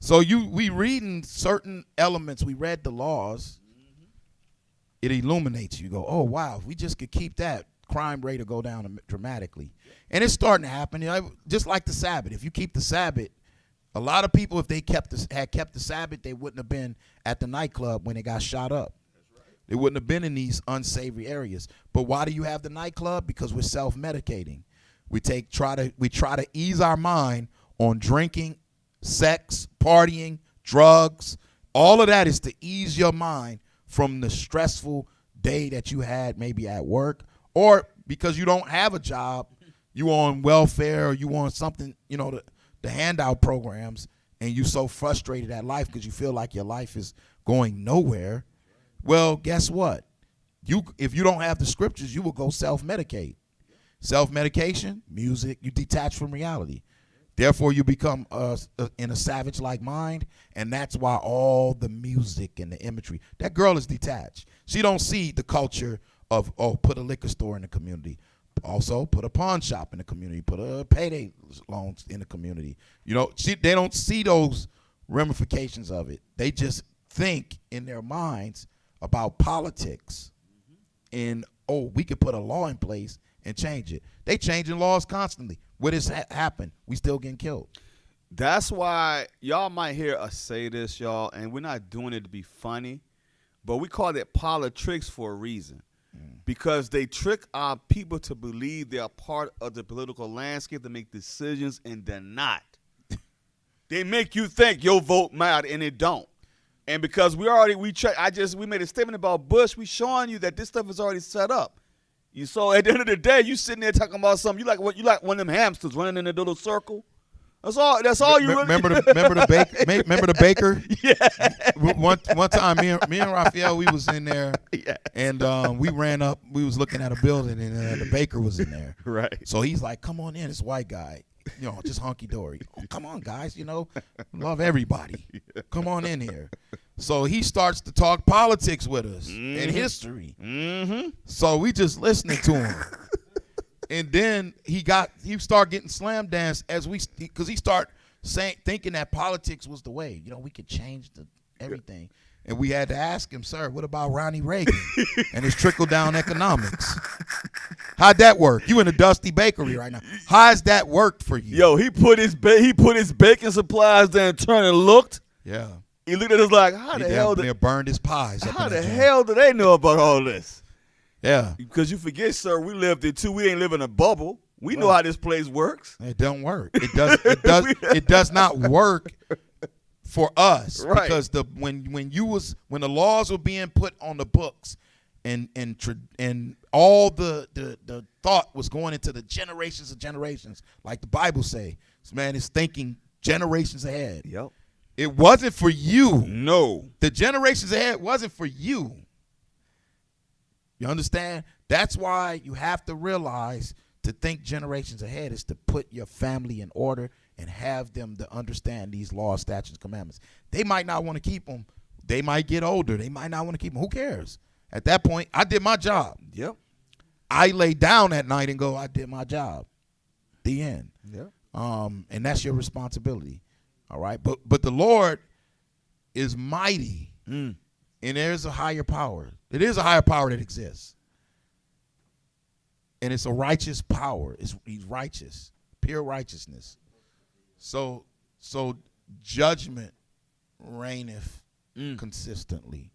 So we reading certain elements. We read the laws. It illuminates you. Go, oh wow, if we just could keep that, crime rate will go down dramatically. And it's starting to happen. Just like the Sabbath. If you keep the Sabbath, a lot of people, if they had kept the Sabbath, they wouldn't have been at the nightclub when they got shot up. They wouldn't have been in these unsavory areas. But why do you have the nightclub? Because we're self-medicating. We try to ease our mind on drinking, sex, partying, drugs. All of that is to ease your mind from the stressful day that you had maybe at work, or because you don't have a job, you on welfare, or you on something, the handout programs, and you so frustrated at life because you feel like your life is going nowhere. Well, guess what? If you don't have the scriptures, you will go self-medicate. Self-medication, music, you detach from reality. Therefore, you become in a savage-like mind, and that's why all the music and the imagery. That girl is detached. She don't see the culture of, put a liquor store in the community. Also, put a pawn shop in the community. Put a payday loans in the community. They don't see those ramifications of it. They just think in their minds about politics. And, we could put a law in place and change it. They changing laws constantly. What has happened? We still getting killed. That's why y'all might hear us say this, y'all, and we're not doing it to be funny, but we call it politics for a reason. Because they trick our people to believe they are part of the political landscape to make decisions, and they're not. They make you think your vote matters, and it don't. And because we made a statement about Bush, we showing you that this stuff is already set up. So at the end of the day, you sitting there talking about something. You like one of them hamsters running in a little circle. That's all you really. Remember the baker? Yeah. One time, me and Raphael, we was in there, and we ran up. We was looking at a building, and the baker was in there. Right. So he's like, "Come on in, this white guy, just hunky dory. Oh, come on, guys, love everybody. Come on in here." So he starts to talk politics with us and history. Mm-hmm. So we just listening to him. And then he started getting slam danced because he started thinking that politics was the way. We could change everything. And we had to ask him, sir, what about Ronnie Reagan and his trickle-down economics? How'd that work? You in a dusty bakery right now. How's that worked for you? Yo, he put his baking supplies there and turned and looked. Yeah. He looked at us like, how the hell they burned his pies. How the hell do they know about all this? Yeah. Because you forget, sir, we lived it too. We ain't live in a bubble. We know how this place works. It don't work. It does not work for us. Right. Because when the laws were being put on the books and all the thought was going into the generations of generations, like the Bible say, this man is thinking generations ahead. Yep. It wasn't for you. No. The generations ahead wasn't for you. You understand? That's why you have to realize to think generations ahead is to put your family in order and have them to understand these laws, statutes, commandments. They might not want to keep them. They might get older. They might not want to keep them. Who cares? At that point, I did my job. Yep. I lay down at night and go, I did my job. The end. Yep. And that's your responsibility. All right. But the Lord is mighty. And there's a higher power. It is a higher power that exists. And it's a righteous power. He's righteous. Pure righteousness. So So judgment reigneth consistently.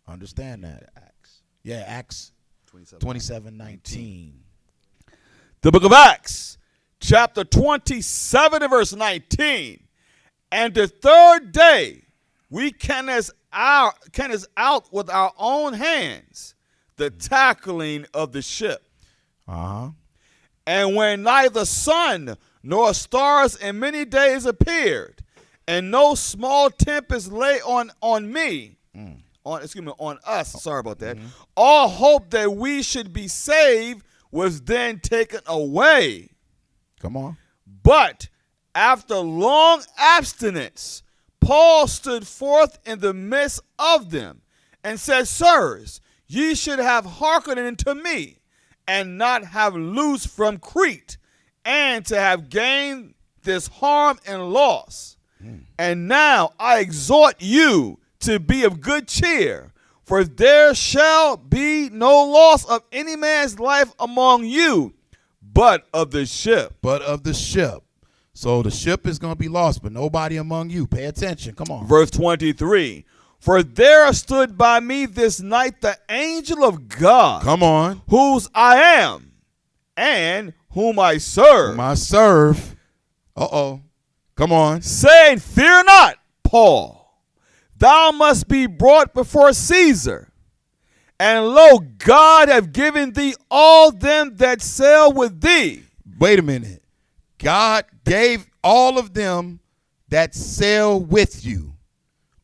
Understand that. Acts. Yeah, Acts 27:19. The book of Acts, chapter 27 and verse 19. And the third day we cast out with our own hands the tackling of the ship. Uh-huh. And when neither sun nor stars in many days appeared, and no small tempest lay on us, sorry about that, all hope that we should be saved was then taken away. Come on. But after long abstinence, Paul stood forth in the midst of them and said, Sirs, ye should have hearkened unto me, and not have loosed from Crete, and to have gained this harm and loss. And now I exhort you to be of good cheer, for there shall be no loss of any man's life among you, but of the ship. But of the ship. So the ship is going to be lost, but nobody among you. Pay attention. Come on. Verse 23. For there stood by me this night the angel of God. Come on. Whose I am, and whom I serve. Whom I serve. Uh-oh. Come on. Saying, Fear not, Paul. Thou must be brought before Caesar. And lo, God have given thee all them that sail with thee. Wait a minute. God gave all of them that sail with you.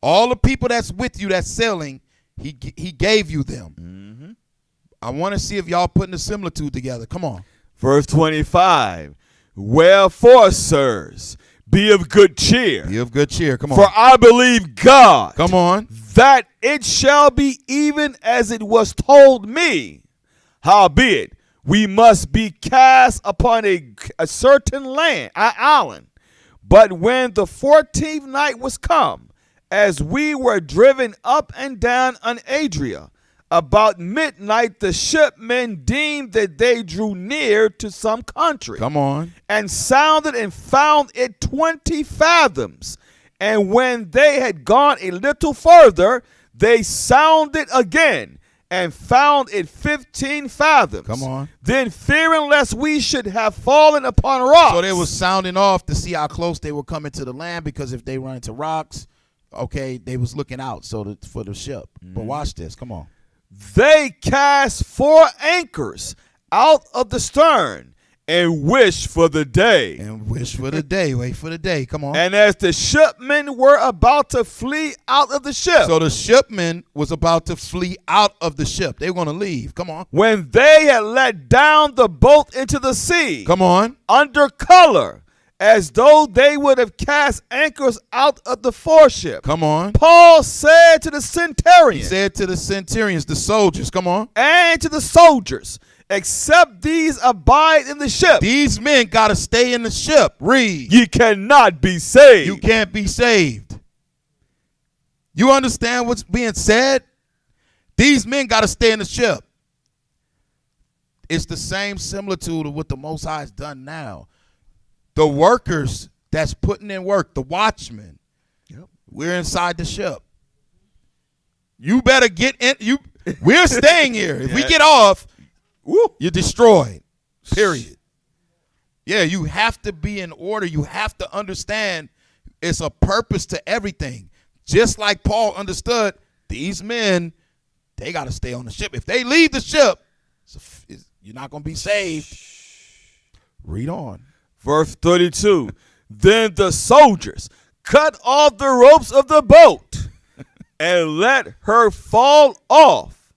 All the people that's with you that's sailing, he gave you them. I want to see if y'all putting the similitude together. Come on. Verse 25. Wherefore, sirs, be of good cheer. Be of good cheer. Come on. For I believe God. Come on. That it shall be even as it was told me. Howbeit, we must be cast upon a certain land, an island. But when the 14th night was come, as we were driven up and down on Adria, about midnight the shipmen deemed that they drew near to some country. Come on. And sounded and found it 20 fathoms. And when they had gone a little further, they sounded again and found it 15 fathoms. Come on. Then fearing lest we should have fallen upon rocks. So they was sounding off to see how close they were coming to the land, because if they run into rocks, okay, they was looking out for the ship. But watch this. Come on. They cast 4 anchors out of the stern and wished for the day. And wish for the day. Wait for the day. Come on. And as the shipmen were about to flee out of the ship. So the shipmen was about to flee out of the ship. They were going to leave. Come on. When they had let down the boat into the sea. Come on. Under color, as though they would have cast anchors out of the foreship. Come on. Paul said to the centurion. He said to the centurions, the soldiers. Come on. And to the soldiers, except these abide in the ship. These men got to stay in the ship. Read. Ye cannot be saved. You can't be saved. You understand what's being said? These men got to stay in the ship. It's the same similitude of what the Most High has done now. The workers that's putting in work, the watchmen, we're inside the ship. You better get in. We're staying here. If we get off, you're destroyed. Period. Yeah, you have to be in order. You have to understand it's a purpose to everything. Just like Paul understood, these men, they got to stay on the ship. If they leave the ship, you're not going to be saved. Read on. Verse 32. Then the soldiers cut off the ropes of the boat and let her fall off.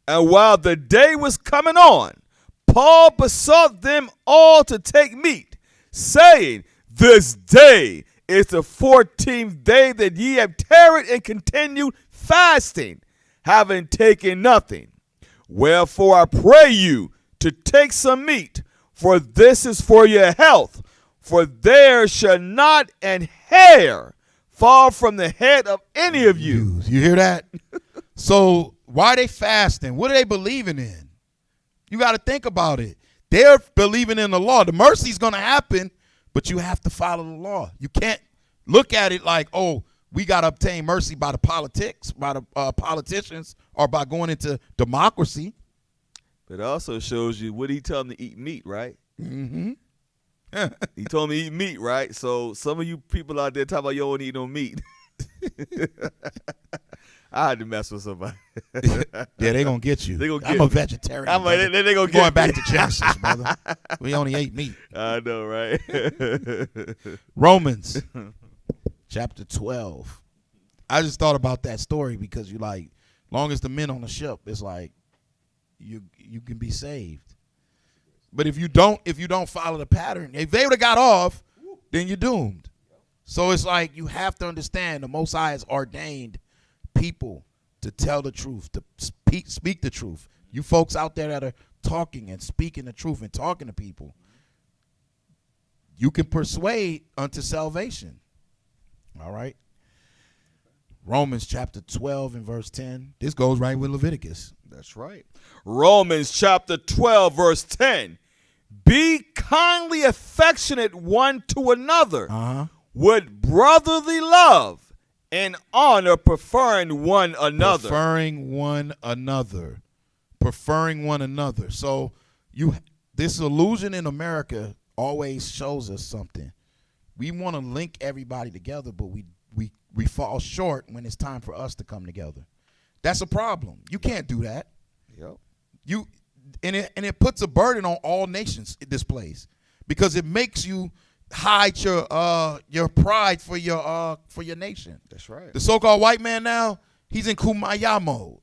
And while the day was coming on, Paul besought them all to take meat, saying, This day is the 14th day that ye have tarried and continued fasting, having taken nothing. Wherefore I pray you to take some meat, for this is for your health. For there shall not an hair fall from the head of any of you. You hear that? So why are they fasting? What are they believing in? You got to think about it. They're believing in the law. The mercy is going to happen, but you have to follow the law. You can't look at it like, oh, we got to obtain mercy by the politicians, or by going into democracy. But it also shows you, what did he tell them to eat meat, right? Mm-hmm. He told them to eat meat, right? So some of you people out there talk about you don't eat no meat. I had to mess with somebody. Yeah, they gonna get you. They gonna I'm get a me. vegetarian. I'm like, they gonna get going me. back to Genesis, brother. We only ate meat. I know, right? Romans chapter 12. I just thought about that story because you like, long as the men on the ship, it's like you can be saved. But if you don't follow the pattern, if they would have got off, then you're doomed. So it's like you have to understand the Most High has ordained people to tell the truth, to speak the truth. You folks out there that are talking and speaking the truth and talking to people, you can persuade unto salvation. All right. Romans chapter 12 and verse 10. This goes right with Leviticus. That's right. Romans chapter 12, verse 10. Be kindly affectionate one to another with brotherly love and honor, preferring one another. Preferring one another. Preferring one another. So this illusion in America always shows us something. We want to link everybody together, but we fall short when it's time for us to come together. That's a problem. You can't do that. Yep. It puts a burden on all nations in this place, because it makes you hide your pride for your nation. That's right. The so-called white man now, he's in kumbaya mode,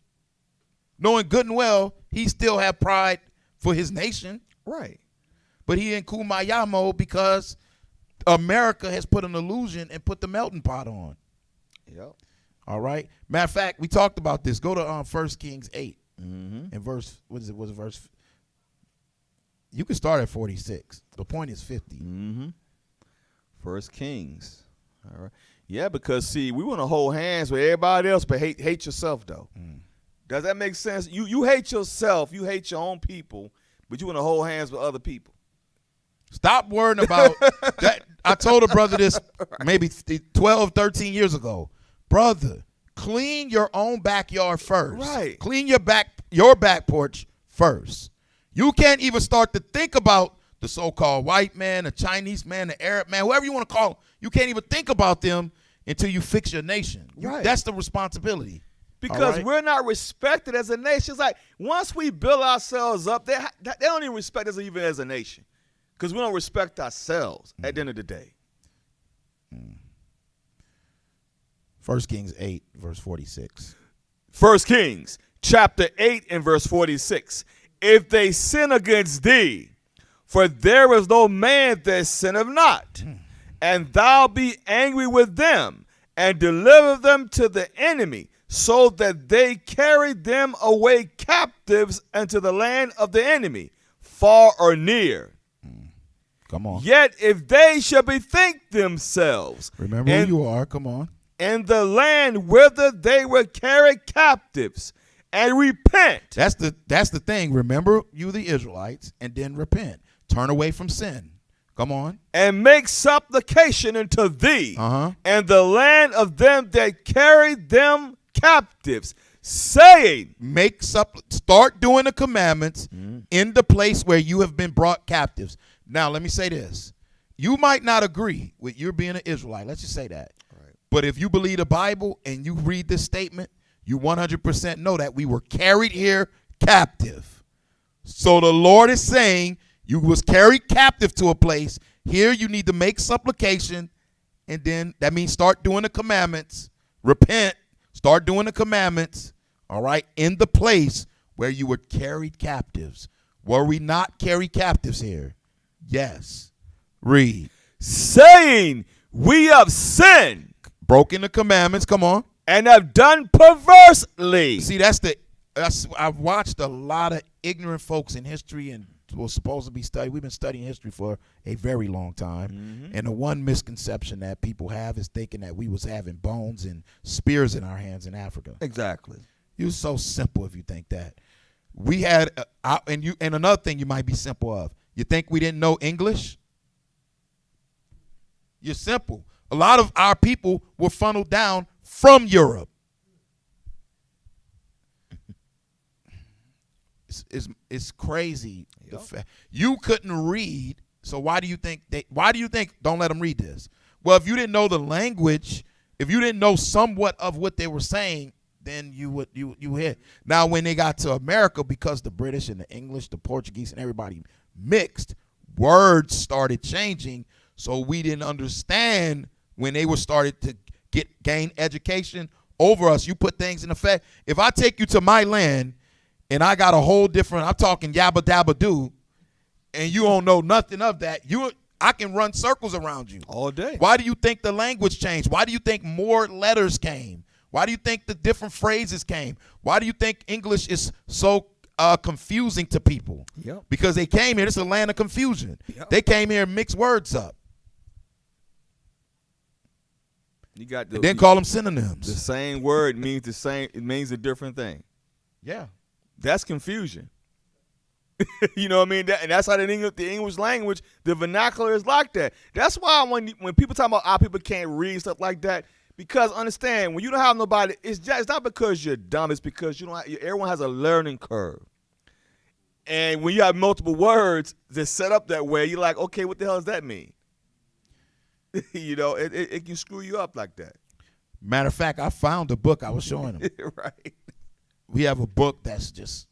knowing good and well he still have pride for his nation. Right. But he in kumbaya mode because America has put an illusion and put the melting pot on. Yep. All right. Matter of fact, we talked about this. Go to 1 Kings 8 and verse. What is it? Was it verse? You can start at 46. The point is 50. 1 Kings. All right. Yeah, because see, we want to hold hands with everybody else, but hate yourself though. Does that make sense? You hate yourself. You hate your own people, but you want to hold hands with other people. Stop worrying about that. I told a brother this maybe 12, 13 years ago. Brother, clean your own backyard first. Right. Clean your back porch first. You can't even start to think about the so-called white man, the Chinese man, the Arab man, whoever you want to call them. You can't even think about them until you fix your nation. Right. That's the responsibility. Because right? we're not respected as a nation. It's like once we build ourselves up, they don't even respect us even as a nation. Because we don't respect ourselves at the end of the day. 1 Kings 8, verse 46. 1 Kings chapter 8 and verse 46. If they sin against thee, for there is no man that sinneth not, and thou be angry with them, and deliver them to the enemy, so that they carry them away captives into the land of the enemy, far or near. Come on. Yet if they shall bethink themselves, Remember who you are. Come on. in the land whither they were carried captives, and repent. That's the thing. Remember you the Israelites, and then repent. Turn away from sin. Come on. And make supplication unto thee, Uh-huh. and the land of them that carried them captives, saying, Start doing the commandments in the place where you have been brought captives. Now, let me say this. You might not agree with you being an Israelite. Let's just say that. Right. But if you believe the Bible and you read this statement, you 100% know that we were carried here captive. So the Lord is saying you was carried captive to a place. Here you need to make supplication, and then that means start doing the commandments. Repent. Start doing the commandments, all right, in the place where you were carried captives. Were we not carried captives here? Yes. Read. saying, we have sinned, Broken the commandments. Come on. and have done perversely. See, I've watched a lot of ignorant folks in history and was supposed to be studied. We've been studying history for a very long time. And the one misconception that people have is thinking that we was having bones and spears in our hands in Africa. Exactly. You're so simple if you think that. We had, and another thing you might be simple of. You think we didn't know English? You're simple. A lot of our people were funneled down from Europe. It's crazy. Yep. You couldn't read, so why do you think don't let them read this? Well, if you didn't know the language, if you didn't know somewhat of what they were saying, then you hit. Now when they got to America, because the British and the English, the Portuguese and everybody mixed, words started changing, so we didn't understand when they were started to gain education over us. You put things in effect. If I take you to my land and I got a whole different, I'm talking yabba dabba doo, and you don't know nothing of that, I can run circles around you all day. Why do you think the language changed? Why do you think more letters came? Why do you think the different phrases came? Why do you think English is so confusing to people? Yep. Because they came here. It's a land of confusion. Yep. They came here and mixed words up. You got And then call them synonyms. The same word means the same. It means a different thing. Yeah. That's confusion. You know what I mean? And that's how the English language, the vernacular is like that. That's why when people talk about our people can't read stuff like that, because understand, when you don't have nobody, it's not because you're dumb. It's because you don't. Everyone has a learning curve. And when you have multiple words that's set up that way, you're like, okay, what the hell does that mean? You know, it can screw you up like that. Matter of fact, I found a book I was showing them. Right. We have a book that's just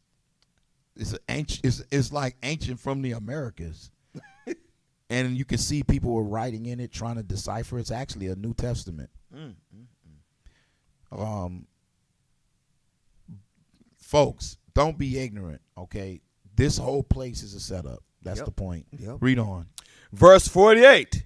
it's like ancient from the Americas. And you can see people were writing in it, trying to decipher. It's actually a New Testament. Folks, don't be ignorant, okay? This whole place is a setup. That's the point. Yep. Read on. Verse 48.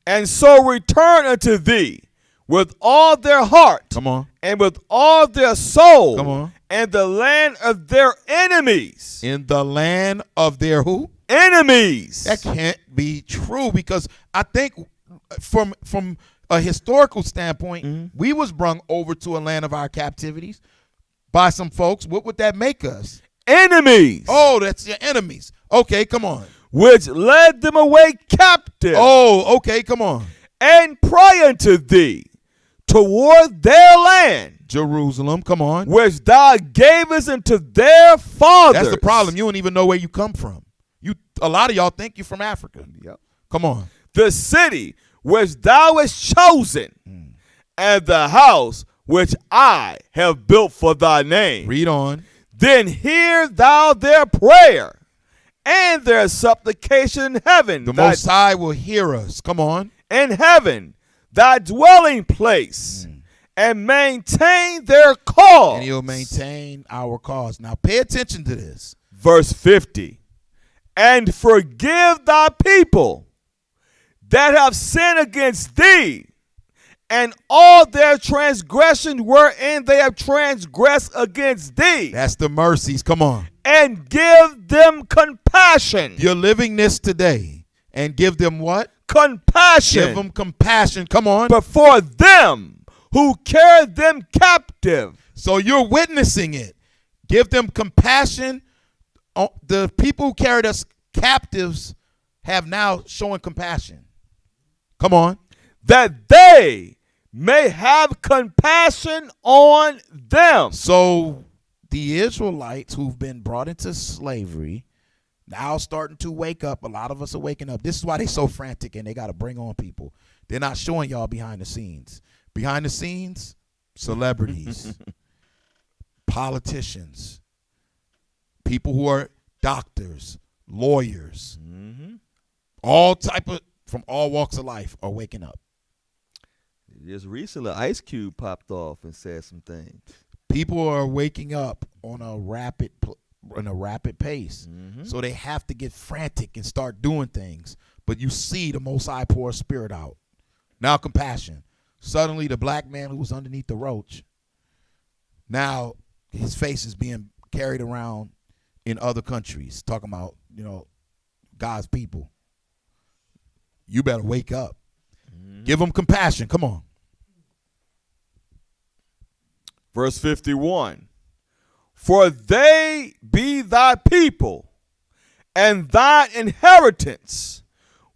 And so return unto thee with all their heart. Come on. And with all their soul. Come on. And the land of their enemies. In the land of their who? Enemies. That can't be true, because I think from a historical standpoint, we was brung over to a land of our captivities by some folks. What would that make us? Enemies. Oh, that's your enemies. Okay, come on. Which led them away captive. Oh, okay, come on. And pray unto thee toward their land. Jerusalem, come on. Which thou gavest unto their fathers. That's the problem. You don't even know where you come from. A lot of y'all think you're from Africa. Yep. Come on. The city which thou hast chosen, and the house which I have built for thy name. Read on. Then hear thou their prayer and their supplication in heaven. The Most High will hear us. Come on. In heaven, thy dwelling place, and maintain their cause. And he'll maintain our cause. Now pay attention to this. Verse 50. And forgive thy people that have sinned against thee, and all their transgression wherein they have transgressed against thee. That's the mercies. Come on. And give them compassion. You're living this today. And give them what? Compassion. Give them compassion. Come on. Before them who carried them captive. So you're witnessing it. Give them compassion. The people who carried us captives have now shown compassion. Come on. That they may have compassion on them. So the Israelites who've been brought into slavery now starting to wake up. A lot of us are waking up. This is why they're so frantic and they got to bring on people. They're not showing y'all behind the scenes. Behind the scenes, celebrities, politicians, people who are doctors, lawyers, all type of, from all walks of life are waking up. Just recently, Ice Cube popped off and said some things. People are waking up on a rapid pace. So they have to get frantic and start doing things. But you see the Most High pour a spirit out. Now compassion. Suddenly the black man who was underneath the roach, now his face is being carried around in other countries, talking about, God's people. You better wake up. Give them compassion. Come on. Verse 51. For they be thy people, and thy inheritance,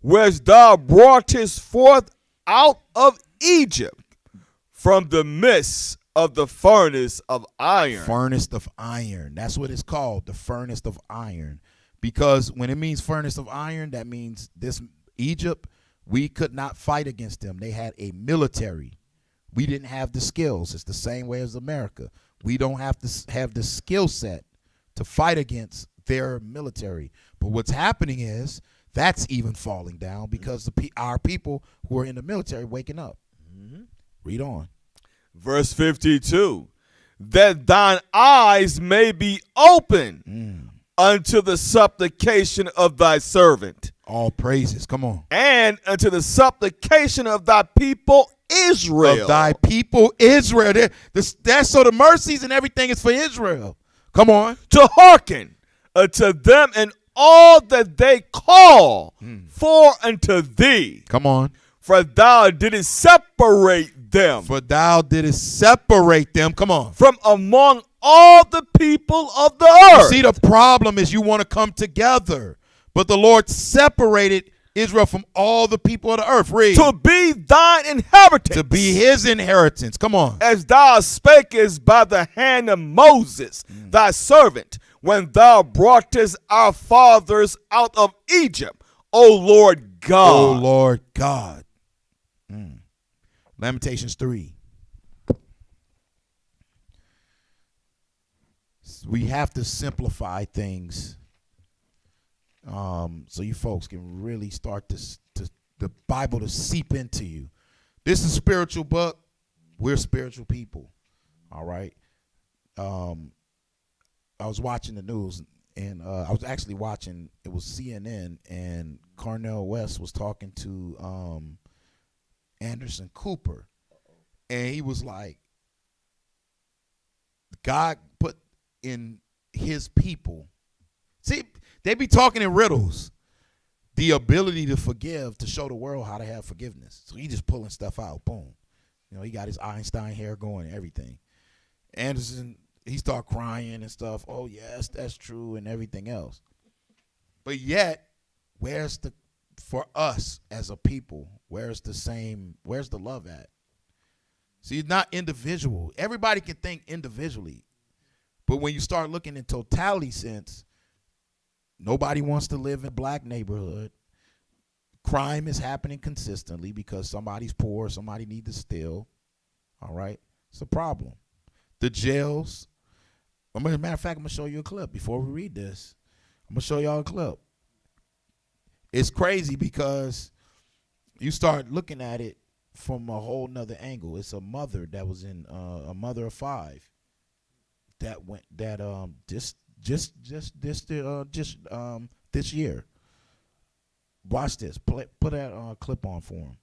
which thou broughtest forth out of Egypt from the midst of the furnace of iron. Furnace of iron. That's what it's called, the furnace of iron. Because when it means furnace of iron, that means this Egypt, we could not fight against them. They had a military. We didn't have the skills. It's the same way as America. We don't have to have the skill set to fight against their military. But what's happening is that's even falling down because our people who are in the military waking up. Read on. Verse 52, that thine eyes may be open unto the supplication of thy servant. All praises. Come on. And unto the supplication of thy people Israel. Of thy people Israel. That's so the mercies and everything is for Israel. Come on. To hearken unto them and all that they call for unto thee. Come on. For thou didst separate them. For thou didst separate them. Come on. From among all the people of the earth. You see, the problem is you want to come together. But the Lord separated Israel from all the people of the earth. Read. To be thine inheritance. To be his inheritance. Come on. As thou spakest by the hand of Moses, thy servant, when thou broughtest our fathers out of Egypt, O Lord God. O Lord God. Lamentations 3. We have to simplify things so you folks can really start the Bible to seep into you. This is a spiritual book. We're spiritual people. All right. I was watching the news, and I was actually watching, it was CNN, and Cornel West was talking to Anderson Cooper, and he was like, God put in his people, see, they be talking in riddles, the ability to forgive, to show the world how to have forgiveness. So he just pulling stuff out, boom. You know, he got his Einstein hair going and everything. Anderson, he start crying and stuff. Oh, yes, that's true and everything else. But yet, for us as a people, where's the love at? See, it's not individual. Everybody can think individually. But when you start looking in totality sense, nobody wants to live in a black neighborhood. Crime is happening consistently because somebody's poor, somebody needs to steal. All right? It's a problem. The jails. As a matter of fact, I'm going to show you a clip before we read this. I'm going to show y'all a clip. It's crazy because you start looking at it from a whole nother angle. It's a mother that was in a mother of 5 that went this year. Watch this. Put that clip on for them.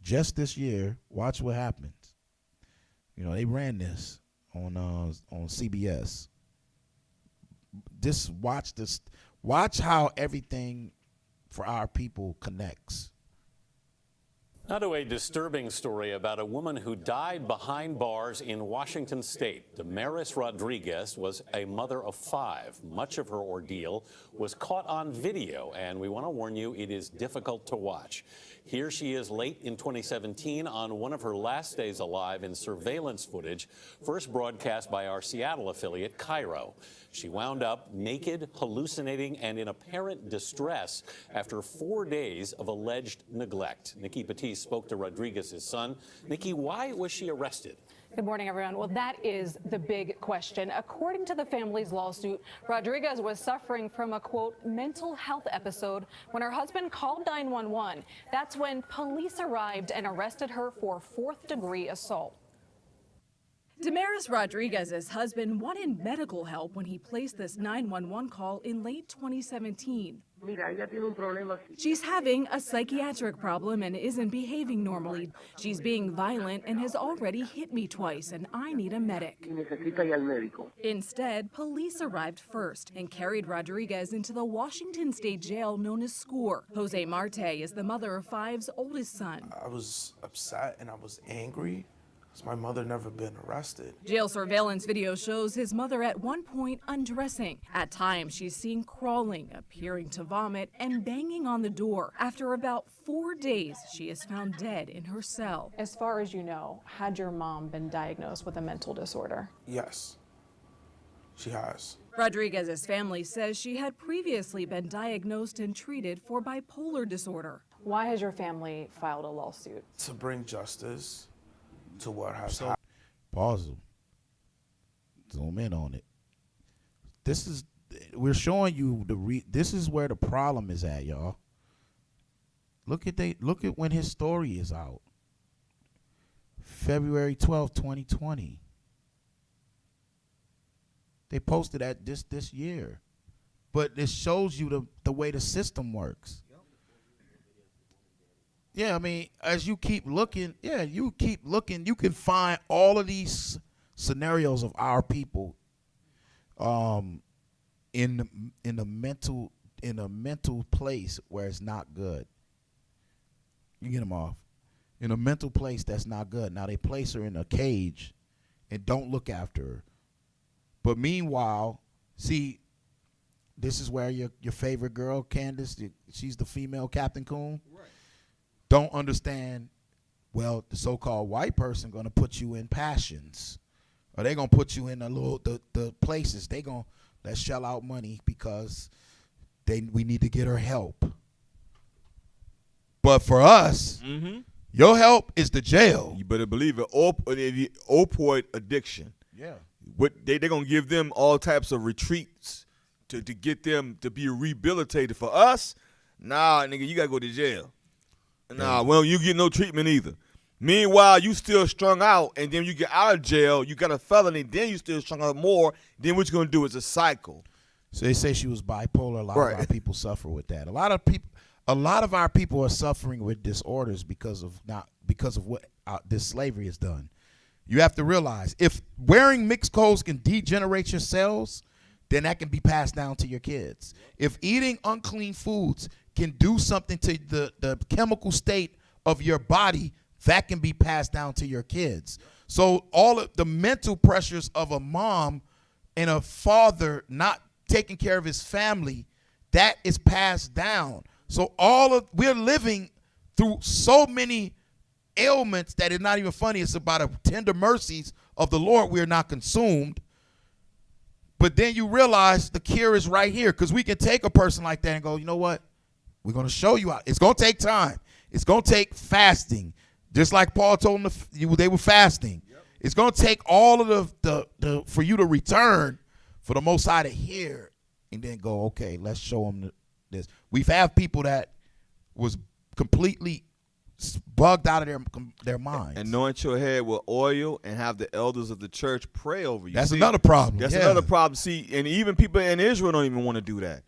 Just this year, watch what happens. You know, they ran this on CBS. Just watch this. Watch how everything for our people connects. Now to a disturbing story about a woman who died behind bars in Washington state. Damaris Rodriguez was a mother of 5. Much of her ordeal was caught on video, and we want to warn you, it is difficult to watch. Here she is late in 2017 on one of her last days alive in surveillance footage, first broadcast by our Seattle affiliate, Cairo. She wound up naked, hallucinating, and in apparent distress after 4 days of alleged neglect. Nikki Batiste spoke to Rodriguez's son. Nikki, why was she arrested? Good morning, everyone. Well, that is the big question. According to the family's lawsuit, Rodriguez was suffering from a, quote, mental health episode when her husband called 911. That's when police arrived and arrested her for 4th-degree assault. Damaris Rodriguez's husband wanted medical help when he placed this 911 call in late 2017. She's having a psychiatric problem and isn't behaving normally. She's being violent and has already hit me twice, and I need a medic. Instead, police arrived first and carried Rodriguez into the Washington state jail known as SCORE. Jose Marte is the mother of 5's oldest son. I was upset and I was angry. Has my mother never been arrested? Jail surveillance video shows his mother at one point undressing. At times, she's seen crawling, appearing to vomit, and banging on the door. After about 4 days, she is found dead in her cell. As far as you know, had your mom been diagnosed with a mental disorder? Yes, she has. Rodriguez's family says she had previously been diagnosed and treated for bipolar disorder. Why has your family filed a lawsuit? To bring justice to what has happened. Pause. Zoom in on it. We're showing you this is where the problem is at, y'all. Look at when his story is out. February 12th, 2020. They posted that this year. But it shows you the way the system works. Yeah, I mean, as you keep looking, you can find all of these scenarios of our people in a mental place where it's not good. You get them off. In a mental place that's not good. Now they place her in a cage and don't look after her. But meanwhile, see, this is where your favorite girl, Candace, she's the female Captain Coon. Right. Don't understand, well, the so-called white person going to put you in passions. Or they're going to put you in the places. They're going to let's shell out money because we need to get her help. But for us, your help is the jail. You better believe it. Opioid addiction. Yeah. They're going to give them all types of retreats to get them to be rehabilitated. For us, nah, nigga, you got to go to jail. Nah, well, you get no treatment either. Meanwhile, you still strung out, and then you get out of jail, you got a felony, then you still strung out more, then what you're going to do is a cycle. So they say she was bipolar. A lot of our people suffer with that. A lot of our people are suffering with disorders because of what this slavery has done. You have to realize, if wearing mixed clothes can degenerate your cells, then that can be passed down to your kids. If eating unclean foods can do something to the chemical state of your body, that can be passed down to your kids. So all of the mental pressures of a mom and a father not taking care of his family, that is passed down. So we're living through so many ailments that it's not even funny. It's about a tender mercies of the Lord we are not consumed. But then you realize the cure is right here, because we can take a person like that and go, you know what? We're going to show you how. It's going to take time. It's going to take fasting. Just like Paul told them they were fasting. Yep. It's going to take all of the for you to return, for the Most High to hear, and then go, okay, let's show them this. We've had people that was completely bugged out of their minds. Anoint your head with oil and have the elders of the church pray over you. That's another problem. That's another problem. See, and even people in Israel don't even want to do that.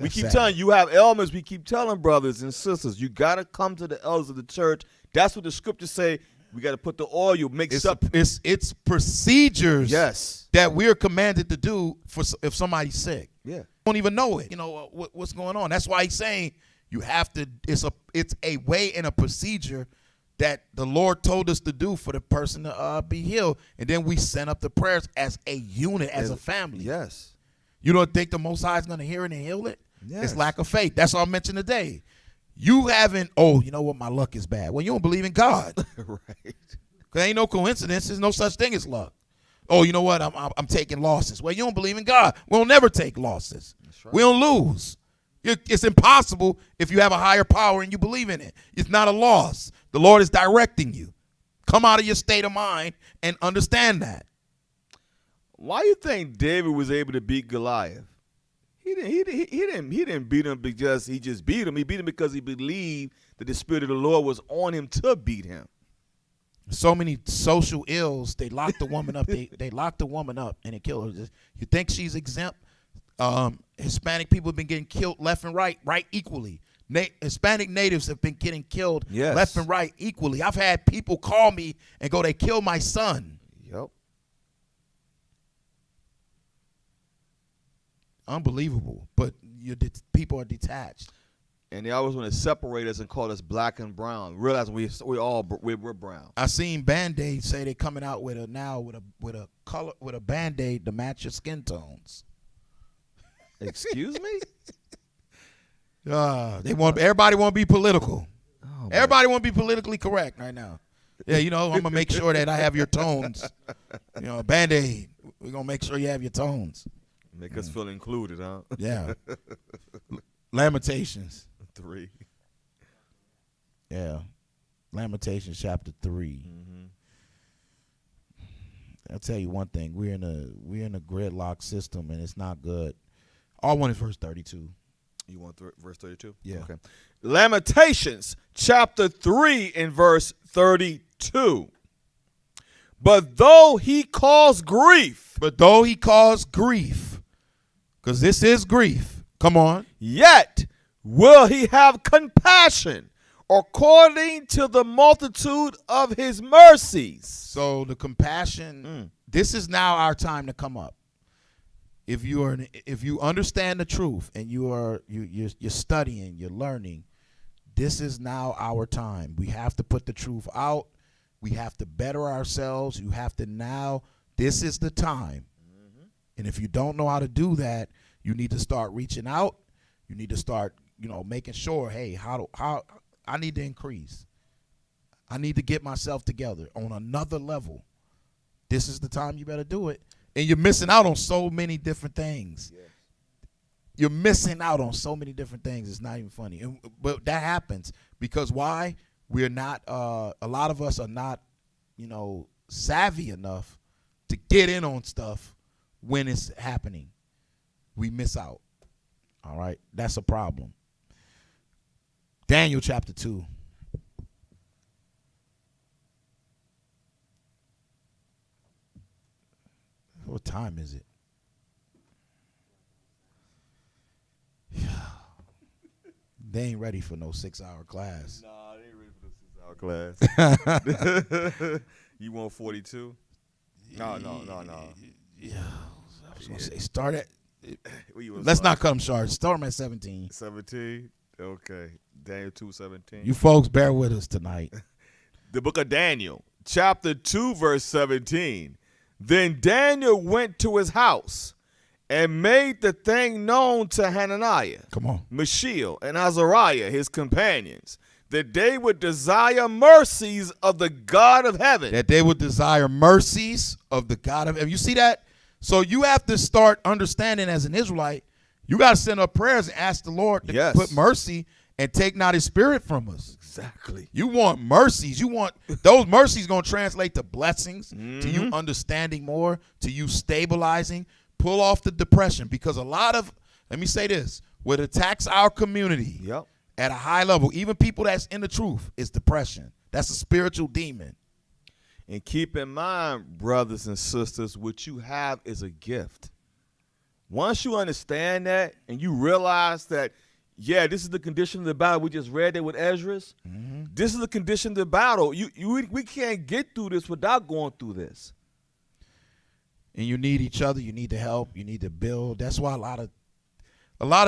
We keep telling you have ailments. We keep telling brothers and sisters, you got to come to the elders of the church. That's what the scriptures say. We got to put the oil, mix up. It's procedures that we're commanded to do for if somebody's sick. Yeah. Don't even know it. You know what's going on. That's why he's saying you have to. It's a way and a procedure that the Lord told us to do for the person to be healed, and then we send up the prayers as a unit, as a family. Yes. You don't think the Most High is going to hear it and heal it? Yes. It's lack of faith. That's all I mentioned today. You haven't, you know what, my luck is bad. Well, you don't believe in God. Right. There ain't no coincidence. There's no such thing as luck. Oh, you know what, I'm taking losses. Well, you don't believe in God. We'll never take losses. That's right. We don't lose. It's impossible if you have a higher power and you believe in it. It's not a loss. The Lord is directing you. Come out of your state of mind and understand that. Why do you think David was able to beat Goliath? He didn't beat him because he just beat him. He beat him because he believed that the Spirit of the Lord was on him to beat him. So many social ills. They locked the woman up. They locked the woman up and they killed her. You think she's exempt? Hispanic people have been getting killed left and right equally. Hispanic natives have been getting killed left and right equally. I've had people call me and go, they killed my son. Yep. Unbelievable. But people are detached. And they always want to separate us and call us black and brown. Realize we're brown. I seen Band-Aid say they coming out with a Band-Aid to match your skin tones. Excuse me? Everybody want to be political. Everybody want to be politically correct right now. Yeah, I'm gonna make sure that I have your tones. Band-Aid. We're gonna make sure you have your tones. Make us feel included, huh? Yeah. Lamentations 3. Yeah. Lamentations chapter 3. I'll tell you one thing. We're in a gridlock system, and it's not good. All I want is verse 32. You want verse 32? Yeah. Okay. Lamentations chapter 3 and verse 32. But though he cause grief, because this is grief. Come on. Yet will he have compassion according to the multitude of his mercies. So the compassion, this is now our time to come up. If you understand the truth and you're studying, you're learning, this is now our time. We have to put the truth out. We have to better ourselves. You have to now. This is the time. And if you don't know how to do that, you need to start reaching out. You need to start, making sure, hey, how I need to increase. I need to get myself together on another level. This is the time you better do it. And you're missing out on so many different things. Yes. You're missing out on so many different things. It's not even funny. But that happens because why? We're not, a lot of us are not, savvy enough to get in on stuff when it's happening. We miss out. All right? That's a problem. Daniel chapter 2. What time is it? They ain't ready for no 6-hour class. Nah, they ain't ready for no 6-hour class. You want 42? No. Yeah, I was gonna say start at. Let's not cut them short. Start them at 17. 17. Okay. Daniel 2:17. You folks bear with us tonight. The book of Daniel, chapter 2, verse 17. Then Daniel went to his house and made the thing known to Hananiah, Mishael, and Azariah, his companions, that they would desire mercies of the God of heaven. That they would desire mercies of the God of heaven. You see that? So you have to start understanding as an Israelite, you got to send up prayers and ask the Lord to put mercy and take not his spirit from us. Exactly. You want mercies. You want those mercies going to translate to blessings, to you understanding more, to you stabilizing. Pull off the depression because a lot of, let me say this, what attacks our community at a high level, even people that's in the truth, is depression. That's a spiritual demon. And keep in mind, brothers and sisters, what you have is a gift. Once you understand that and you realize that, yeah, this is the condition of the battle. We just read that with Ezra's. This is the condition of the battle. We can't get through this without going through this. And you need each other. You need to help. You need to build. That's why a lot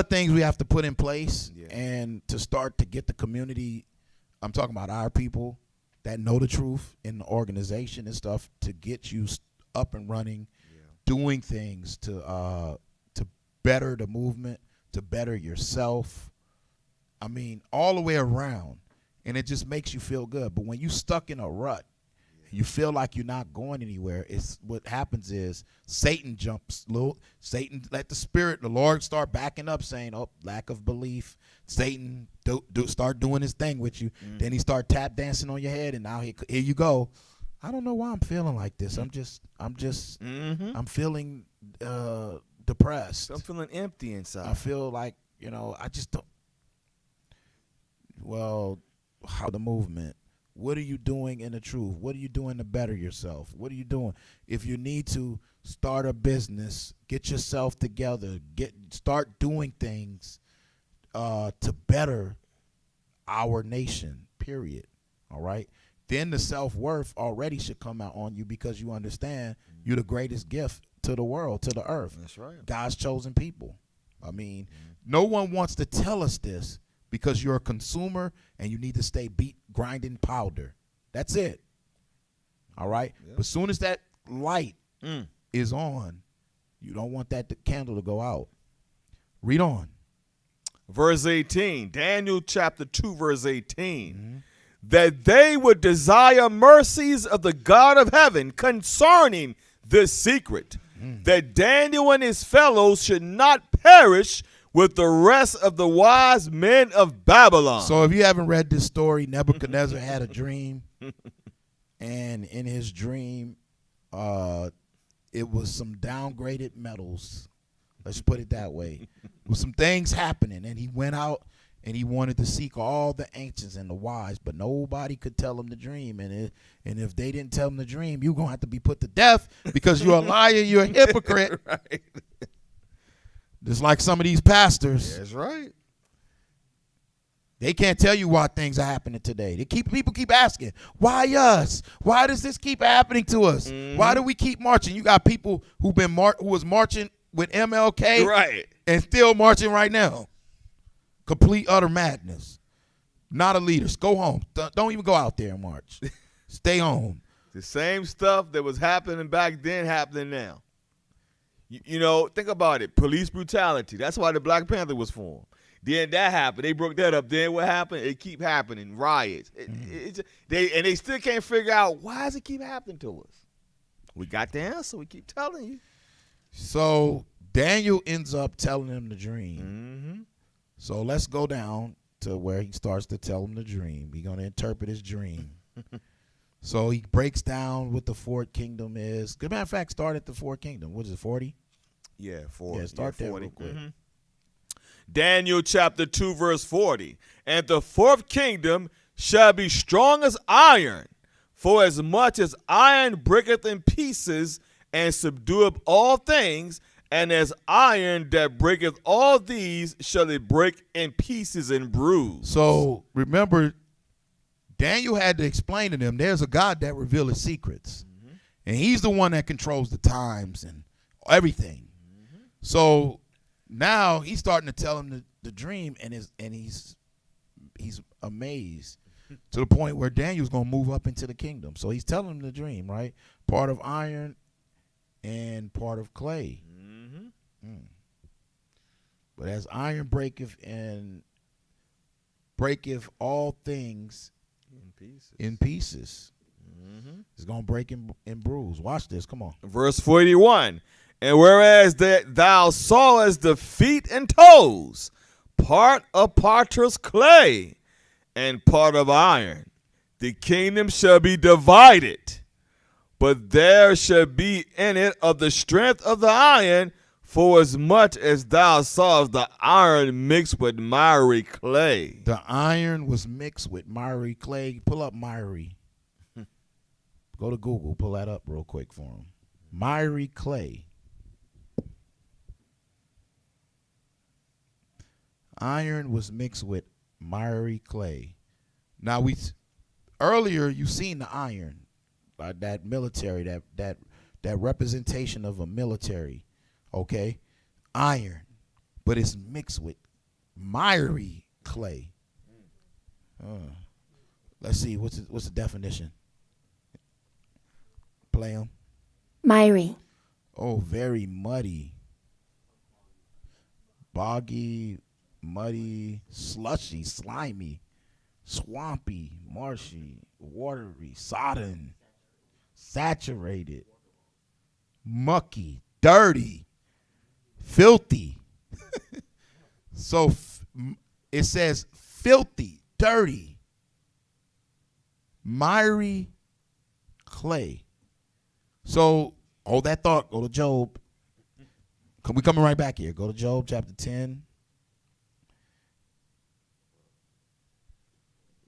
of things we have to put in place and to start to get the community. I'm talking about our people that know the truth in the organization and stuff to get you up and running, doing things to better the movement, to better yourself. I mean, all the way around. And it just makes you feel good. But when you stuck in a rut, you feel like you're not going anywhere. It's what happens is Satan jumps. Satan let the Lord start backing up, saying, "Oh, lack of belief." Satan start doing his thing with you. Then he start tap dancing on your head, and now here you go. I don't know why I'm feeling like this. I'm feeling depressed. I'm feeling empty inside. I feel like I just don't. Well, how the movement? What are you doing in the truth? What are you doing to better yourself? What are you doing? If you need to start a business, get yourself together, start doing things to better our nation, period. All right? Then the self-worth already should come out on you because you understand you're the greatest gift to the world, to the earth. That's right. God's chosen people. I mean, no one wants to tell us this, because you're a consumer and you need to stay grinding powder. That's it. All right? Yeah. But as soon as that light is on, you don't want that candle to go out. Read on. Verse 18, Daniel chapter 2, verse 18. That they would desire mercies of the God of heaven concerning this secret, that Daniel and his fellows should not perish with the rest of the wise men of Babylon. So if you haven't read this story, Nebuchadnezzar had a dream, and in his dream, it was some downgraded metals. Let's put it that way. With some things happening, and he went out and he wanted to seek all the ancients and the wise, but nobody could tell him the dream. And if they didn't tell him the dream, you're going to have to be put to death because you're a liar, you're a hypocrite. Right. Just like some of these pastors. That's right. They can't tell you why things are happening today. People keep asking, why us? Why does this keep happening to us? Why do we keep marching? You got people who was marching with MLK, right, and still marching right now. Complete utter madness. Not a leader. Go home. Don't even go out there and march. Stay home. The same stuff that was happening back then happening now. You know, think about it. Police brutality. That's why the Black Panther was formed. Then that happened. They broke that up. Then what happened? It keep happening. Riots. They still can't figure out why does it keep happening to us. We got the answer. We keep telling you. So Daniel ends up telling him the dream. So let's go down to where he starts to tell him the dream. He's going to interpret his dream. So he breaks down what the fourth kingdom is. Good matter of fact, start at the fourth kingdom. What is it, 40? Yeah, 40. Yeah, start there 40. real quick. Daniel chapter 2, verse 40. And the fourth kingdom shall be strong as iron, for as much as iron breaketh in pieces and subdueth all things, and as iron that breaketh all these shall it break in pieces and bruise. So remember, Daniel had to explain to them there's a God that reveals his secrets. And he's the one that controls the times and everything. So now he's starting to tell him the dream, and he's amazed to the point where Daniel's going to move up into the kingdom. So he's telling him the dream, right? Part of iron and part of clay. But as iron breaketh all things in pieces. It's going to break and bruise. Watch this. Come on. Verse 41. And whereas that thou sawest the feet and toes, part of potter's clay and part of iron, the kingdom shall be divided, but there shall be in it of the strength of the iron, for as much as thou sawest the iron mixed with miry clay. The iron was mixed with miry clay. Pull up miry. Go to Google. Pull that up real quick for him. Miry clay. Iron was mixed with miry clay. Now earlier you seen the iron, that military, that representation of a military, okay, iron, but it's mixed with miry clay. Let's see what's the definition. Play 'em. Miry. Oh, very muddy, boggy, muddy, slushy, slimy, swampy, marshy, watery, sodden, saturated, mucky, dirty, filthy. So it says filthy, dirty, miry clay. So hold that thought. Go to Job. We coming right back here. Go to Job chapter 10.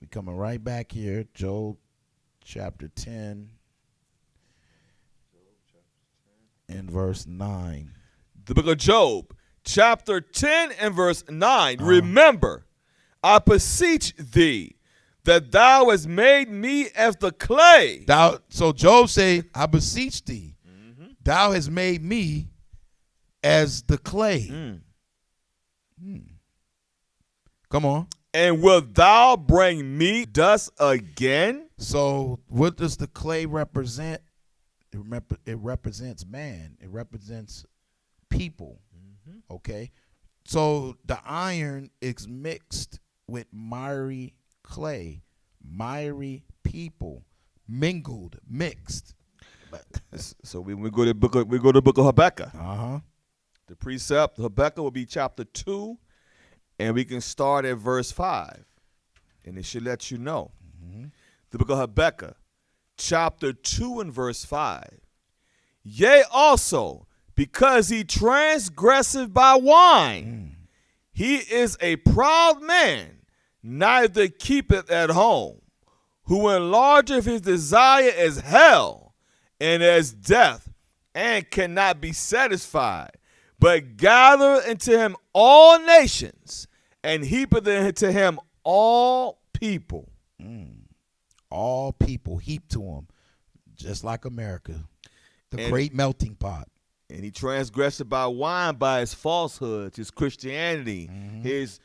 We coming right back here. Job chapter 10 and verse 9. The book of Job, chapter 10 and verse 9. Remember, I beseech thee, that thou hast made me as the clay. So Job say, I beseech thee, thou hast made me as the clay. Come on. And wilt thou bring me dust again? So what does the clay represent? It represents man. It represents people. Okay? So the iron is mixed with miry clay, miry people, mingled, mixed. So we go to the book of Habakkuk. Uh-huh. The precept Habakkuk will be chapter 2, and we can start at verse 5. And it should let you know. The book of Habakkuk, chapter 2 and verse 5. Yea, also, because he transgresseth by wine, he is a proud man, neither keepeth at home, who enlargeth his desire as hell and as death, and cannot be satisfied, but gather into him all nations, and heapeth into him all people. All people heaped to him, just like America, the great melting pot. And he transgressed by wine, by his falsehoods, his Christianity, his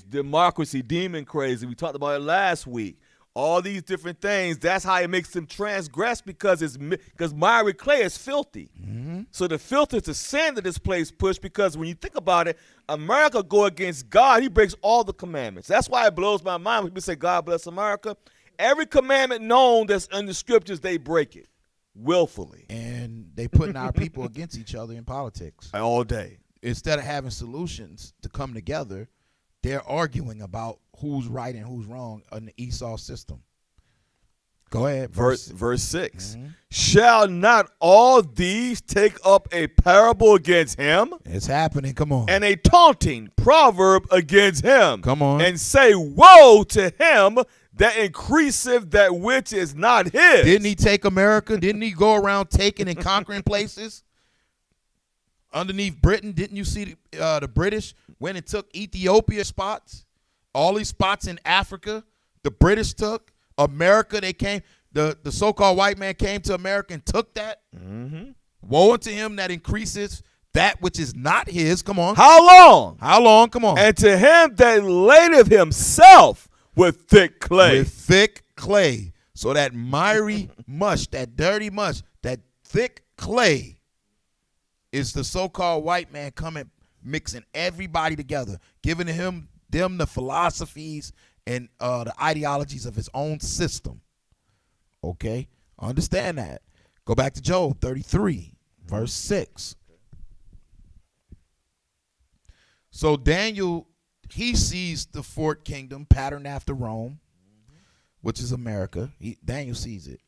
democracy, demon crazy. We talked about it last week. All these different things. That's how it makes him transgress, because miry clay is filthy. So the filth is the sin that this place pushed, because when you think about it, America go against God. He breaks all the commandments. That's why it blows my mind when people say God bless America. Every commandment known that's in the scriptures, they break it willfully. And they putting our people against each other in politics. All day. Instead of having solutions to come together, they're arguing about who's right and who's wrong in the Esau system. Go ahead. Verse 6. Shall not all these take up a parable against him? It's happening. Come on. And a taunting proverb against him. Come on. And say, woe to him that increaseth that which is not his. Didn't he take America? Didn't he go around taking and conquering places? Underneath Britain, didn't you see the British went and took Ethiopia spots? All these spots in Africa, the British took. America, they came. The so-called white man came to America and took that. Woe unto him that increases that which is not his. Come on. How long? How long? Come on. And to him that ladeth himself with thick clay. With thick clay. So that miry mush, that dirty mush, that thick clay is the so-called white man coming, mixing everybody together, giving them the philosophies and the ideologies of his own system. Okay? Understand that. Go back to Job 33, verse 6. So Daniel, he sees the fourth kingdom patterned after Rome, which is America. Daniel sees it.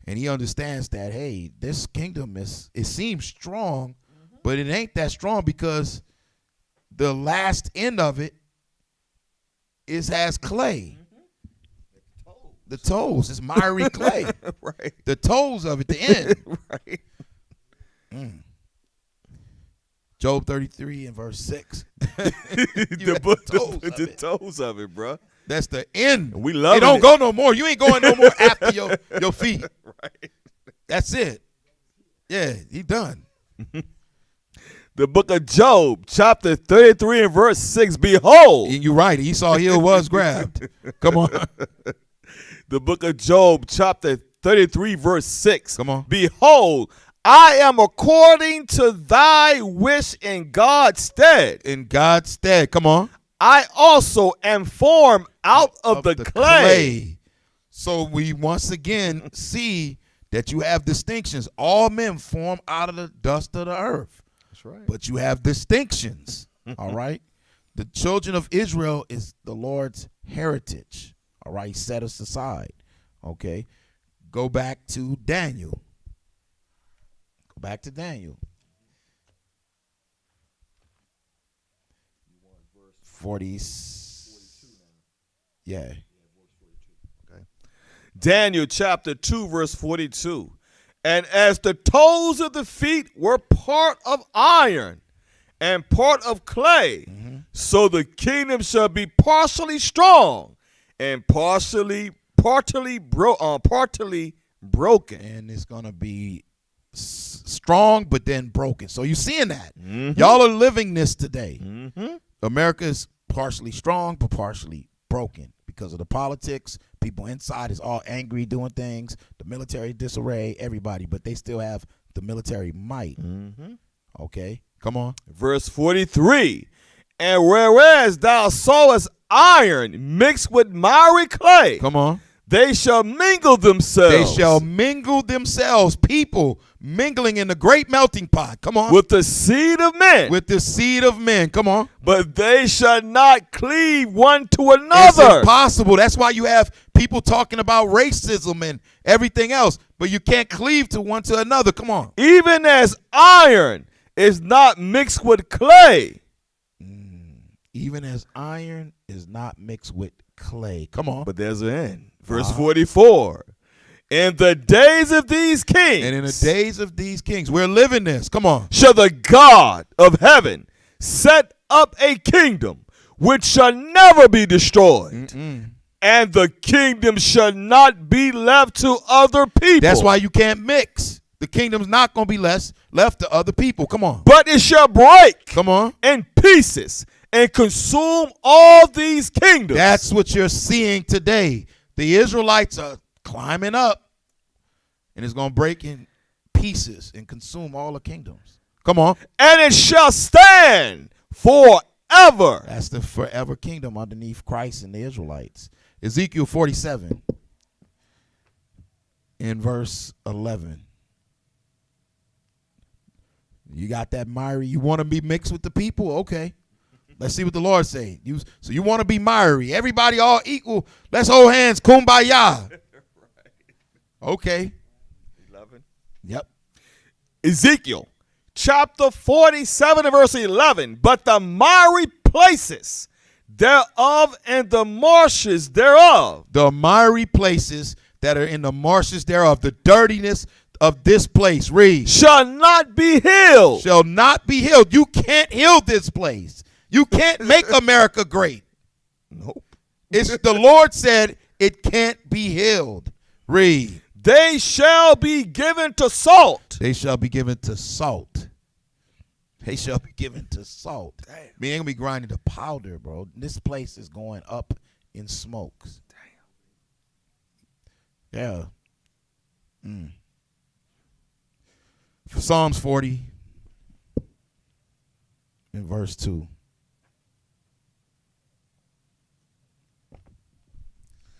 And he understands that, hey, this kingdom it seems strong, but it ain't that strong, because the last end of it has clay. The toes is miry clay. Right. The toes of it, the end. Right. Job 33 and verse 6. the toes of it, bro. That's the end. We love it. It don't go no more. You ain't going no more after your feet. Right. That's it. Yeah, he done. The book of Job, chapter 33 and verse 6. Behold. And you're right. Esau heel was grabbed. Come on. The book of Job, chapter 33, verse 6. Come on. Behold, I am according to thy wish in God's stead. In God's stead. Come on. I also am formed out of the clay. So we once again see that you have distinctions. All men form out of the dust of the earth. That's right. But you have distinctions. All right. The children of Israel is the Lord's heritage. All right. He set us aside. Okay. Go back to Daniel. Go back to Daniel. 42 now. Yeah. Okay. Daniel chapter 2, verse 42. And as the toes of the feet were part of iron and part of clay, so the kingdom shall be partially strong and partially broken. And it's going to be strong, but then broken. So you're seeing that. Y'all are living this today. America is partially strong but partially broken because of the politics. People inside is all angry doing things. The military disarray, everybody, but they still have the military might. Okay, come on. Verse 43. And whereas thou sawest iron mixed with miry clay, Come on. they shall mingle themselves. They shall mingle themselves. People mingling in the great melting pot. Come on. With the seed of men. With the seed of men. Come on. But they shall not cleave one to It's another. impossible. That's why you have people talking about racism and everything else, but you can't cleave to one to another. Come on. Even as iron is not mixed with clay. Even as iron is not mixed with clay. Come on. But there's an end. Verse 44. In the days of these kings. And in the days of these kings, we're living this. Come on. Shall the God of heaven set up a kingdom which shall never be destroyed. And the kingdom shall not be left to other people. That's why you can't mix. The kingdom's not going to be left to other people. Come on. But it shall break. Come on. In pieces and consume all these kingdoms. That's what you're seeing today. The Israelites are climbing up, and it's going to break in pieces and consume all the kingdoms. Come on. And it shall stand forever. That's the forever kingdom underneath Christ and the Israelites. Ezekiel 47 in verse 11. You got that miry. You want to be mixed with the people? Okay. Let's see what the Lord say. So you want to be miry. Everybody all equal. Let's hold hands. Kumbaya. Okay. 11. Yep. Ezekiel chapter 47 and verse 11. But the miry places thereof and the marshes thereof. The miry places that are in the marshes thereof. The dirtiness of this place. Read. Shall not be healed. Shall not be healed. You can't heal this place. You can't make America great. Nope. It's the Lord said it can't be healed. Read. They shall be given to salt. They shall be given to salt. They shall be given to salt. Damn. We ain't gonna be grinding to powder, bro. This place is going up in smokes. Damn. Yeah. For Psalms 40 in verse 2.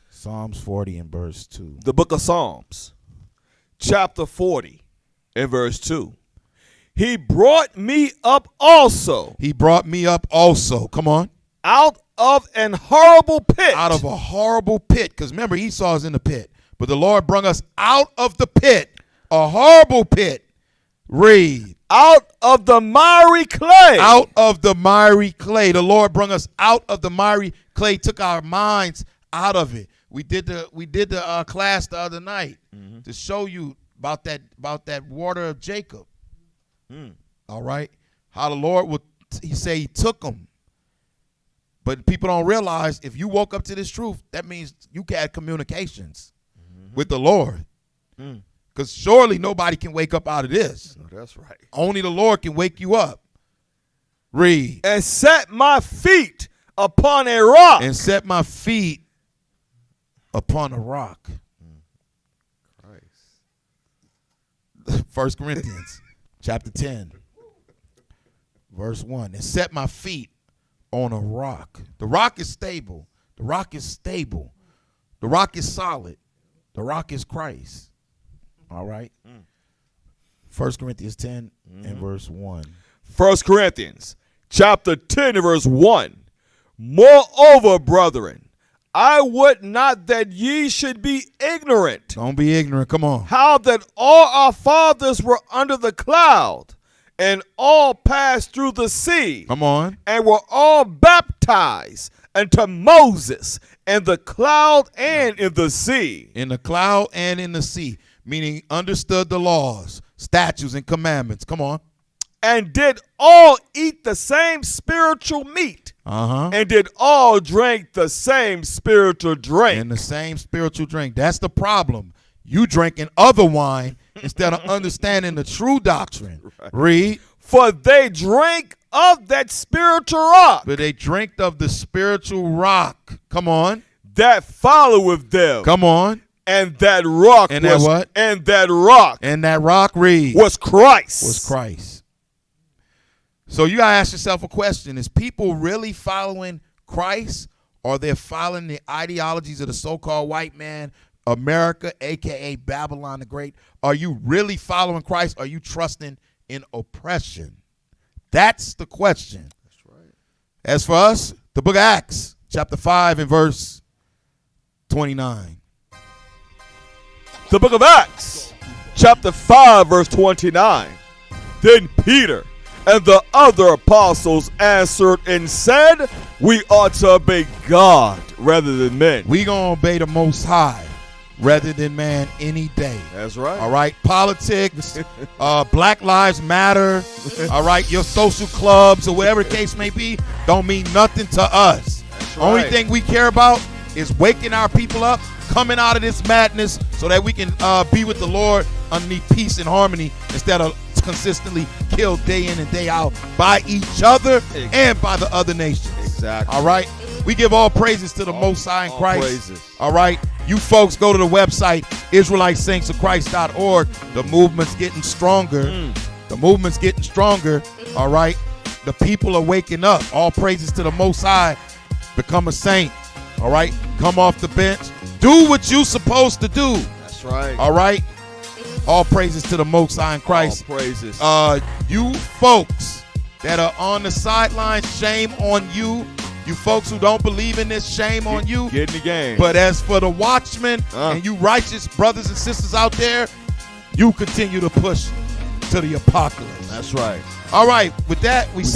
Psalms 40 and verse 2. The book of Psalms, chapter 40 and verse 2. He brought me up also. He brought me up also. Come on. Out of an horrible pit. Out of a horrible pit. Because remember, Esau's in the pit. But the Lord brought us out of the pit. A horrible pit. Read. Out of the miry clay. Out of the miry clay. The Lord brought us out of the miry clay. Took our minds out of it. We did the class the other night to show you about that water of Jacob. All right, how the Lord would he took them, but people don't realize if you woke up to this truth, that means you had communications with the Lord. Because surely nobody can wake up out of this. Oh, that's right. Only the Lord can wake you up. Read. And set my feet upon a rock. And set my feet upon a rock. Christ. 1 Corinthians chapter 10, verse 1. And set my feet on a rock. The rock is stable. The rock is stable. The rock is solid. The rock is Christ. All right. 1 Corinthians 10 and verse 1. 1 Corinthians chapter 10 and verse 1. Moreover, brethren, I would not that ye should be ignorant. Don't be ignorant. Come on. How that all our fathers were under the cloud, and all passed through the sea. Come on. And were all baptized unto Moses in the cloud and in the sea. In the cloud and in the sea. Meaning understood the laws, statutes, and commandments. Come on. And did all eat the same spiritual meat. And did all drink the same spiritual drink. And the same spiritual drink. That's the problem. You drinking other wine instead of understanding the true doctrine. Right. Read. For they drink of that spiritual rock. But they drink of the spiritual rock. Come on. That followeth them. Come on. And that rock and was that what? And that rock. And that rock reads. Was Christ. Was Christ. So you gotta ask yourself a question. Is people really following Christ, or they're following the ideologies of the so-called white man, America, aka Babylon the Great? Are you really following Christ? Are you trusting in oppression? That's the question. That's right. As for us, the book of Acts, chapter 5 and verse 29. The book of Acts, chapter 5, verse 29. Then Peter and the other apostles answered and said, we ought to obey God rather than men. We gonna obey the Most High rather than man any day. That's right. All right. Politics, Black Lives Matter, all right, your social clubs or whatever the case may be, don't mean nothing to us. That's Only right. thing we care about is waking our people up, coming out of this madness so that we can be with the Lord underneath peace and harmony instead of consistently killed day in and day out by each other and by the other nations. Exactly. All right. We give all praises to the Most High in Christ. Praises. All right. You folks go to the website, IsraeliteSaintsOfChrist.org. The movement's getting stronger. The movement's getting stronger. All right. The people are waking up. All praises to the Most High. Become a saint. All right. Come off the bench. Do what you're supposed to do. That's right. All right. All praises to the Most High in Christ. All praises. You folks that are on the sidelines, shame on you. You folks who don't believe in this, shame on you. Get in the game. But as for the watchmen and you righteous brothers and sisters out there, you continue to push to the apocalypse. That's right. All right. With that, we